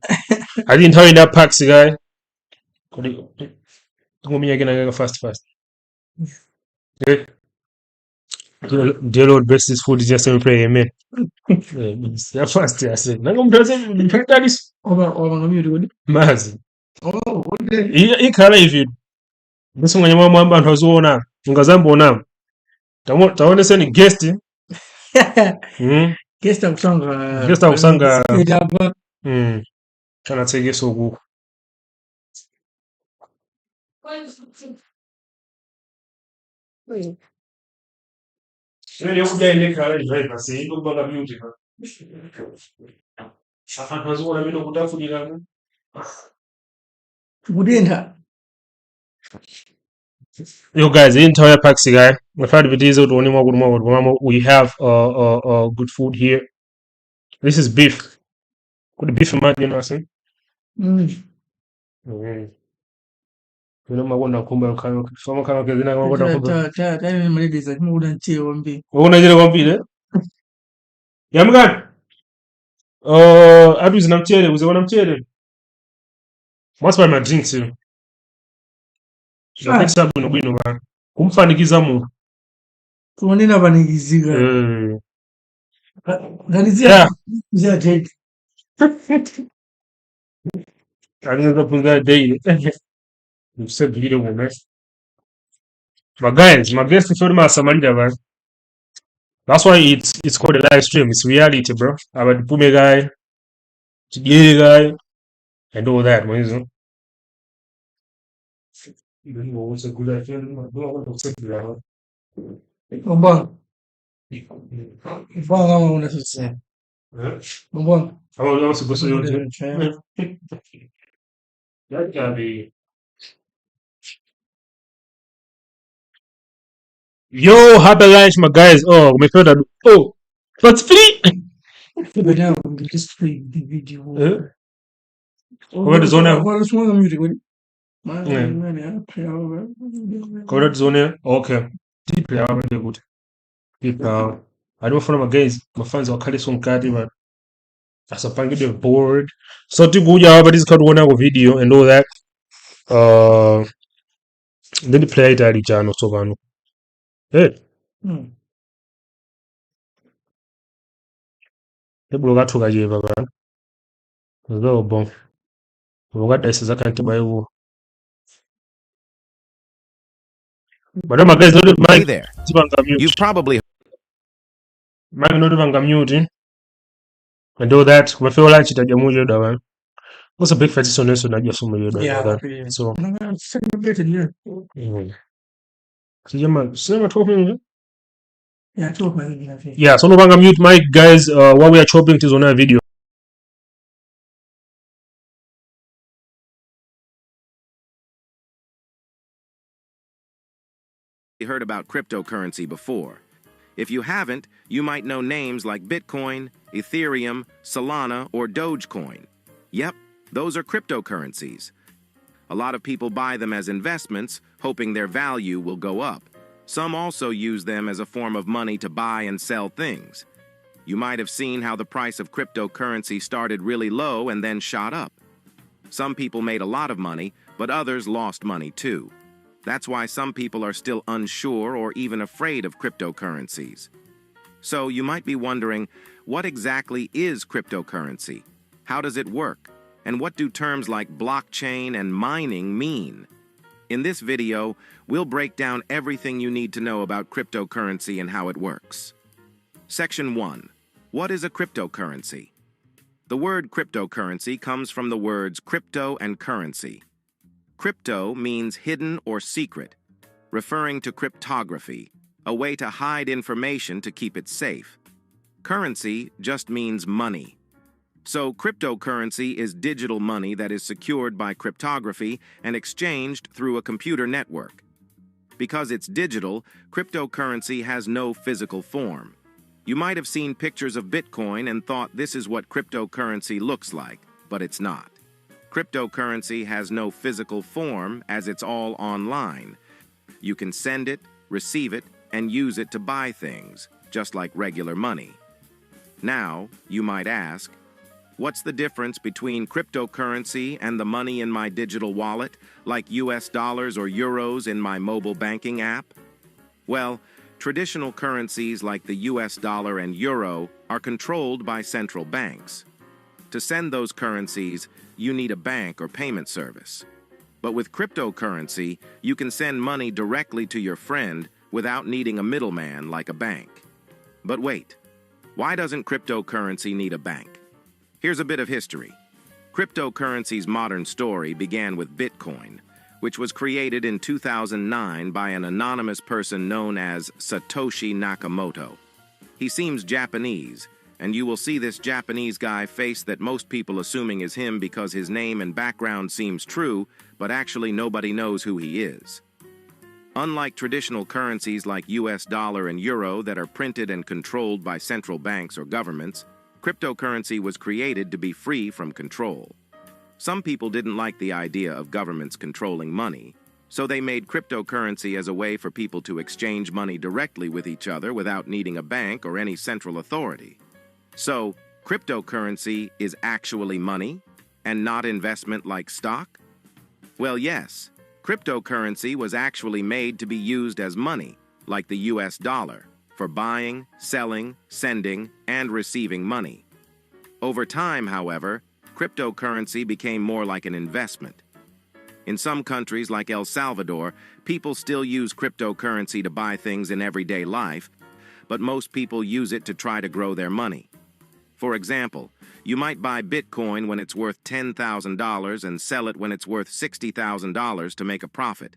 I didn't tell you that packs, guy. Go me again, fast. Okay. Dear Lord, bless this food. Just to pray, amen. Yeah, fast. I said, "Nangom doesn't this." Mazi. Oh, okay. ikhala ividio bese nganye mwamba anthu aziona ungazambona taoneseni guest Guest akusanga guest akusanga straight up. kanatsekesa uku yokudya inekhala idriver seyitokubanga beauty anthu aziona mino kutafulira Kudenda. Yo guys, the entire Paxi guy. We've had videos out on more. We have good food here. This is beef. Good beef man, you know what I'm saying? You know, I want to come back. Someone come back. Then I want to come back. What want to do? One bit, eh? Yeah, man. I do some chili. Was one chili. What's my drink too? Napenda sabuni bwino bana. Kumfanikiza mu. Tuonena banigizika. Yeah. Zia date. Anaweza punga day. Mse video mu. But guys, my best friend ma Samarida bana. That's why it's called a live stream. It's reality, bro. About Pume guy, Chigiri guy, and all that, man. What's a good idea? Mbona. Mbona kama unasema. Mbona. I'm supposed to do that. Can be. Yo, happy lunch, my guys. Oh, my friend. Oh, what's free? But now we just play the video. What is on there? What is one music? Covered zone. Okay. Deep down, very good. Deep down. I don't follow my guys. My fans are calling some card, but as a pang the board. So to go yeah, but this called one hour video and all that. Then the play it at the channel so on. Hey. The blogger took a year, baba. Go bomb. Blogger is a can't buy wo. But my guys don't Hey mind. there. You've probably Mike not even muting. And all that. We feel like it at your mojo da one. What's a big fetish on this one? I just so much that. So. So yeah, man. So I'm talking. Yeah, so no longer mute mic, guys. While we are chopping this on a video. heard about cryptocurrency before. If you haven't, you might know names like Bitcoin, Ethereum, Solana, or Dogecoin. Yep, those are cryptocurrencies. A lot of people buy them as investments, hoping their value will go up. Some also use them as a form of money to buy and sell things. You might have seen how the price of cryptocurrency started really low and then shot up. Some people made a lot of money, but others lost money too. That's why some people are still unsure or even afraid of cryptocurrencies. So you might be wondering, what exactly is cryptocurrency? How does it work? And what do terms like blockchain and mining mean? In this video, we'll break down everything you need to know about cryptocurrency and how it works. Section 1. What is a cryptocurrency? The word cryptocurrency comes from the words crypto and currency. Crypto means hidden or secret, referring to cryptography, a way to hide information to keep it safe. Currency just means money. So cryptocurrency is digital money that is secured by cryptography and exchanged through a computer network. Because it's digital, cryptocurrency has no physical form. You might have seen pictures of Bitcoin and thought this is what cryptocurrency looks like, but it's not. Cryptocurrency has no physical form as it's all online. You can send it, receive it, and use it to buy things, just like regular money. Now, you might ask, what's the difference between cryptocurrency and the money in my digital wallet, like US dollars or euros in my mobile banking app? Well, traditional currencies like the US dollar and euro are controlled by central banks. To send those currencies, you need a bank or payment service. But with cryptocurrency, you can send money directly to your friend without needing a middleman like a bank. But wait, why doesn't cryptocurrency need a bank? Here's a bit of history. Cryptocurrency's modern story began with Bitcoin, which was created in 2009 by an anonymous person known as Satoshi Nakamoto. He seems Japanese, and you will see this Japanese guy face that most people assuming is him because his name and background seems true, but actually nobody knows who he is. Unlike traditional currencies like US dollar and euro that are printed and controlled by central banks or governments, cryptocurrency was created to be free from control. Some people didn't like the idea of governments controlling money, so they made cryptocurrency as a way for people to exchange money directly with each other without needing a bank or any central authority. So, cryptocurrency is actually money and not investment like stock? Well, yes. Cryptocurrency was actually made to be used as money, like the US dollar, for buying, selling, sending, and receiving money. Over time, however, cryptocurrency became more like an investment. In some countries like El Salvador, people still use cryptocurrency to buy things in everyday life, but most people use it to try to grow their money. For example, you might buy Bitcoin when it's worth $10,000 and sell it when it's worth $60,000 to make a profit.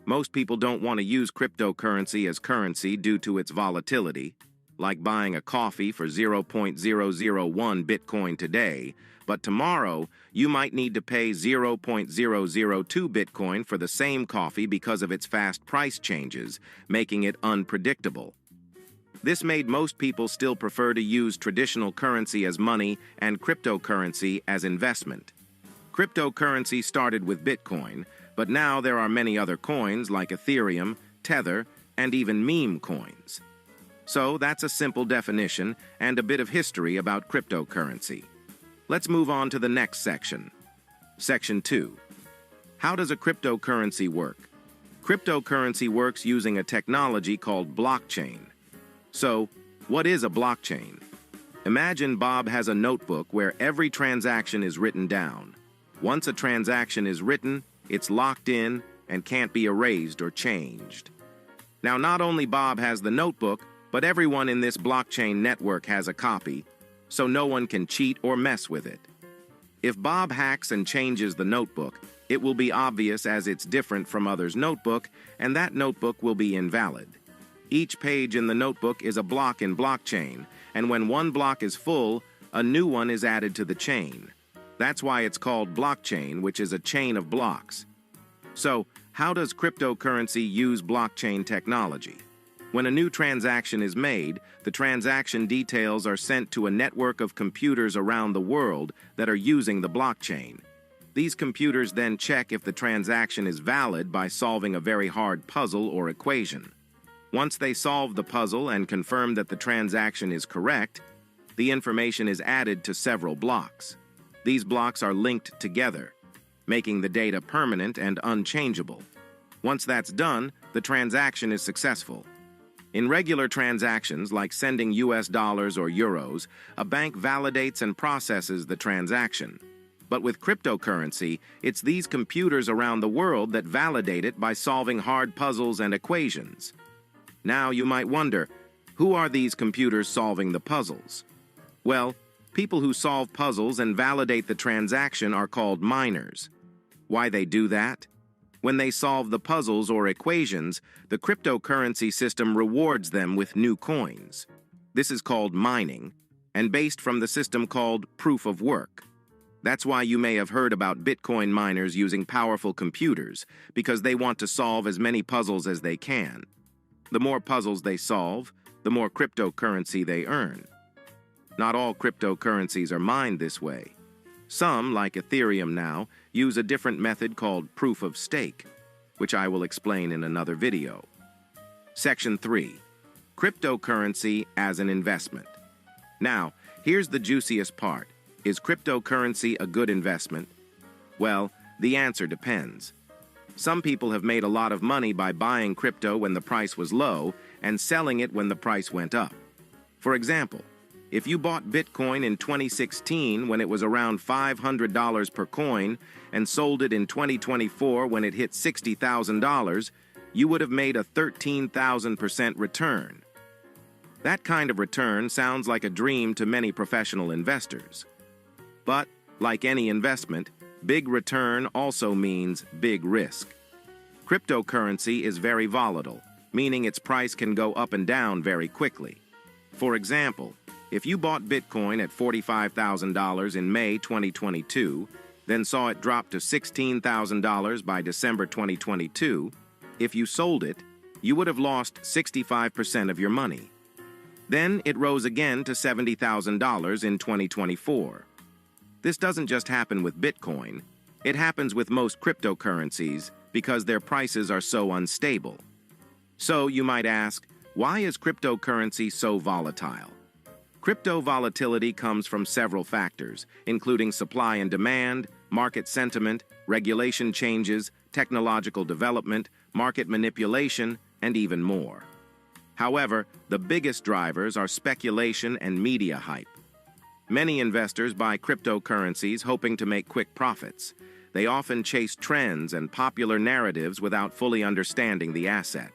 Most people don't want to use cryptocurrency as currency due to its volatility, like buying a coffee for 0.001 Bitcoin today, but tomorrow you might need to pay 0.002 Bitcoin for the same coffee because of its fast price changes, making it unpredictable. This made most people still prefer to use traditional currency as money and cryptocurrency as investment. Cryptocurrency started with Bitcoin, but now there are many other coins like Ethereum, Tether, and even meme coins. So that's a simple definition and a bit of history about cryptocurrency. Let's move on to the next section. Section 2. How does a cryptocurrency work? Cryptocurrency works using a technology called blockchain. So, what is a blockchain? Imagine Bob has a notebook where every transaction is written down. Once a transaction is written, it's locked in and can't be erased or changed. Now, not only Bob has the notebook, but everyone in this blockchain network has a copy, so no one can cheat or mess with it. If Bob hacks and changes the notebook, it will be obvious as it's different from others' notebook, and that notebook will be invalid. Each page in the notebook is a block in blockchain, and when one block is full, a new one is added to the chain. That's why it's called blockchain, which is a chain of blocks. So, how does cryptocurrency use blockchain technology? When a new transaction is made, the transaction details are sent to a network of computers around the world that are using the blockchain. These computers then check if the transaction is valid by solving a very hard puzzle or equation. Once they solve the puzzle and confirm that the transaction is correct, the information is added to several blocks. These blocks are linked together, making the data permanent and unchangeable. Once that's done, the transaction is successful. In regular transactions like sending US dollars or euros, a bank validates and processes the transaction. But with cryptocurrency, it's these computers around the world that validate it by solving hard puzzles and equations. Now you might wonder, who are these computers solving the puzzles? Well, people who solve puzzles and validate the transaction are called miners. Why they do that? When they solve the puzzles or equations, the cryptocurrency system rewards them with new coins. This is called mining, and based from the system called proof of work. That's why you may have heard about Bitcoin miners using powerful computers, because they want to solve as many puzzles as they can. The more puzzles they solve, the more cryptocurrency they earn. Not all cryptocurrencies are mined this way. Some, like Ethereum now, use a different method called proof of stake, which I will explain in another video. Section 3. Cryptocurrency as an investment. Now, here's the juiciest part. Is cryptocurrency a good investment? Well, the answer depends. Some people have made a lot of money by buying crypto when the price was low and selling it when the price went up. For example, If you bought Bitcoin in 2016 when it was around $500 per coin and sold it in 2024 when it hit $60,000, you would have made a 13,000% return. That kind of return sounds like a dream to many professional investors. But, like any investment, big return also means big risk. Cryptocurrency is very volatile, meaning its price can go up and down very quickly. For example, if you bought Bitcoin at $45,000 in May 2022, then saw it drop to $16,000 by December 2022, if you sold it, you would have lost 65% of your money. Then it rose again to $70,000 in 2024. This doesn't just happen with Bitcoin. It happens with most cryptocurrencies because their prices are so unstable. So you might ask, why is cryptocurrency so volatile? Crypto volatility comes from several factors, including supply and demand, market sentiment, regulation changes, technological development, market manipulation, and even more. However, the biggest drivers are speculation and media hype. Many investors buy cryptocurrencies hoping to make quick profits. They often chase trends and popular narratives without fully understanding the asset.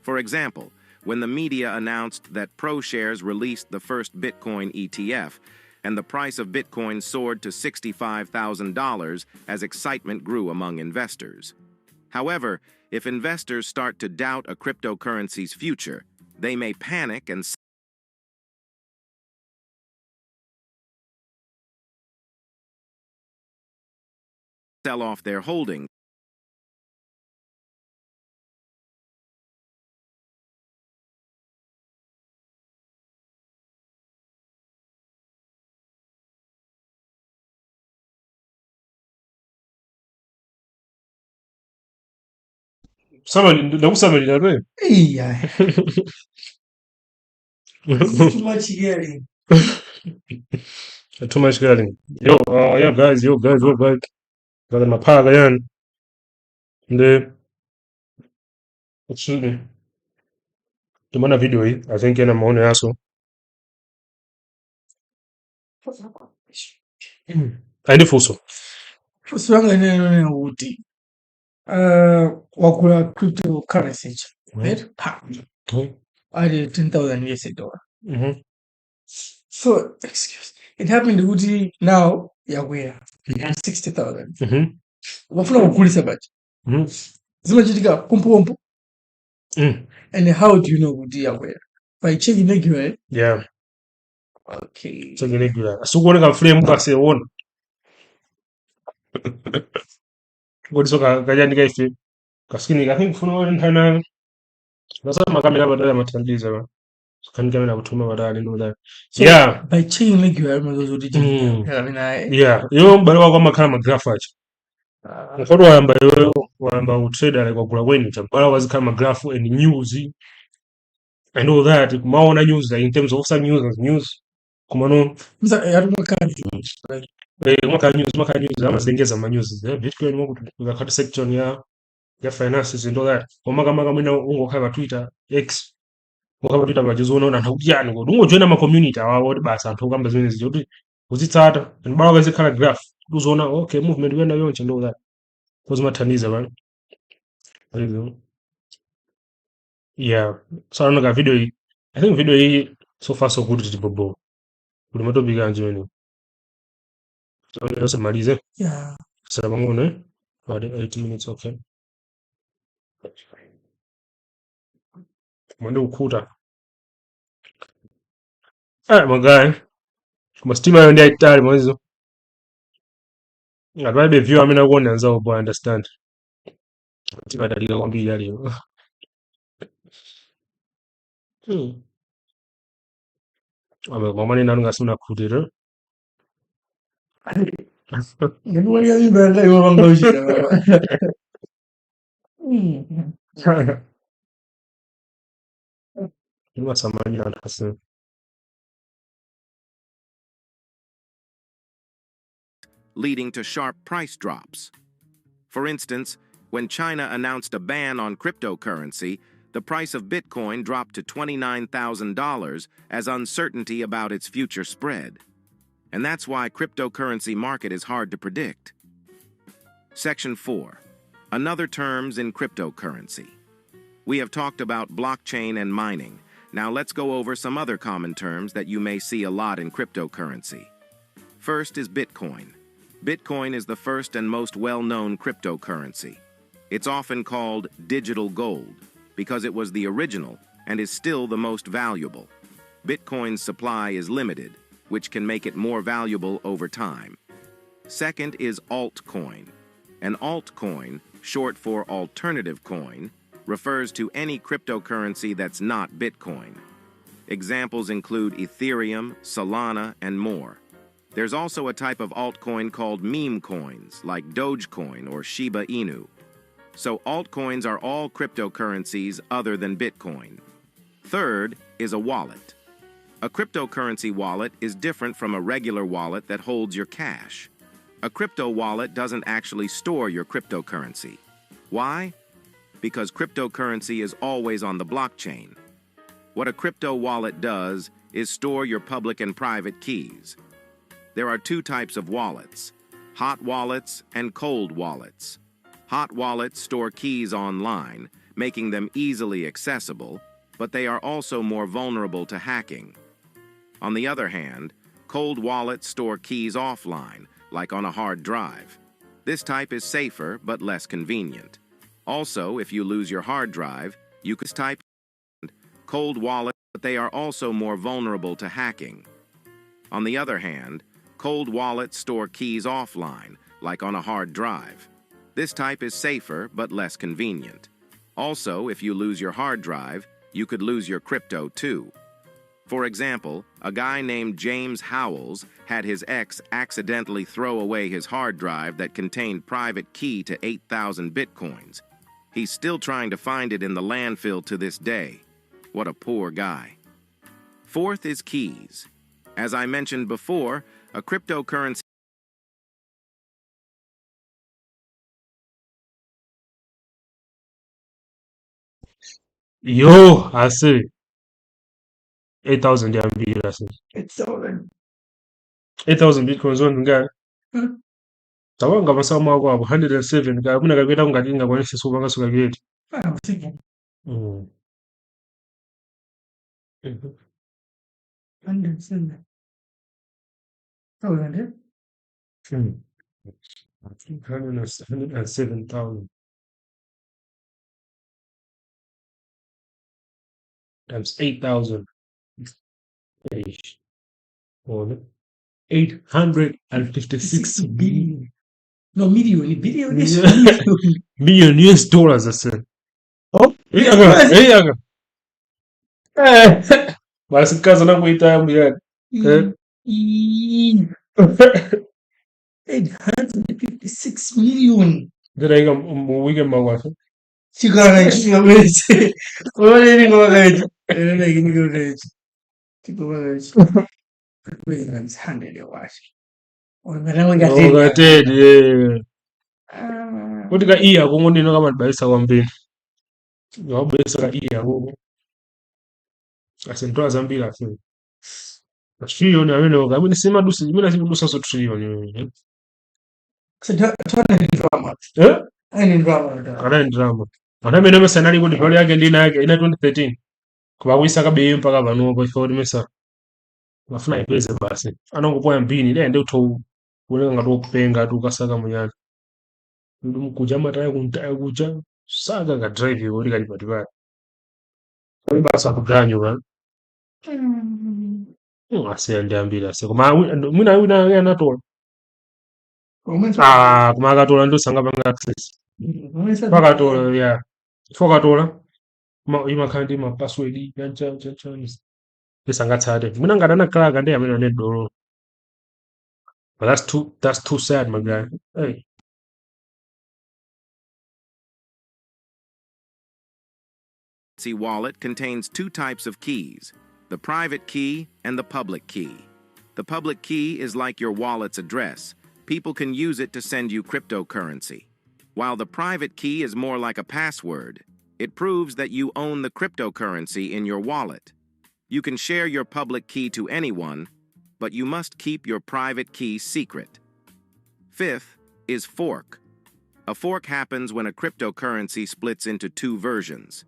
For example, when the media announced that ProShares released the first Bitcoin ETF, and the price of Bitcoin soared to $65,000 as excitement grew among investors. However, if investors start to doubt a cryptocurrency's future, they may panic and sell off their holdings. Nakusamalira lwe. Yeah. Too much hearing. Too much getting. Yo, yeah, guys, what back? Got my pile yan. The excuse me. Tumana video hii, I think ina maoni yaso. Aindi fuso. Kuswanga neno kuti wakula cryptocurrency right? Ade 10,000 US dollar. So excuse. It happened kuti now yakwera 60,000. Wafuna kukulisa bati. Zimachitika pumpumpu. And how do you know kuti yakwera? By checking regular. Yeah. Okay. Checking regular. Asukuoneka frame kase wona. Ngodiso kajandika ife. Kaskini I think funo ntana. Nasema kamera badala matandiza ba. Kan kamera kutuma badala ndo that. So, Yeah. by checking regular mazozo dijini. Yeah. Yo mbalo kwa makama graph mfano wamba utrader like wagula kweni tabala wazikama graph and news and all that kumaona news like in terms of some news kumano maka news amazengeza ma news bitcoin ngokutuka kati section ya finances and all that komaka mwina ungokhala Twitter X ngokhala Twitter bajizona ntakujani kodwa ungojoina ama community awawo basa anthu okamba zimene zija kuti uzitsata and bala kwezikhala graph uzona okay movement yena yonke and all that kuzimathandiza bana. Yeah. So I don't know video. I think video so far so good to bobo. Ulimato biganje wenu. So let's malize. Yeah. Sababu ngone. About 8 minutes okay. Mwende ukuta. Magai. Kumastima yondi aitali mwezo. Ngababe view amina kuona nzao bo understand. Tiba dalika kwambi yali. Mama ni nanu ngasuna kudira. Ngenuwa ya mbele yo bangoshira. Leading to sharp price drops. For instance, when China announced a ban on cryptocurrency, the price of Bitcoin dropped to $29,000 as uncertainty about its future spread. And that's why cryptocurrency market is hard to predict. Section 4. Another terms in cryptocurrency. We have talked about blockchain and mining. Now let's go over some other common terms that you may see a lot in cryptocurrency. First is Bitcoin. Bitcoin is the first and most well-known cryptocurrency. It's often called digital gold because it was the original and is still the most valuable. Bitcoin's supply is limited, which can make it more valuable over time. Second is altcoin. An altcoin, short for alternative coin, refers to any cryptocurrency that's not Bitcoin. Examples include Ethereum, Solana, and more. There's also a type of altcoin called meme coins, like Dogecoin or Shiba Inu. So altcoins are all cryptocurrencies other than Bitcoin. Third is a wallet. A cryptocurrency wallet is different from a regular wallet that holds your cash. A crypto wallet doesn't actually store your cryptocurrency. Why? Because cryptocurrency is always on the blockchain. What a crypto wallet does is store your public and private keys. There are two types of wallets: hot wallets and cold wallets. Hot wallets store keys online, making them easily accessible, but they are also more vulnerable to hacking. On the other hand, cold wallets store keys offline, like on a hard drive. This type is safer but less convenient. Also, if you lose your hard drive, you could type cold wallet, but they are also more vulnerable to hacking. On the other hand, cold wallets store keys offline, like on a hard drive. This type is safer but less convenient. Also, if you lose your hard drive, you could lose your crypto too. For example, a guy named James Howells had his ex accidentally throw away his hard drive that contained private key to 8,000 bitcoins. He's still trying to find it in the landfill to this day. What a poor guy. Fourth is keys. As I mentioned before, a cryptocurrency Yo, I see. 8,000 DMB, I see. 8,000. 8,000 bitcoins on nga. Tawanga masama kwabo 107 ka muna kakweta ngati ngakwanisa soba ngasuka gate. Ah, usiku. Mm. Mhm. 107. 1,000, Mm. I think 107,000 times 8,000. Eish. Hold it. 856 billion. No, million. Billion is Yeah. million. Million US dollars, I said. Oh, Hey, yes. hey, basi kaza nakuita yangu yani. Eh? 856 million. Ndiraika muwike makwaso. Chikana chingamese. Oleni ngwakaiti. Oleni ngwakaiti. Chikobakaiti. Wait, it's 100 yawashi. Olengana ngatedi. Ngatedi, yeah. Kuti ka iya kungonino kama tibaisa kwambiri. Wabesa ka iya kungo. Asintwa zambiri afi. Trillion amene kamene simadusa imene simadusa so trillion. So tona ni drama. Eh? Ai ni drama. Kana ni drama. Anamene mesanali kuti pali yake ndina yake ina 2013. Kuba kuisa kabe mpaka vanu kwa ifo mesa. Bafuna ipeze basi. Anongopoya mbini ende utho kulenga ngati okupenga tukasaka munyana. Kuja mataya kuntaya kuja saka ka drive yori kali patipati. Kali basa kuganyo ba. Asende ambiri ase. Koma mwina wina anatola. Ah, kuma akatola ndo sanga panga access. Pakatola ya. Fakatola. Imakhala ndi ma password yancha. Pesangatsate. Mwina ngati anakhala kande amene ane dolo. But that's too sad, my guy. Hey. wallet contains two types of keys: the private key and the public key. The public key is like your wallet's address. People can use it to send you cryptocurrency. While the private key is more like a password. It proves that you own the cryptocurrency in your wallet. You can share your public key to anyone, but you must keep your private key secret. Fifth is fork. A fork happens when a cryptocurrency splits into two versions.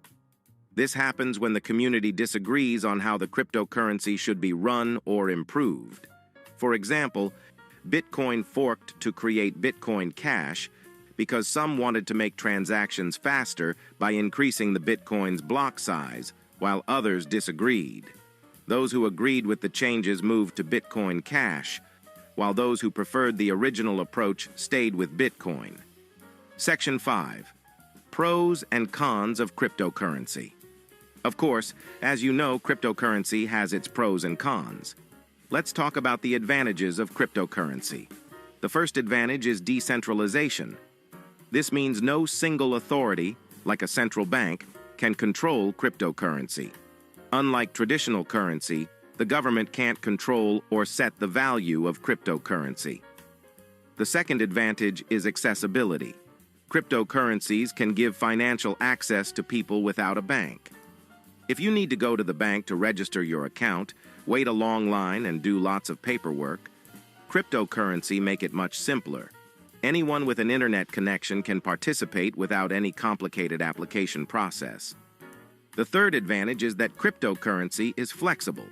This happens when the community disagrees on how the cryptocurrency should be run or improved. For example, Bitcoin forked to create Bitcoin Cash because some wanted to make transactions faster by increasing the Bitcoin's block size, while others disagreed. Those who agreed with the changes moved to Bitcoin Cash, while those who preferred the original approach stayed with Bitcoin. Section 5. Pros and cons of cryptocurrency. Of course, as you know, cryptocurrency has its pros and cons. Let's talk about the advantages of cryptocurrency. The first advantage is decentralization. This means no single authority, like a central bank, can control cryptocurrency. Unlike traditional currency, the government can't control or set the value of cryptocurrency. The second advantage is accessibility. Cryptocurrencies can give financial access to people without a bank. If you need to go to the bank to register your account, wait a long line, and do lots of paperwork, cryptocurrency make it much simpler. Anyone with an internet connection can participate without any complicated application process. The third advantage is that cryptocurrency is flexible.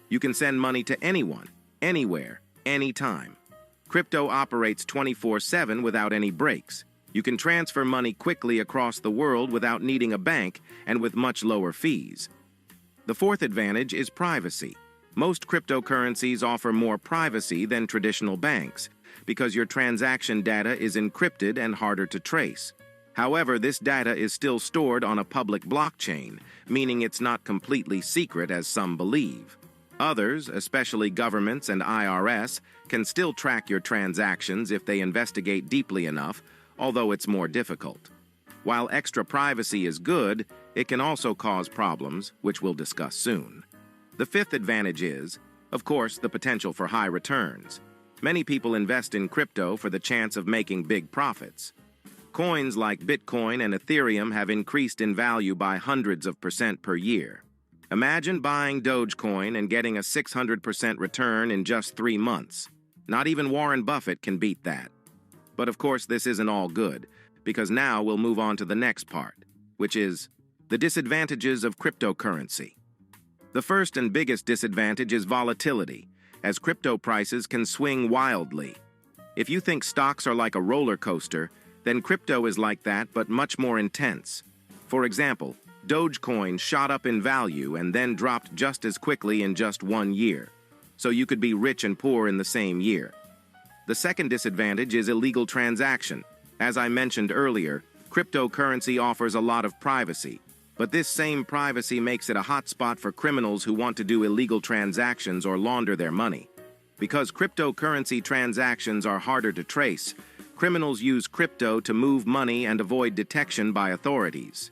You can send money to anyone, anywhere, anytime. Crypto operates 24/7 without any breaks. You can transfer money quickly across the world without needing a bank and with much lower fees. The fourth advantage is privacy. Most cryptocurrencies offer more privacy than traditional banks because your transaction data is encrypted and harder to trace. However, this data is still stored on a public blockchain, meaning it's not completely secret as some believe. Others, especially governments and IRS, can still track your transactions if they investigate deeply enough, although it's more difficult. While extra privacy is good, it can also cause problems, which we'll discuss soon. The fifth advantage is, of course, the potential for high returns. Many people invest in crypto for the chance of making big profits. Coins like Bitcoin and Ethereum have increased in value by hundreds of % per year. Imagine buying Dogecoin and getting a 600% return in just 3 months. Not even Warren Buffett can beat that. But of course, this isn't all good, because now we'll move on to the next part, which is the disadvantages of cryptocurrency. The first and biggest disadvantage is volatility, as crypto prices can swing wildly. If you think stocks are like a roller coaster, then crypto is like that, but much more intense. For example, Dogecoin shot up in value and then dropped just as quickly in just 1 year. So you could be rich and poor in the same year. The second disadvantage is illegal transaction. As I mentioned earlier, cryptocurrency offers a lot of privacy, but this same privacy makes it a hotspot for criminals who want to do illegal transactions or launder their money. Because cryptocurrency transactions are harder to trace, criminals use crypto to move money and avoid detection by authorities.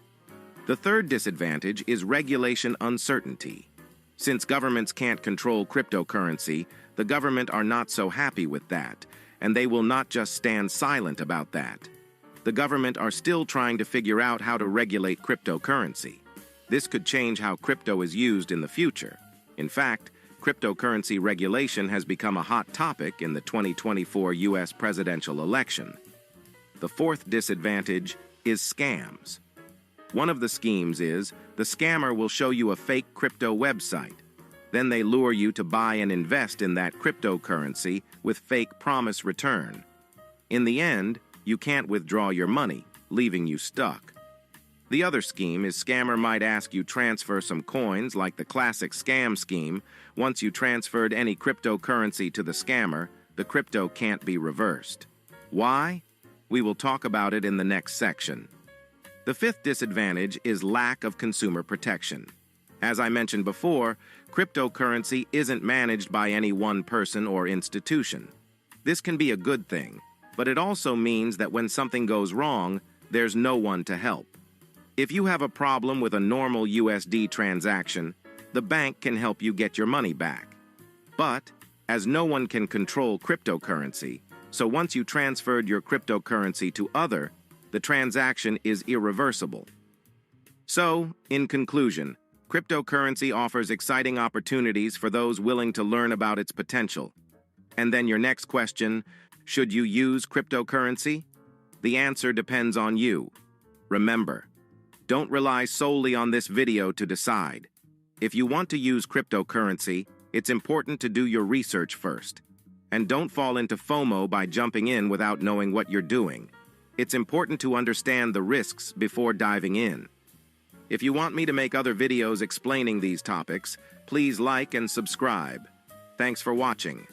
The third disadvantage is regulation uncertainty. Since governments can't control cryptocurrency, the government are not so happy with that, and they will not just stand silent about that. The government are still trying to figure out how to regulate cryptocurrency. This could change how crypto is used in the future. In fact, cryptocurrency regulation has become a hot topic in the 2024 U.S. presidential election. The fourth disadvantage is scams. One of the schemes is the scammer will show you a fake crypto website. Then they lure you to buy and invest in that cryptocurrency with fake promise return. In the end, you can't withdraw your money, leaving you stuck. The other scheme is scammer might ask you transfer some coins like the classic scam scheme. Once you transferred any cryptocurrency to the scammer, the crypto can't be reversed. Why? We will talk about it in the next section. The fifth disadvantage is lack of consumer protection. As I mentioned before, cryptocurrency isn't managed by any one person or institution. This can be a good thing, but it also means that when something goes wrong, there's no one to help. If you have a problem with a normal USD transaction, the bank can help you get your money back. But, as no one can control cryptocurrency, so once you transferred your cryptocurrency to other, the transaction is irreversible. So, in conclusion, cryptocurrency offers exciting opportunities for those willing to learn about its potential. And then your next question, should you use cryptocurrency? The answer depends on you. Remember, don't rely solely on this video to decide. If you want to use cryptocurrency, it's important to do your research first. And don't fall into FOMO by jumping in without knowing what you're doing. It's important to understand the risks before diving in. If you want me to make other videos explaining these topics, please like and subscribe. Thanks for watching.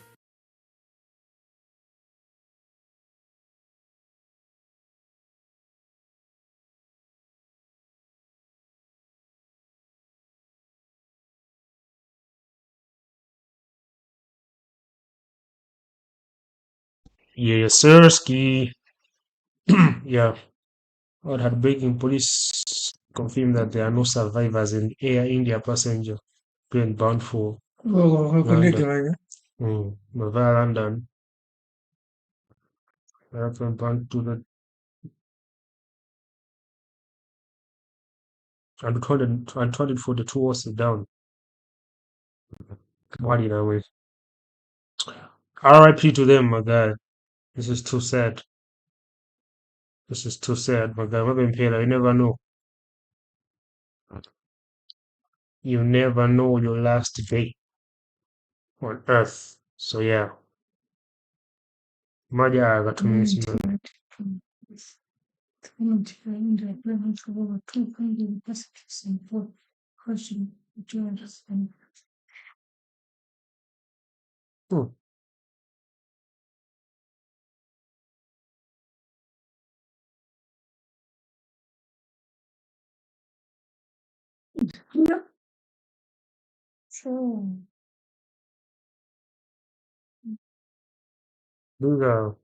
Yeah, sir, ski. Yeah. What had breaking police confirmed that there are no survivors in Air India passenger plane bound for London. Via London. Airplane bound to the 242 was down. What did I wait? RIP to them, my guy. This is too sad. This is too sad, my guy. You never know. You never know your last day on earth. So yeah. Maja agatumisi. Hmm. These are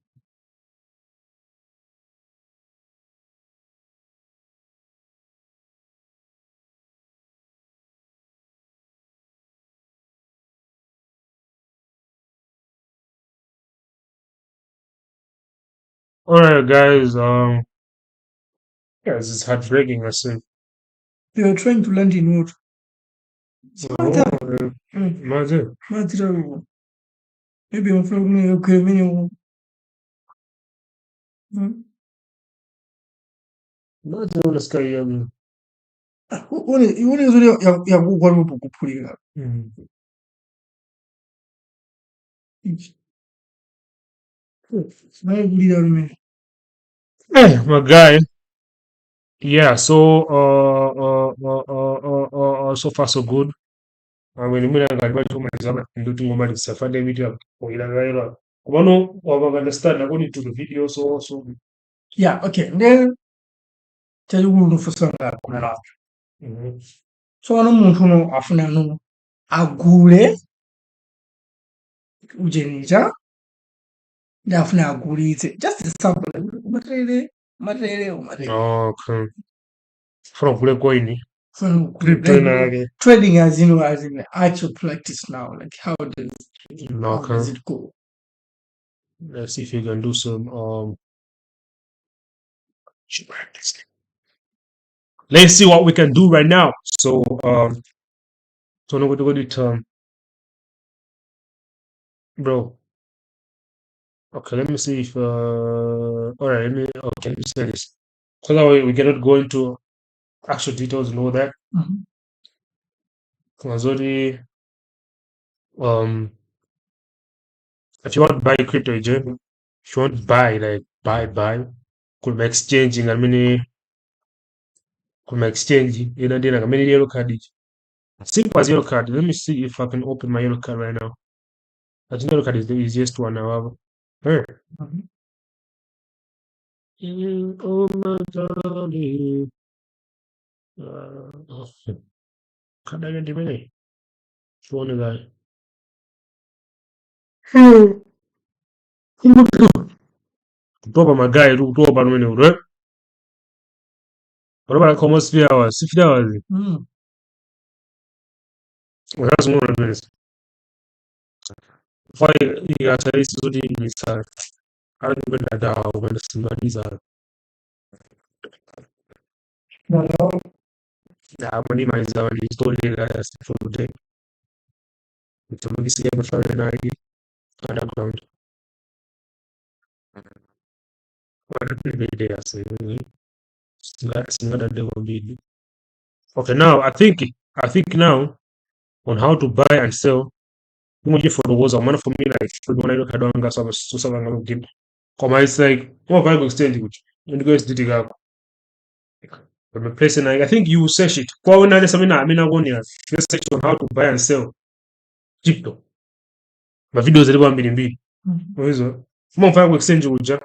alright, guys. Yes, it's heartbreaking. I say. They were trying to land in what? Maja. Maybe I'm from okay, Maja unasikia hiyo. ione nzuri ya kugwa kupulira. My guy. Yeah, so so far so good. Mwina ngaliba tumaliza nduti ngomalisa fande video oyilangaira kubano understand according to the video so Yeah, okay. Then tell you no for some kuna. So ano muntu no afuna no agule ujenija ndafuna agulize just a sample material okay from kule coin from crypto na trading as in actual practice now, like how does it go? Let's see if you can do some let's see what we can do right now. So so no go to term bro. Okay, let me see if all right, let me say this. So that way we cannot go into actual details and all that. Already, if you want to buy crypto, if you want to buy, like buy, could be exchanging. I mean, could be exchanging. You know, then I mean, yellow card. Simple as yellow card. Let me see if I can open my yellow card right now. I think yellow card is the easiest one now. Hey. Oh my God. Can I get the money? Show the guy. Kutoka magari tu kutoka pale mwenye ure. Barabara kama 3 hours, 6 hours. That's more than this. Why you got to so deep inside? I don't even know when the somebody's Money mines are story for the day. It's a see ever found an idea underground. What a big day, I say. Single day will be. Okay, now I think now on how to buy and sell. Mmoja for the was a man for me like when I look at don't gas of so seven game. Come it's like what Bible exchange which and guys did it up. From a place and I think you search it. Kwa when I mean I mean I want just search on how to buy and sell crypto. My videos are one mbili. Mwezo. Uma Bible exchange uja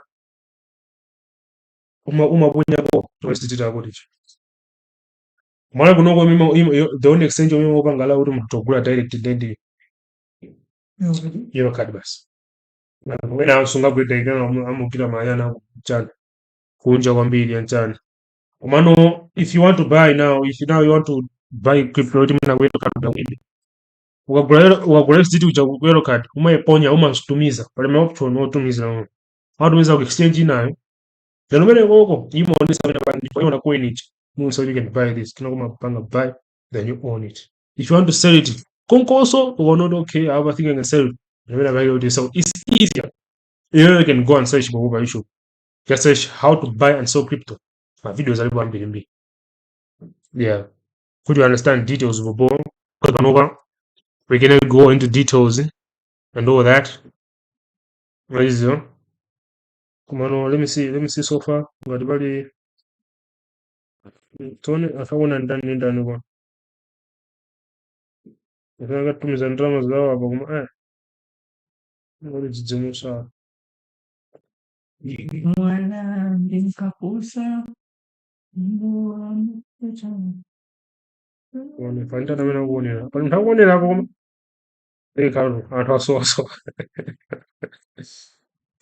uma bunya go to institute ako dicho. Mwana kuno kwa the only exchange mimo bangala uri mutogula direct dendi. Yo card bas. Wena usunga kwenda igana amukira mayana chana. Kunja kwambiri yanchana. Mano, if you want to buy now, if you now you want to buy crypto, na wero card na wili. Wakugura chiti ucha wero card, umaeponya umasutumiza. Pale ma option otumiza no. Watumiza ku exchange nayo. Then umene koko, imo oni sabe na bandi, kwa hiyo unakuwa it. So you can buy this. Kina kuma panga buy, then you own it. If you want to sell it, konkoso, or not okay, I have a thing I can sell it. So it's easier. You can go and search for over issue. Just search how to buy and sell crypto. My videos are one billion. Yeah. Could you understand details of a ball? Because we're gonna go into details and all that. What is it? Come on, let me see so far. Got very Tony, I found and done in done one. If I got to miss and dramas, what is the Musa? Mwana nikakusa One, find out a winner. But how one in a woman? They can't. I thought so.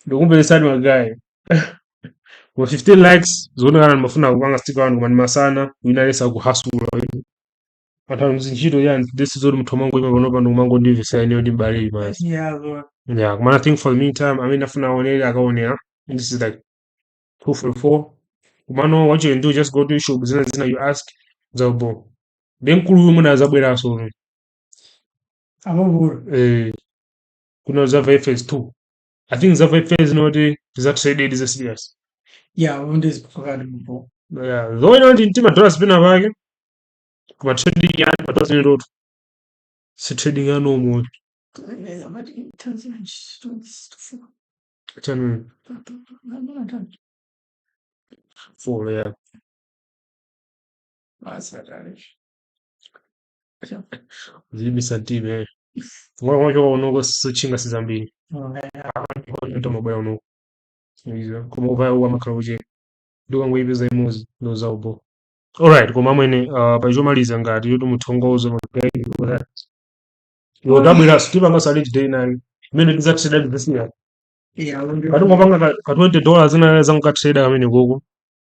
The woman is my guy. Kwa 15 likes zona kana mafuna kupanga sticker wangu manima sana winalesa kuhasula hata mzinjiro yani this is all mtomango ime bonoba ndo mango ndivi sai niyo ndimbali mas yeah man I think for the meantime I mean nafuna onele akaonea this is like 244 kumano what you can do just go to your shop zina you ask zabo then kulu muna zabwera so amaburu kuna zava phase 2 I think zava phase no de is traded is serious yeah wonders pakati mpo yeah though ino ndi mtima spina bake kuma trading yani matozi ndo si trading ya normal channel for yeah zibi santime ngojo unogo suchinga sizambiri ndo mobile unogo izo kuma uva wa makruje ndo ngwibiza imuzi ndo zaubo alright kwa mamwene pachomaliza ngati yoto muthongozo magai yo dabwera sitiva ngasali today na mene tizatrade this year kati ngopanga ka $20 zinaweza nkatrade kamene koko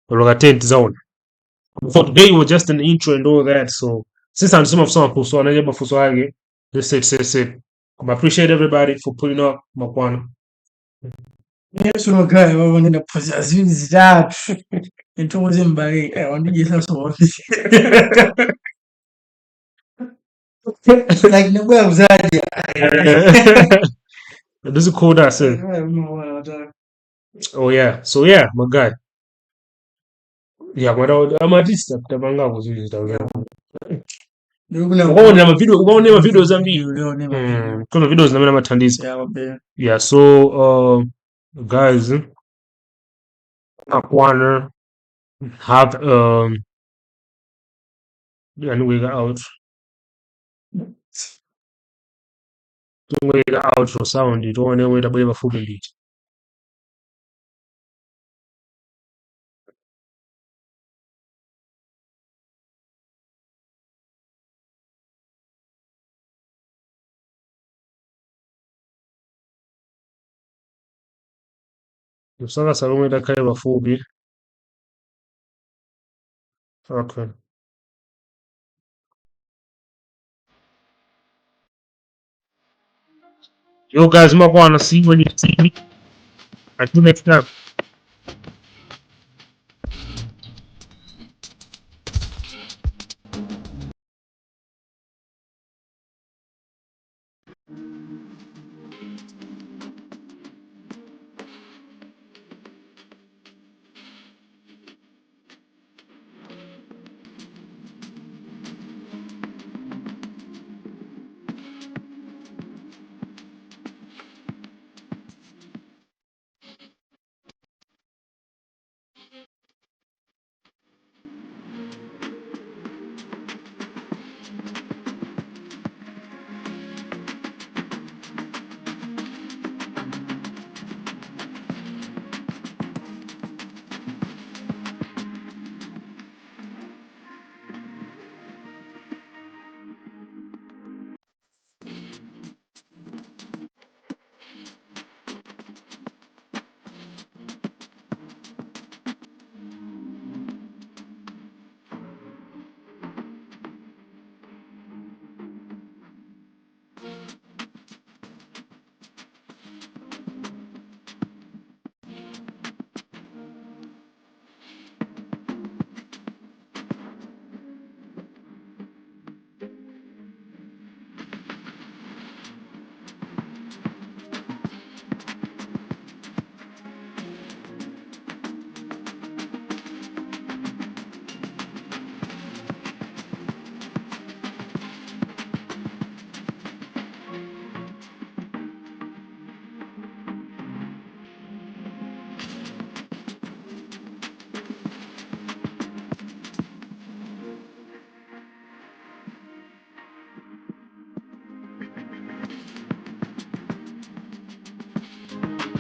or ka 10 tizaona for today was just an intro and all that so since I'm some mafuso anaje mafuso yake let's say I appreciate everybody for pulling up makwana Yesu magai wao nina poza zini zitatu nitoze mbali wandije sasa wote like nabwa uzaji this is cool that said oh yeah so yeah my guy yeah mara amatista tabanga kuzuri tawe ukaona video zambiri kuna videos na matandizo yeah so guys Aquana have and we got out outro sound itoone weta bwe bafupi nditi usanga salome takale bafupi okay yo guys makwana see when you see me until next time